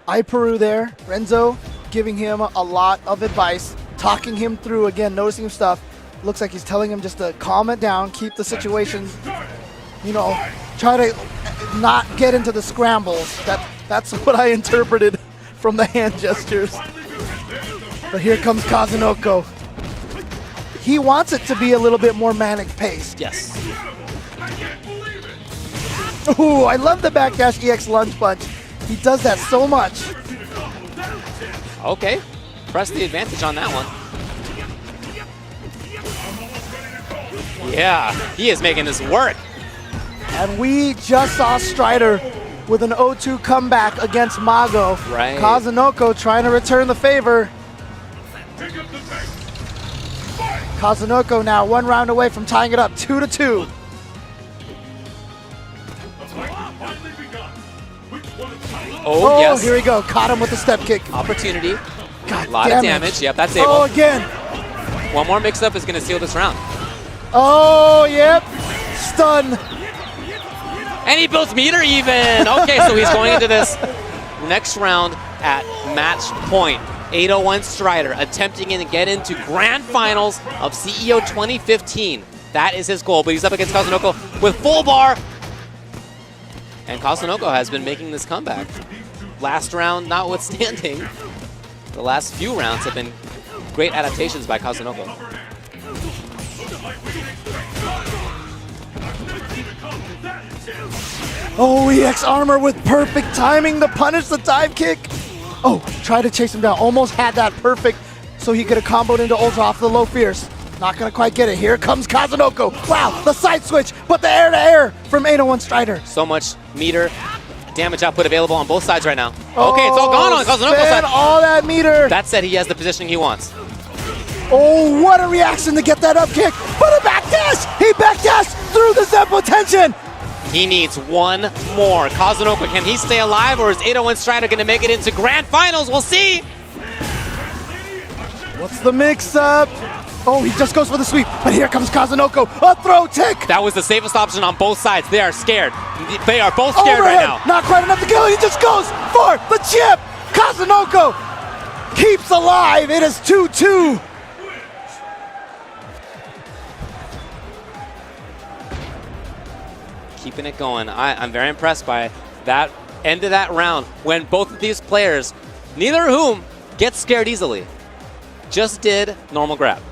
Iparu there, Renzo giving him a lot of advice, talking him through again, noticing stuff. Looks like he's telling him just to calm it down, keep the situation, you know, try to not get into the scrambles. That's what I interpreted from the hand gestures. But here comes Kazunoko. He wants it to be a little bit more manic paced. Yes. Ooh, I love the backdash EX lunge punch. He does that so much. Okay. Press the advantage on that one. Yeah, he is making this work. And we just saw Strider with an 0-2 comeback against Mago. Right. Kazunoko trying to return the favor. Kazunoko now 1 round away from tying it up 2-2. Oh, yes. Here we go. Caught him with the step kick. Opportunity. God A lot damn of it. damage. Yep, that's Oh, Abel. again. One more mix-up is going to seal this round. Oh, yep. Stun. And he builds meter even. Okay, so he's going into this next round at match point. 801 Strider attempting to get into grand finals of CEO 2015. That is his goal, but he's up against Kazunoko with full bar. And Kazunoko has been making this comeback. Last round notwithstanding, the last few rounds have been great adaptations by Kazunoko. Oh, EX armor with perfect timing to punish the dive kick. Oh, try to chase him down. Almost had that perfect so he could have comboed into Ultra off the low fierce. Not going to quite get it. Here comes Kazunoko. Wow, the side switch, but the air-to-air from 801 Strider. So much meter damage output available on both sides right now. Okay, it's all gone on Kazunoko's spend side. all that meter. That said, he has the positioning he wants. Oh, what a reaction to get that up kick. But a backdash. He backdashed through the Zeppo tension. He needs one more. Kazunoko, can he stay alive, or is 801 Strider going to make it into grand finals? We'll see. What's the mix-up? Oh, he just goes for the sweep, but here comes Kazunoko. A throw tick. That was the safest option on both sides. They are scared. They are both scared Overhead. right now. Not quite enough to kill. He just goes for the chip. Kazunoko keeps alive. It is 2-2. Keeping it going. I'm very impressed by that end of that round when both of these players, neither of whom gets scared easily, just did normal grab.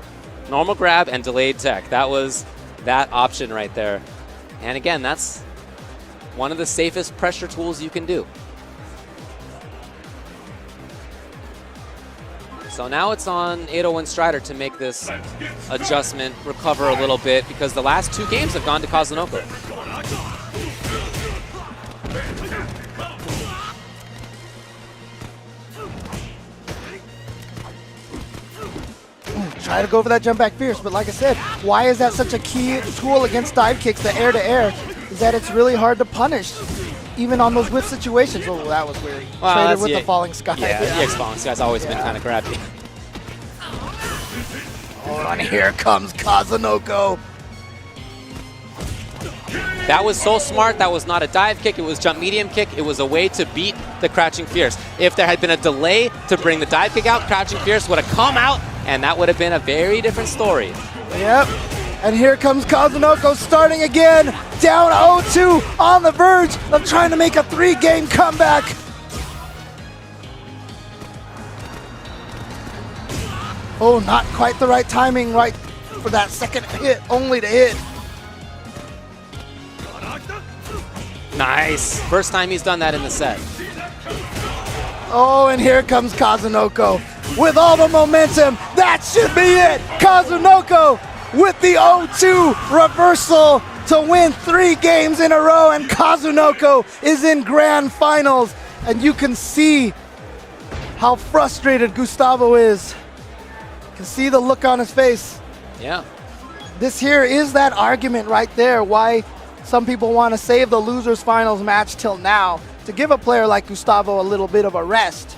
Normal grab and delayed tech. That was that option right there. And again, that's one of the safest pressure tools you can do. So now it's on 801 Strider to make this adjustment, recover a little bit, because the last two games have gone to Kazunoko. Try to go for that jump back fierce, but like I said, why is that such a key tool against dive kicks, the air-to-air, is that it's really hard to punish, even on those whiff situations. Oh, that was weird. Well, Traded that's with the- the falling sky. Yeah, the EX Falling Sky's always been Yeah. kind of grabby. Oh, and here comes Kazunoko. That was so smart. That was not a dive kick. It was jump medium kick. It was a way to beat the Crouching Fierce. If there had been a delay to bring the dive kick out, Crouching Fierce would have come out, and that would have been a very different story. Yep. And here comes Kazunoko starting again. Down 0-2 on the verge of trying to make a 3-game comeback. Oh, not quite the right timing, right for that second hit, only to hit. Nice. First time he's done that in the set. Oh, and here comes Kazunoko with all the momentum. That should be it. Kazunoko with the 0-2 reversal to win 3 games in a row, and Kazunoko is in grand finals. And you can see how frustrated Gustavo is. You can see the look on his face. Yeah. This here is that argument right there why some people want to save the losers finals match till now to give a player like Gustavo a little bit of a rest.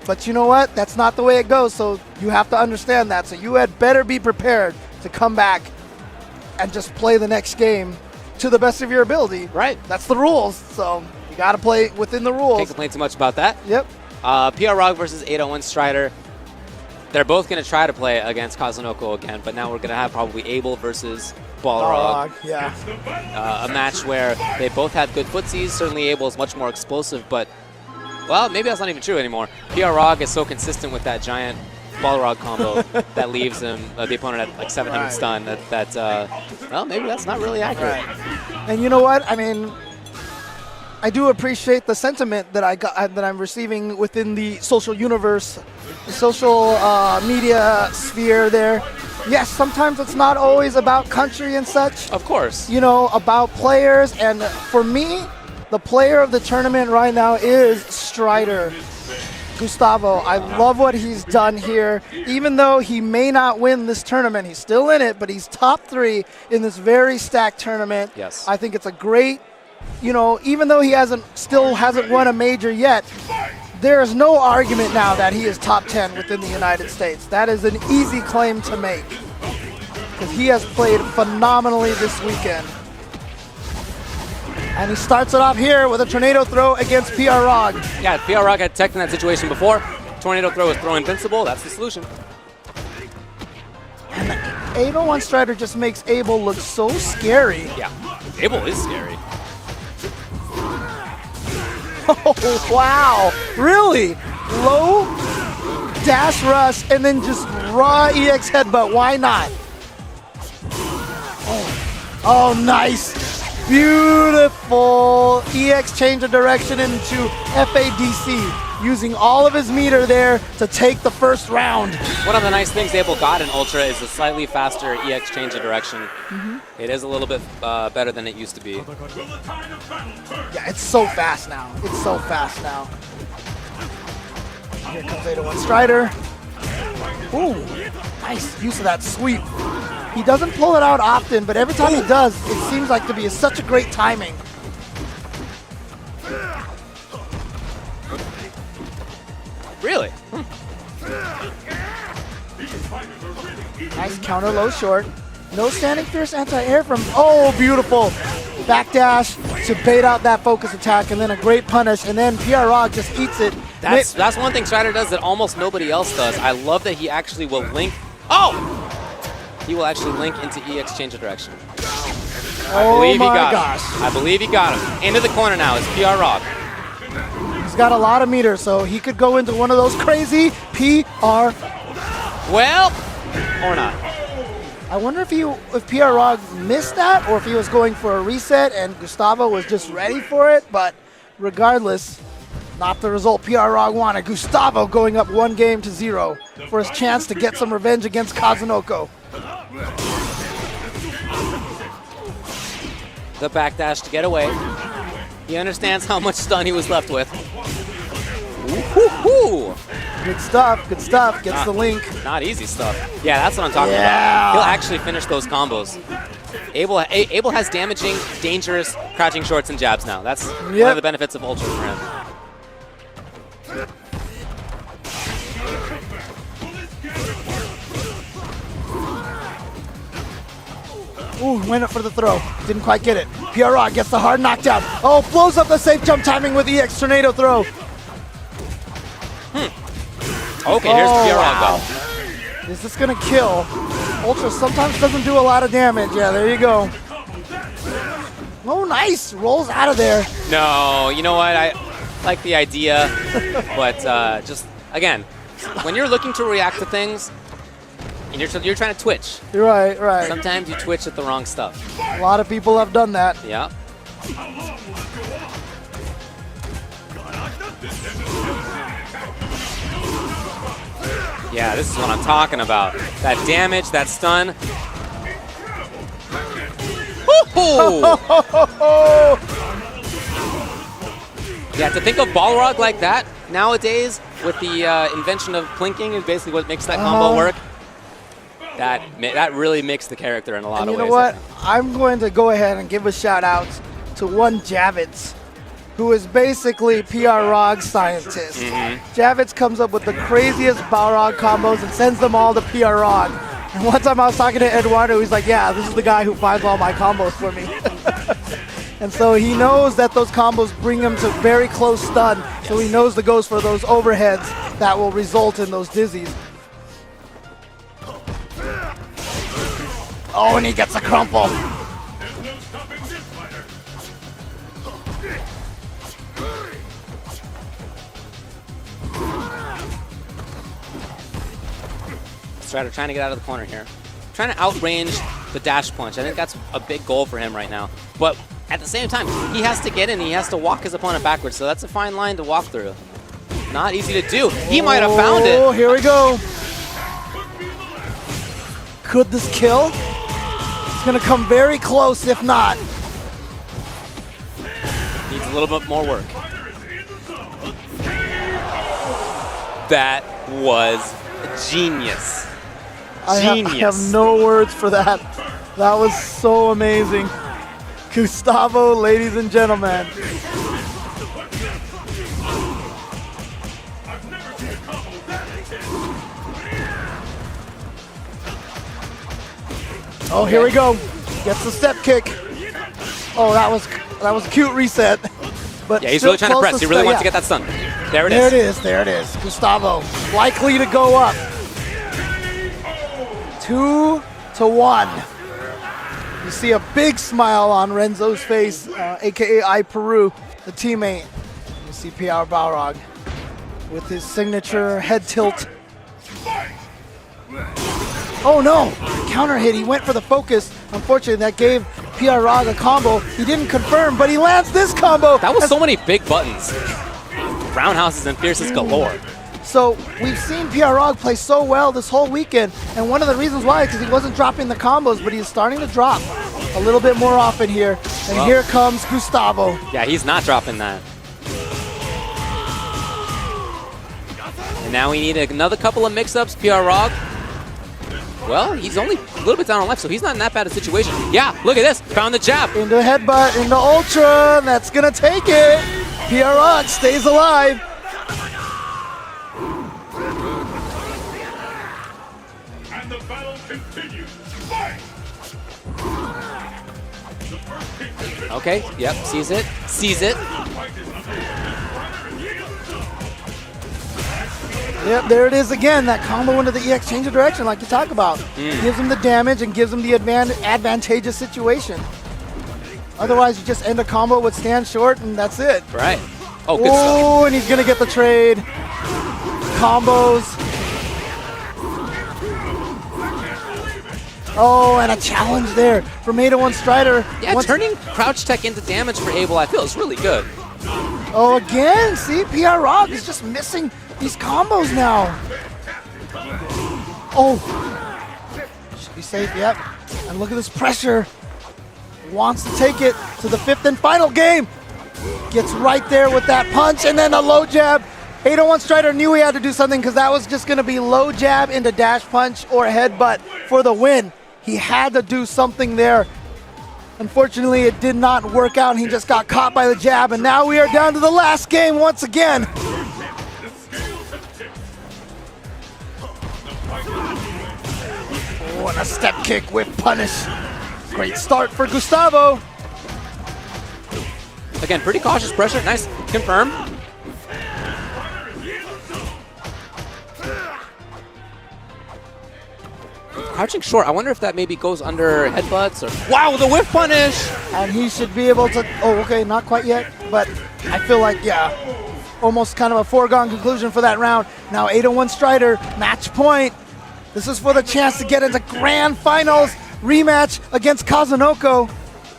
But you know what? That's not the way it goes, so you have to understand that. So you had better be prepared to come back and just play the next game to the best of your ability. Right. That's the rules, so you got to play within the rules. Can't complain too much about that. Yep. PR Rog versus 801 Strider. They're both going to try to play against Kazunoko again, but now we're going to have probably Abel versus Balrog. Yeah. A match where they both had good footsies. Certainly Abel is much more explosive, but, well, maybe that's not even true anymore. PR Rog is so consistent with that giant Balrog combo that leaves him, the opponent at like 700 stun. Well, maybe that's not really accurate. And you know what? I mean, I do appreciate the sentiment that that I'm receiving within the social universe, the social media sphere there. Yes, sometimes it's not always about country and such. Of course. You know, about players. And for me, the player of the tournament right now is Strider. Gustavo, I love what he's done here. Even though he may not win this tournament, he's still in it, but he's top 3 in this very stacked tournament. Yes. I think it's a great, you know, even though he still hasn't won a major yet, there is no argument now that he is top 10 within the United States. That is an easy claim to make because he has played phenomenally this weekend. And he starts it off here with a tornado throw against PR Rog. Yeah, PR Rog had tech in that situation before. Tornado throw is throw invincible. That's the solution. And 801 Strider just makes Abel look so scary. Yeah, Abel is scary. Oh, wow. Really? Low dash rush and then just raw EX headbutt. Why not? Oh, nice. Beautiful EX change of direction into FADC, using all of his meter there to take the first round. One of the nice things Abel got in Ultra is a slightly faster EX change of direction. It is a little bit better than it used to be. Yeah, it's so fast now. It's so fast now. Here comes 801 Strider. Ooh, nice use of that sweep. He doesn't pull it out often, but every time he does, it seems like to be such a great timing. Really? Nice counter low short. No standing fierce anti-air from, oh, beautiful. Backdash to bait out that focus attack, and then a great punish, and then PR Rog just eats it. That's one thing Strider does that almost nobody else does. I love that he actually will link. Oh! He will actually link into EX change of direction. I believe he got him. I believe he got him. Into the corner now is PR Rog. He's got a lot of meters, so he could go into one of those crazy PR. Well, or not. I wonder if PR Rog missed that, or if he was going for a reset and Gustavo was just ready for it. But regardless, not the result PR Rog wanted. Gustavo going up 1-0 for his chance to get some revenge against Kazunoko. The backdash to get away. He understands how much stun he was left with. Woo-hoo-hoo. Good stuff, good stuff. Gets the link. Not easy stuff. Yeah, that's what I'm talking about. He'll actually finish those combos. Abel has damaging, dangerous crouching shorts and jabs now. That's one of the benefits of Ultra for him. Ooh, went up for the throw. Didn't quite get it. PR Rog gets the hard knockdown. Oh, blows up the safe jump timing with EX tornado throw. Okay, here's PR Rog though. Is this gonna kill? Ultra sometimes doesn't do a lot of damage. Yeah, there you go. Oh, nice. Rolls out of there. No, you know what? I like the idea, but just, again, when you're looking to react to things, and you're trying to twitch. Right, right. Sometimes you twitch at the wrong stuff. A lot of people have done that. Yeah. Yeah, this is what I'm talking about. That damage, that stun. Yeah, to think of Balrog like that nowadays with the invention of plinking is basically what makes that combo work. That really makes the character in a lot of ways. You know what? I'm going to go ahead and give a shout out to one Javits, who is basically PR Rog scientist. Javits comes up with the craziest Balrog combos and sends them all to PR Rog. And one time I was talking to Eduardo, he's like, yeah, this is the guy who finds all my combos for me. And so he knows that those combos bring him to very close stun, so he knows to go for those overheads that will result in those dizzies. Oh, and he gets a crumple. Strider trying to get out of the corner here. Trying to outrange the dash punch. I think that's a big goal for him right now. But at the same time, he has to get in. He has to walk his opponent backwards. So that's a fine line to walk through. Not easy to do. He might have found it. Oh, here we go. Could this kill? It's going to come very close if not. Needs a little bit more work. That was genius. I have no words for that. That was so amazing. Gustavo, ladies and gentlemen. Oh, here we go. Gets the step kick. Oh, that was a cute reset. But yeah, he's really trying to press. He really wants to get that stun. There it is. There it is. There it is. Gustavo likely to go up. 2-1. You see a big smile on Renzo's face, aka I Peru, the teammate. You see PR Balrog with his signature head tilt. Oh no! Counter hit. He went for the focus. Unfortunately, that gave PR Rog a combo. He didn't confirm, but he lands this combo. That was so many big buttons. Roundhouses and fierces galore. So we've seen PR Rog play so well this whole weekend, and one of the reasons why is because he wasn't dropping the combos, but he's starting to drop a little bit more often here. And here comes Gustavo. Yeah, he's not dropping that. And now we need another couple of mix-ups. PR Rog, well, he's only a little bit down on life, so he's not in that bad a situation. Yeah, look at this. Found the jab. Into headbutt, into Ultra, and that's going to take it. PR Rog stays alive. The battle continues. Fight! Okay, yep, sees it. Sees it. Yep, there it is again. That combo into the EX change of direction like you talk about. Gives him the damage and gives him the advantageous situation. Otherwise, you just end a combo with stand short and that's it. Right. Oh, good stuff. Oh, and he's going to get the trade. Combos. Oh, and a challenge there from 801 Strider. Yeah, turning crouch tech into damage for Abel, I feel, is really good. Oh, again, see, PR Rog is just missing these combos now. Oh, should be safe, yep. And look at this pressure. Wants to take it to the 5th and final game. Gets right there with that punch and then a low jab. 801 Strider knew he had to do something because that was just going to be low jab into dash punch or headbutt for the win. He had to do something there. Unfortunately, it did not work out, and he just got caught by the jab, and now we are down to the last game once again. Oh, and a step kick with punish. Great start for Gustavo. Again, pretty cautious pressure. Nice. Confirm. Crouching short. I wonder if that maybe goes under headbutts or... Wow, the whiff punish! And he should be able to... Oh, okay, not quite yet, but I feel like, yeah. almost kind of a foregone conclusion for that round. Now 801 Strider, match point. This is for the chance to get into grand finals rematch against Kazunoko.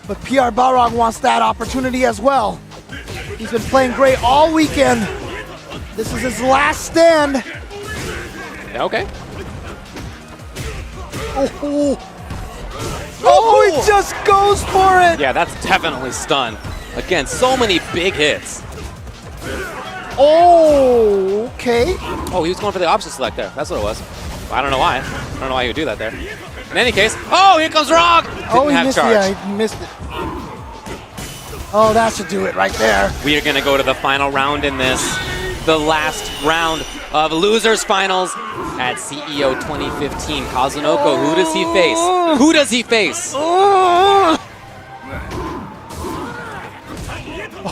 But PR Balrog wants that opportunity as well. He's been playing great all weekend. This is his last stand. Okay. Oh, he just goes for it. Yeah, that's definitely stun. Again, so many big hits. Oh, okay. Oh, he was going for the option select there. That's what it was. I don't know why. I don't know why he would do that there. In any case, oh, here comes Rog. Oh, he Didn't have missed it. charge. Yeah, he missed it. Oh, that should do it right there. We are going to go to the final round in this. The last round of losers finals at CEO 2015. Kazunoko, who does he face? Who does he face?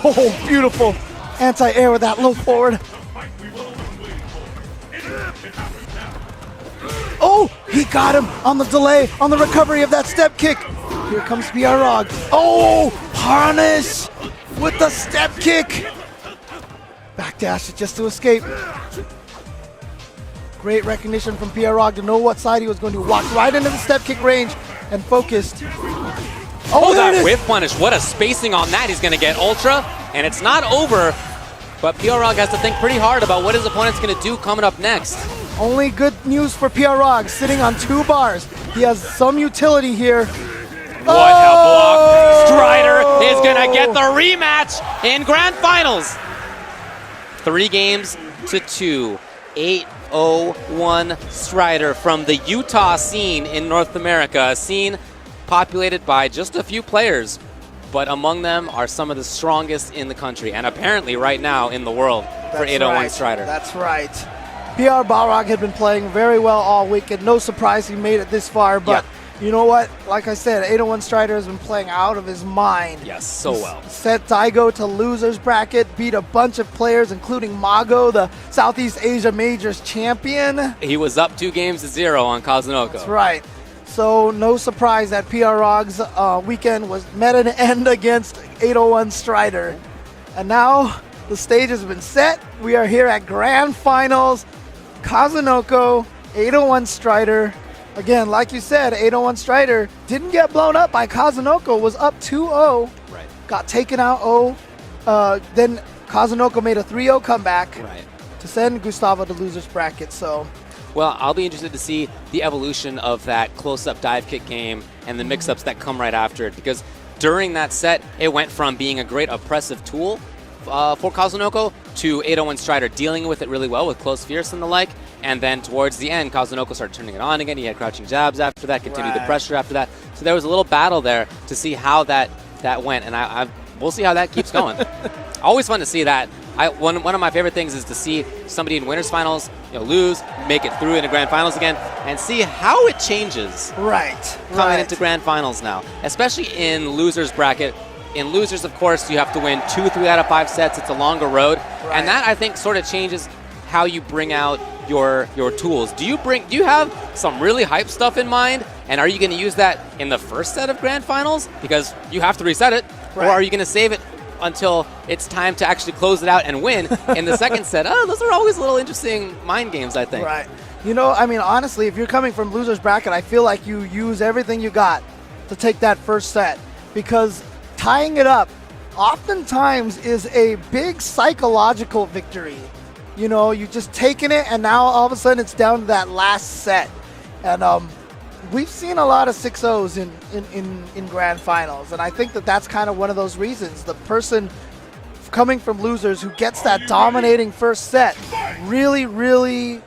Oh, beautiful. Anti-air with that low forward. Oh, he got him on the delay, on the recovery of that step kick. Here comes PR Rog. Oh, Harness with the step kick. Backdash just to escape. Great recognition from PR Rog to know what side he was going to. Walk right into the step kick range and focused. Oh, there it that is. whip punish. What a spacing on that. He's going to get Ultra, and it's not over. But PR Rog has to think pretty hard about what his opponent's going to do coming up next. Only good news for PR Rog, sitting on 2 bars. He has some utility here. What a block. Strider is going to get the rematch in grand finals. 3-2. 801 Strider from the Utah scene in North America, a scene populated by just a few players, but among them are some of the strongest in the country and apparently right now in the world for 801 Strider. That's right. PR Balrog had been playing very well all weekend. No surprise he made it this far, but you know what? Like I said, 801 Strider has been playing out of his mind. Yes, so well. Set Daigo to losers bracket, beat a bunch of players, including Mago, the Southeast Asia Majors champion. He was up 2-0 on Kazunoko. That's right. So no surprise that PR Rog's weekend was met an end against 801 Strider. And now the stage has been set. We are here at grand finals. Kazunoko, 801 Strider. Again, like you said, 801 Strider didn't get blown up by Kazunoko, was up 2-0. Right. Got taken out 0. Then Kazunoko made a 3-0 comeback to send Gustavo to losers bracket. So, well, I'll be interested to see the evolution of that close-up dive kick game and the mix-ups that come right after it, because during that set, it went from being a great oppressive tool for Kazunoko to 801 Strider dealing with it really well with close fierce and the like, and then towards the end, Kazunoko started turning it on again. He had crouching jabs after that, continued the pressure after that. So there was a little battle there to see how that went, and we'll see how that keeps going. Always fun to see that. One of my favorite things is to see somebody in winners finals, lose, make it through into grand finals again, and see how it changes. Coming into grand finals now, especially in losers bracket. In losers, of course, you have to win 2 3 out of 5 sets. It's a longer road, and that I think sort of changes how you bring out your tools. Do you have some really hype stuff in mind, and are you going to use that in the first set of grand finals because you have to reset it, or are you going to save it until it's time to actually close it out and win in the second set? Those are always little interesting mind games, I think. Right. Honestly, if you're coming from losers bracket, I feel like you use everything you got to take that first set, because tying it up oftentimes is a big psychological victory. You just taking it, and now all of a sudden it's down to that last set. And we've seen a lot of 6-0s in grand finals, and I think that's kind of one of those reasons. The person coming from losers who gets that dominating first set really, really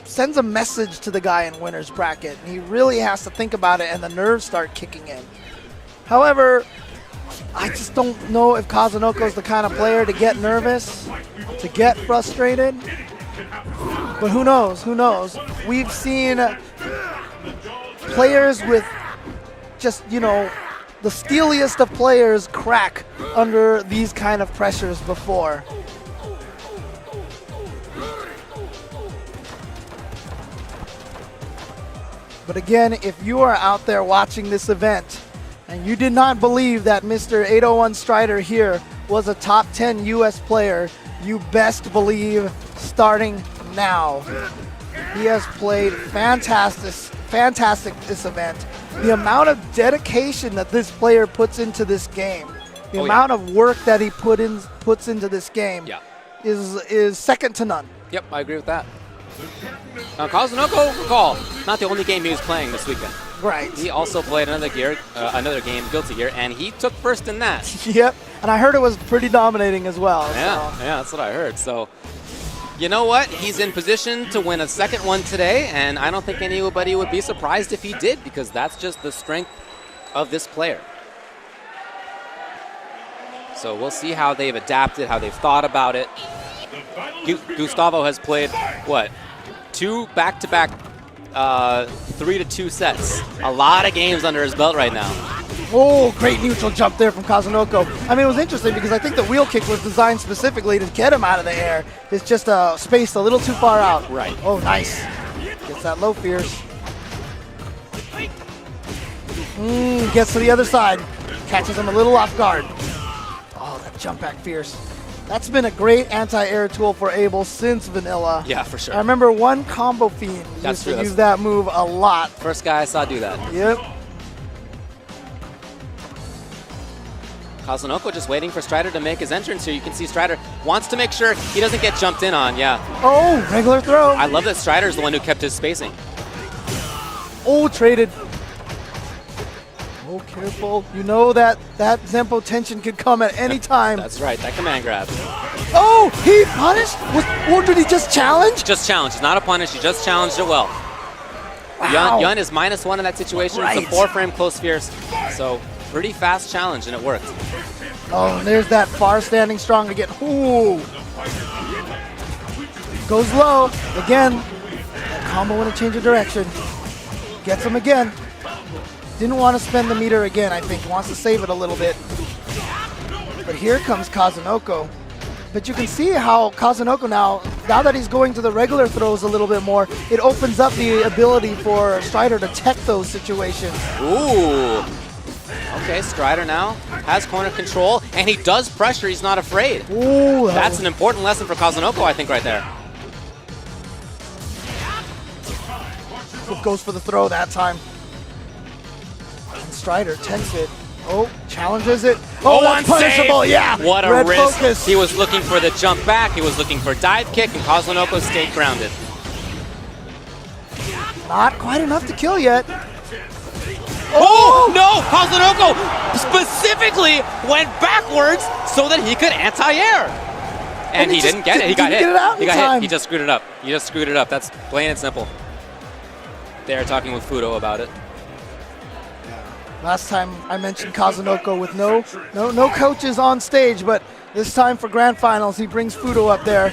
sends a message to the guy in winners bracket, and he really has to think about it, and the nerves start kicking in. However, I just don't know if Kazunoko is the kind of player to get nervous, to get frustrated. But who knows? Who knows? We've seen players with just, the steeliest of players crack under these kind of pressures before. But again, if you are out there watching this event and you did not believe that Mr. 801 Strider here was a top 10 US player, you best believe starting now. He has played fantastic this event. The amount of dedication that this player puts into this game, the amount of work that he puts into this game is second to none. Yep, I agree with that. Now, Kazunoko, recall, not the only game he was playing this weekend. Right. He also played another game, Guilty Gear, and he took first in that. Yep, and I heard it was pretty dominating as well. Yeah, so. yeah, that's what I heard. So, you know what? He's in position to win a second one today, and I don't think anybody would be surprised if he did, because that's just the strength of this player. So we'll see how they've adapted, how they've thought about it. Gustavo has played, what, 2 back-to-back 3-2 sets. A lot of games under his belt right now. Oh, great neutral jump there from Kazunoko. I mean, it was interesting because I think the wheel kick was designed specifically to get him out of the air. It's just spaced a little too far out. Right. Oh, nice. Gets that low fierce. Gets to the other side. Catches him a little off guard. Oh, that jump back fierce. That's been a great anti-air tool for Abel since Vanilla. Yeah, for sure. I remember one Combo Fiend used to use that move a lot. First guy I saw do that. Yep. Kazunoko just waiting for Strider to make his entrance here. You can see Strider wants to make sure he doesn't get jumped in on. Yeah. Oh, regular throw. I love that Strider's the one who kept his spacing. Oh, traded. Oh, careful. You know that Zempo tension could come at any time. That's right, that command grab. Oh, he punished? Or did he just challenge? Just challenge. It's not a punish. He just challenged it well. Wow. Yun is -1 in that situation. Right. It's a 4-frame close fierce. So pretty fast challenge, and it worked. Oh, and there's that far standing strong again. Ooh. Goes low. Again. That combo with a change of direction. Gets him again. Didn't want to spend the meter again, I think. Wants to save it a little bit. But here comes Kazunoko. But you can see how Kazunoko now that he's going to the regular throws a little bit more, it opens up the ability for Strider to tech those situations. Ooh. Okay, Strider now has corner control, and he does pressure. He's not afraid. Ooh, That's an important lesson for Kazunoko, I think, right there. Goes for the throw that time. And Strider techs it. Oh, challenges it. Oh, that's punishable, save. yeah. What a Red risk. focus. He was looking for the jump back. He was looking for dive kick, and Kazunoko stayed grounded. Not quite enough to kill yet. Oh, no! Kazunoko specifically went backwards so that he could anti-air. And he didn't get it. He got hit. Get it out he got time. hit. He just screwed it up. He just screwed it up. That's plain and simple. They're talking with Fudo about it. Last time I mentioned Kazunoko with no coaches on stage, but this time for grand finals, he brings Fudo up there.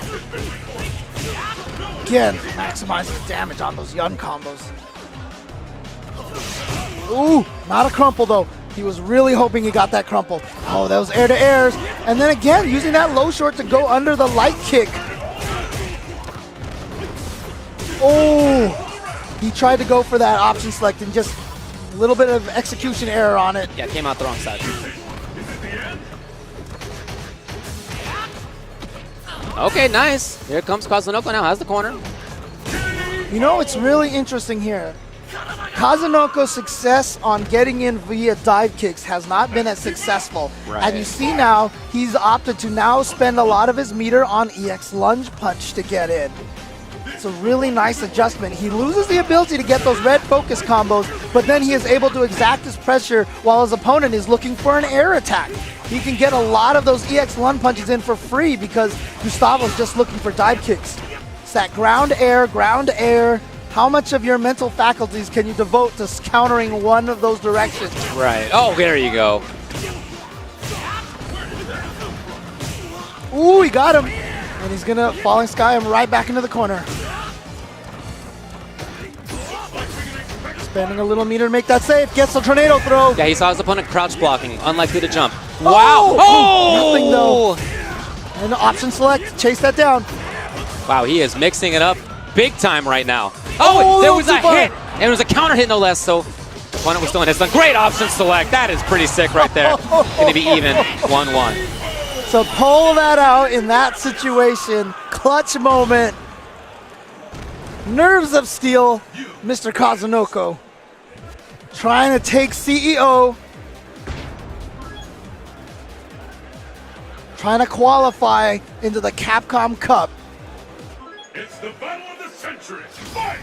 Again, maximizing damage on those Yun combos. Ooh, not a crumple though. He was really hoping he got that crumple. Oh, that was air to airs. And then again, using that low short to go under the light kick. Oh, he tried to go for that option select and just a little bit of execution error on it. Yeah, came out the wrong side. Okay, nice. Here comes Kazunoko now, has the corner. You know, it's really interesting here. Kazunoko's success on getting in via dive kicks has not been as successful. Right. And you see now, he's opted to now spend a lot of his meter on EX lunge punch to get in. It's a really nice adjustment. He loses the ability to get those red focus combos, but then he is able to exact his pressure while his opponent is looking for an air attack. He can get a lot of those EX lunge punches in for free because Gustavo's just looking for dive kicks. It's that ground air. How much of your mental faculties can you devote to countering one of those directions? Right. Oh, there you go. Ooh, he got him. And he's gonna falling sky him right back into the corner. Spending a little meter to make that save. Gets the tornado throw. Yeah, he saw his opponent crouch blocking, unlikely to jump. Wow. Nothing though. And the option select. Chase that down. Wow, he is mixing it up big time right now. Oh, there was a hit. And it was a counter hit, no less, so the opponent was still in his zone. Great option select. That is pretty sick right there. Going to be even 1-1. So pull that out in that situation. Clutch moment. Nerves of steel, Mr. Kazunoko. Trying to take CEO. Trying to qualify into the Capcom Cup. It's the battle of the century. Fight!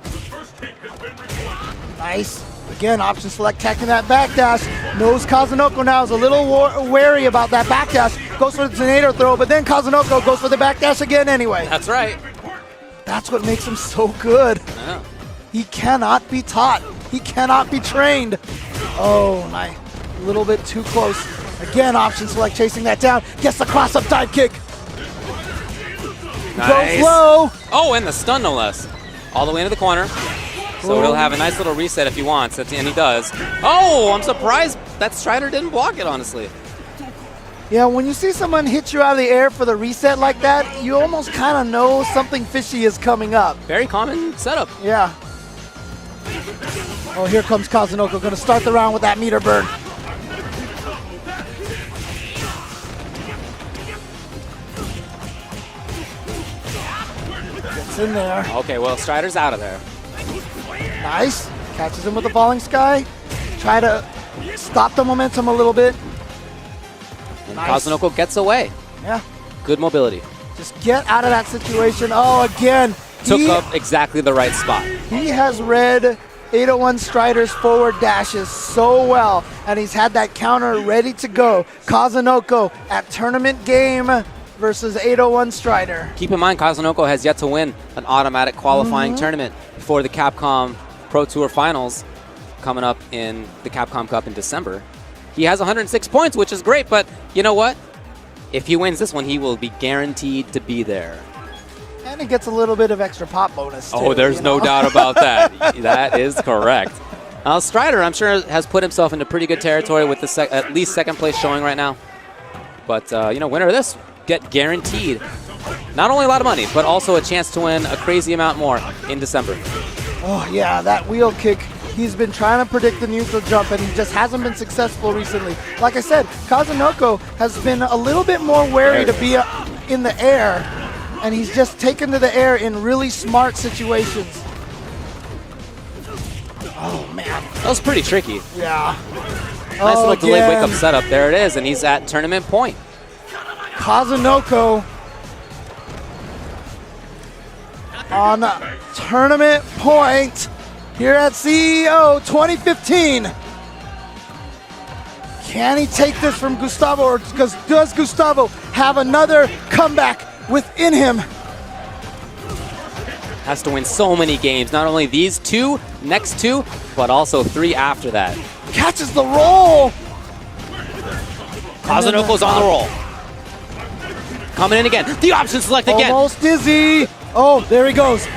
The first hit has been recorded. Nice. Again, option select, attacking that backdash. Knows Kazunoko now is a little wary about that backdash. Goes for the tornado throw, but then Kazunoko goes for the backdash again anyway. That's right. That's what makes him so good. Yeah. He cannot be taught. He cannot be trained. Oh, nice. A little bit too close. Again, option select, chasing that down. Gets the cross-up dive kick. Nice. Goes low. Oh, and the stun no less. All the way into the corner. So he'll have a nice little reset if he wants, and he does. Oh, I'm surprised that Strider didn't block it, honestly. Yeah, when you see someone hit you out of the air for the reset like that, you almost kind of know something fishy is coming up. Very common setup. Yeah. Oh, here comes Kazunoko, going to start the round with that meter burn. Gets in there. Okay, well, Strider's out of there. Nice. Catches him with the falling sky. Try to stop the momentum a little bit. And Nice. Kazunoko gets away. Yeah. Good mobility. Just get out of that situation. Oh, again. Took up exactly the right spot. He has read 801 Strider's forward dashes so well, and he's had that counter ready to go. Kazunoko at tournament game versus 801 Strider. Keep in mind, Kazunoko has yet to win an automatic qualifying tournament for the Capcom Pro Tour Finals coming up in the Capcom Cup in December. He has 106 points, which is great, but you know what? If he wins this one, he will be guaranteed to be there. And he gets a little bit of extra pop bonus, too. Oh, there's you no know? doubt about that. That is correct. Strider, I'm sure, has put himself into pretty good territory with the at least second place showing right now. But, winner of this, get guaranteed not only a lot of money, but also a chance to win a crazy amount more in December. Oh, yeah, that wheel kick. He's been trying to predict the neutral jump, and he just hasn't been successful recently. Like I said, Kazunoko has been a little bit more wary to be in the air, and he's just taken to the air in really smart situations. Oh, man. That was pretty tricky. Yeah. Nice little delayed again. wake-up setup. There it is, and he's at tournament point. Kazunoko on tournament point here at CEO 2015. Can he take this from Gustavo, or does Gustavo have another comeback within him? Has to win so many games. Not only these two, next two, but also 3 after that. Catches the roll. Kazunoko's on the roll. Coming in again. The option select again. Almost dizzy. Oh, there he goes.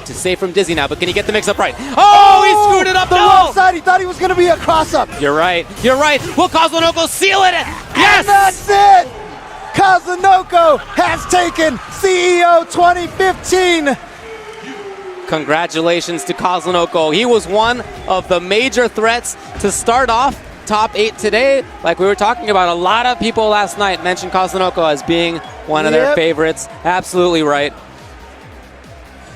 To save from Dizzy now, but can he get the mix-up right? Oh, he screwed it up. The No! wrong side. He thought he was going to be a cross-up. You're right. You're right. Will Kazunoko seal it? Yes! And that's it. Kazunoko has taken CEO 2015. Congratulations to Kazunoko. He was one of the major threats to start off top 8 today. Like we were talking about, a lot of people last night mentioned Kazunoko as being one of their favorites. Absolutely right.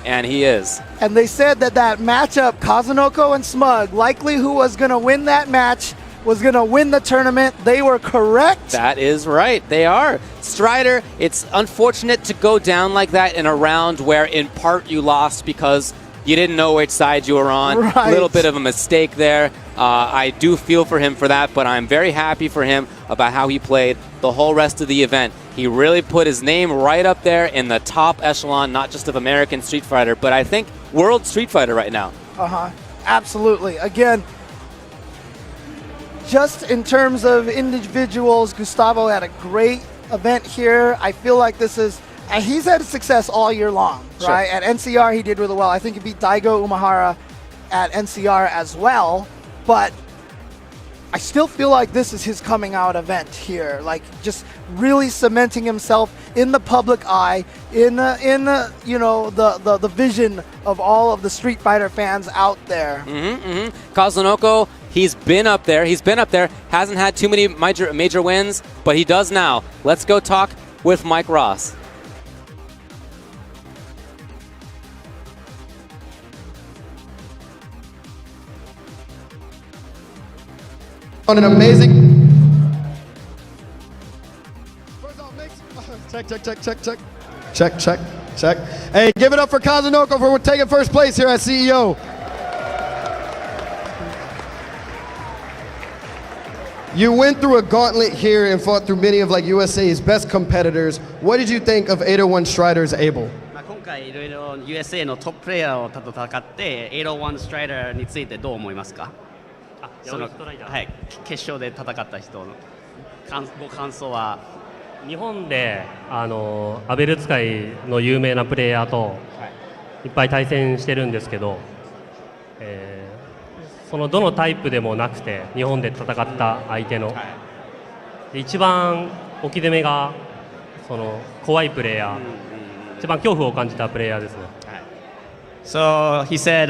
And he is. And they said that matchup, Kazunoko and Smug, likely who was going to win that match, was going to win the tournament. They were correct. That is right. They are. Strider, it's unfortunate to go down like that in a round where in part you lost because you didn't know which side you were on. Right. A little bit of a mistake there. I do feel for him for that, but I'm very happy for him about how he played the whole rest of the event. He really put his name right up there in the top echelon, not just of American Street Fighter, but I think World Street Fighter right now. Absolutely. Again, just in terms of individuals, Gustavo had a great event here. I feel like this is, he's had success all year long, right? At NCR, he did really well. I think he beat Daigo Umehara at NCR as well, but I still feel like this is his coming out event here, like just really cementing himself in the public eye, in the vision of all of the Street Fighter fans out there. Kazunoko He's been up there. Hasn't had too many major wins, but he does now. Let's go talk with Mike Ross. On an amazing. First off, check. Hey, give it up for Kazunoko for taking first place here at CEO. You went through a gauntlet here and fought through many of like USA's best competitors. What did you think of 801 Strider's Able? 今回いろいろ USA のトッププレイヤーと戦って801ストライダーについてどう思いますか？そのはい、決勝で戦った人のご感想は。日本でアベル使いの有名なプレイヤーといっぱい対戦してるんですけど、そのどのタイプでもなくて日本で戦った相手の、一番置き攻めがその怖いプレイヤー、一番恐怖を感じたプレイヤーですね。So he said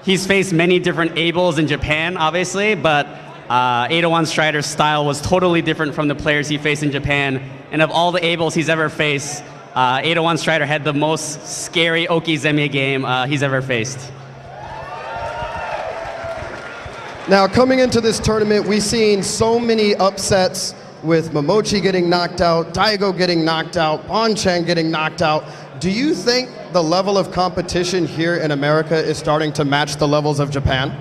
he's faced many different Ables in Japan, obviously, but 801 Strider's style was totally different from the players he faced in Japan. And of all the Ables he's ever faced, 801 Strider had the most scary Okizeme game he's ever faced. Now, coming into this tournament, we've seen so many upsets with Momochi getting knocked out, Daigo getting knocked out, Bonchan getting knocked out. Do you think the level of competition here in America is starting to match the levels of Japan?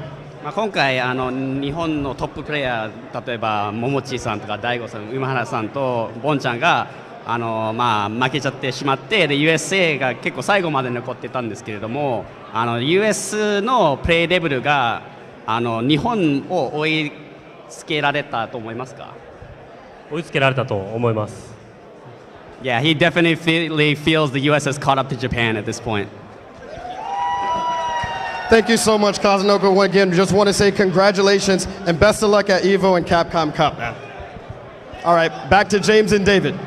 今回日本のトッププレイヤー、例えばももちさんとか大悟さん、今原さんとボンちゃんが負けちゃってしまって、で USA が結構最後まで残ってたんですけれども、US のプレイレベルが日本を追いつけられたと思いますか？追いつけられたと思います。Yeah, he definitely feels the US has caught up to Japan at this point. Thank you so much, Kazunoko. Again, just want to say congratulations and best of luck at EVO and Capcom Cup. All right, back to James and David.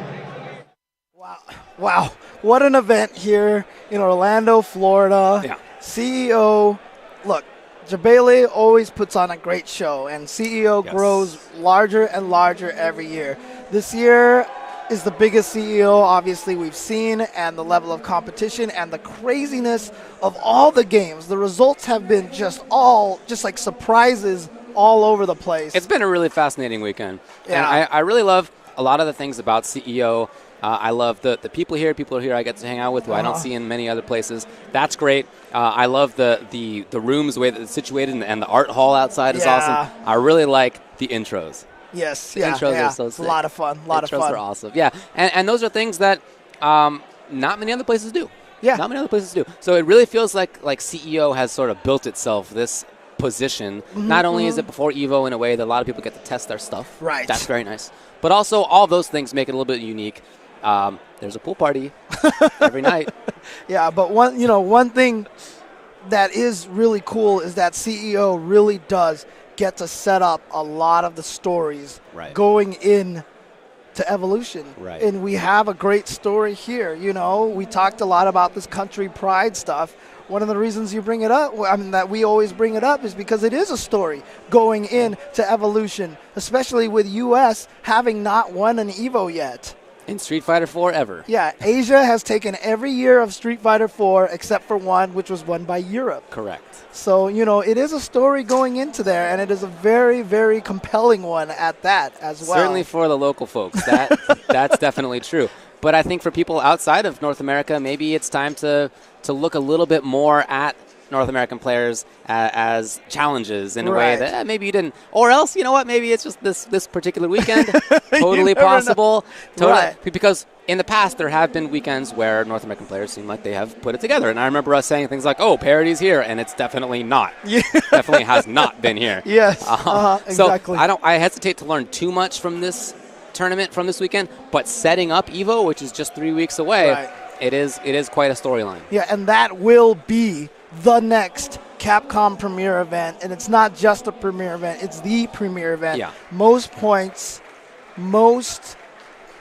Wow. What an event here in Orlando, Florida. Yeah. CEO, look, Jabele always puts on a great show, and CEO grows larger and larger every year. This year is the biggest CEO, obviously, we've seen, and the level of competition and the craziness of all the games. The results have been just like surprises all over the place. It's been a really fascinating weekend. Yeah. And I really love a lot of the things about CEO. I love the people here I get to hang out with who I don't see in many other places. That's great. I love the rooms, the way that it's situated, and the art hall outside is awesome. I really like the intros. Yes, The intros are so it's sick. a lot of fun. Intros are awesome. Yeah, and those are things that not many other places do. Yeah. Not many other places do. So it really feels like CEO has sort of built itself this position. Not only is it before EVO in a way that a lot of people get to test their stuff. Right. That's very nice. But also all those things make it a little bit unique. There's a pool party every night. Yeah, but one thing that is really cool is that CEO really does get to set up a lot of the stories going in to Evolution. Right. And we have a great story here. We talked a lot about this country pride stuff. One of the reasons you bring it up, that we always bring it up, is because it is a story going in to Evolution, especially with US having not won an EVO yet. In Street Fighter 4 ever. Yeah, Asia has taken every year of Street Fighter 4 except for one, which was won by Europe. Correct. So, it is a story going into there, and it is a very, very compelling one at that as well. Certainly for the local folks. That's definitely true. But I think for people outside of North America, maybe it's time to look a little bit more at North American players as challenges in a way that maybe you didn't. Or else, you know what, maybe it's just this particular weekend. Totally possible. Totally. Because in the past, there have been weekends where North American players seem like they have put it together. And I remember us saying things like, oh, parity's here, and it's definitely not. Yeah. Definitely has not been here. Yes, exactly. So I hesitate to learn too much from this tournament, from this weekend, but setting up EVO, which is just 3 weeks away, it is quite a storyline. Yeah, and that will be the next Capcom Premier event, and it's not just a Premier event, it's the Premier event. Yeah. Most points, most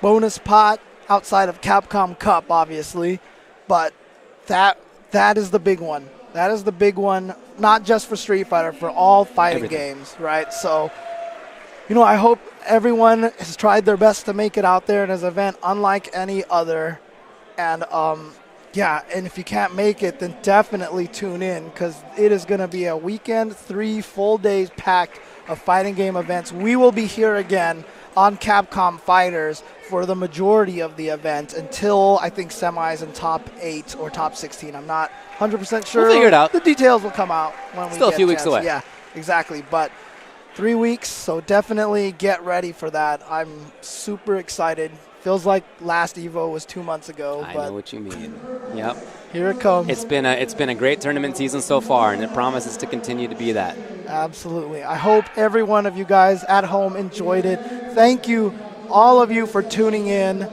bonus pot outside of Capcom Cup, obviously, but that is the big one. That is the big one, not just for Street Fighter, for all fighting Everything. games, right? So, I hope everyone has tried their best to make it out there in this event, unlike any other. And, and if you can't make it, then definitely tune in, because it is going to be a weekend, 3 full days packed of fighting game events. We will be here again on Capcom Fighters for the majority of the event until, I think, semis and top 8 or top 16. I'm not 100% sure. We'll figure it out. The details will come out when we Still a get few weeks chance. away. Yeah, exactly. But 3 weeks, so definitely get ready for that. I'm super excited. Feels like last Evo was 2 months ago, I but know what you mean. Yep. here it comes. It's been a great tournament season so far, and it promises to continue to be that. Absolutely. I hope every one of you guys at home enjoyed it. Thank you, all of you, for tuning in.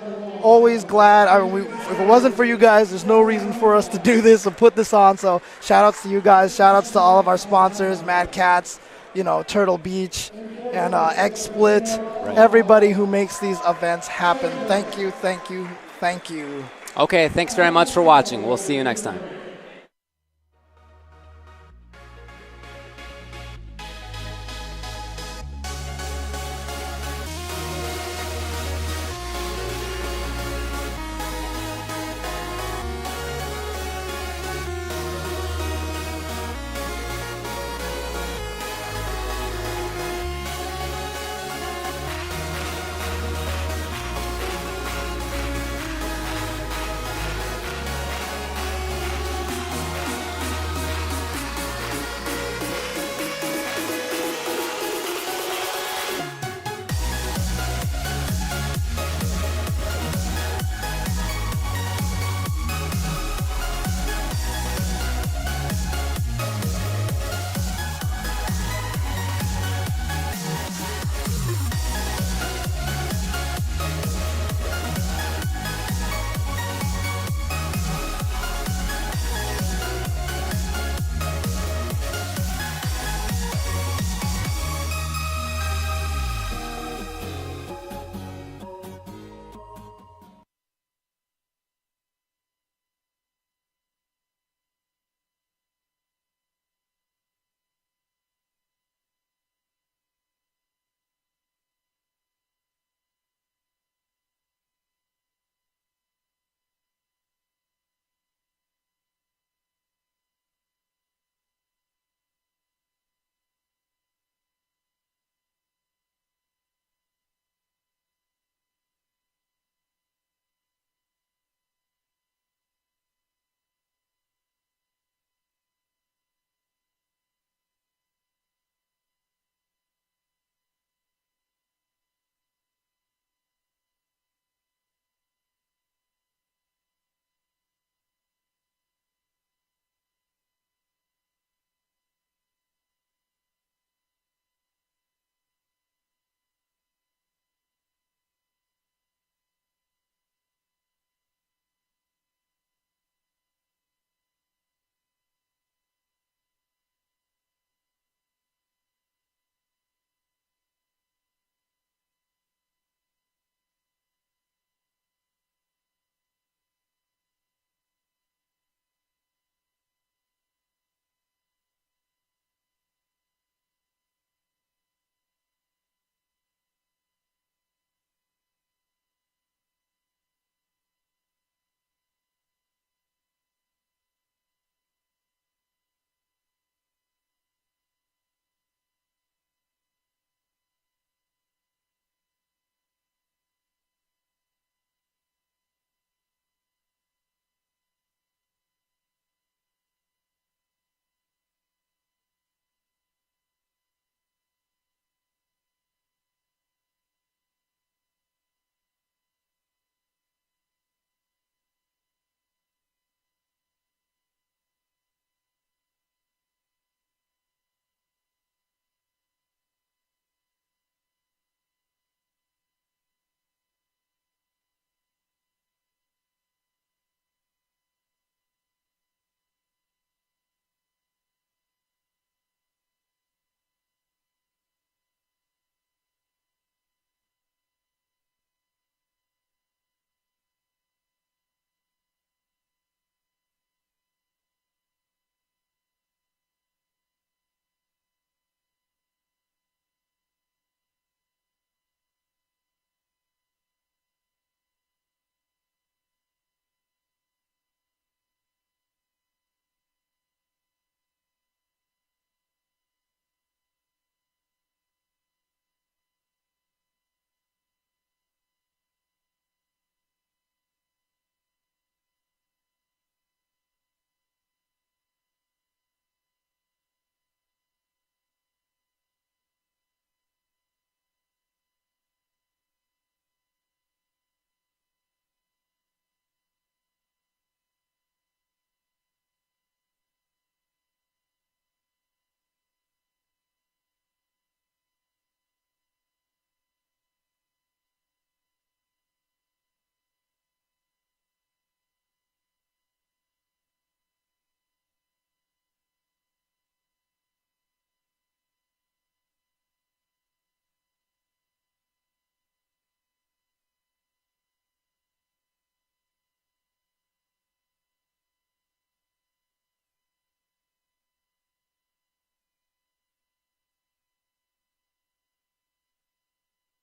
Always glad. If it wasn't for you guys, there's no reason for us to do this or put this on. So shout outs to you guys. Shout outs to all of our sponsors, Mad Cats, Turtle Beach, and XSplit. Right. Everybody who makes these events happen. Thank you, thank you, thank you. Okay, thanks very much for watching. We'll see you next time.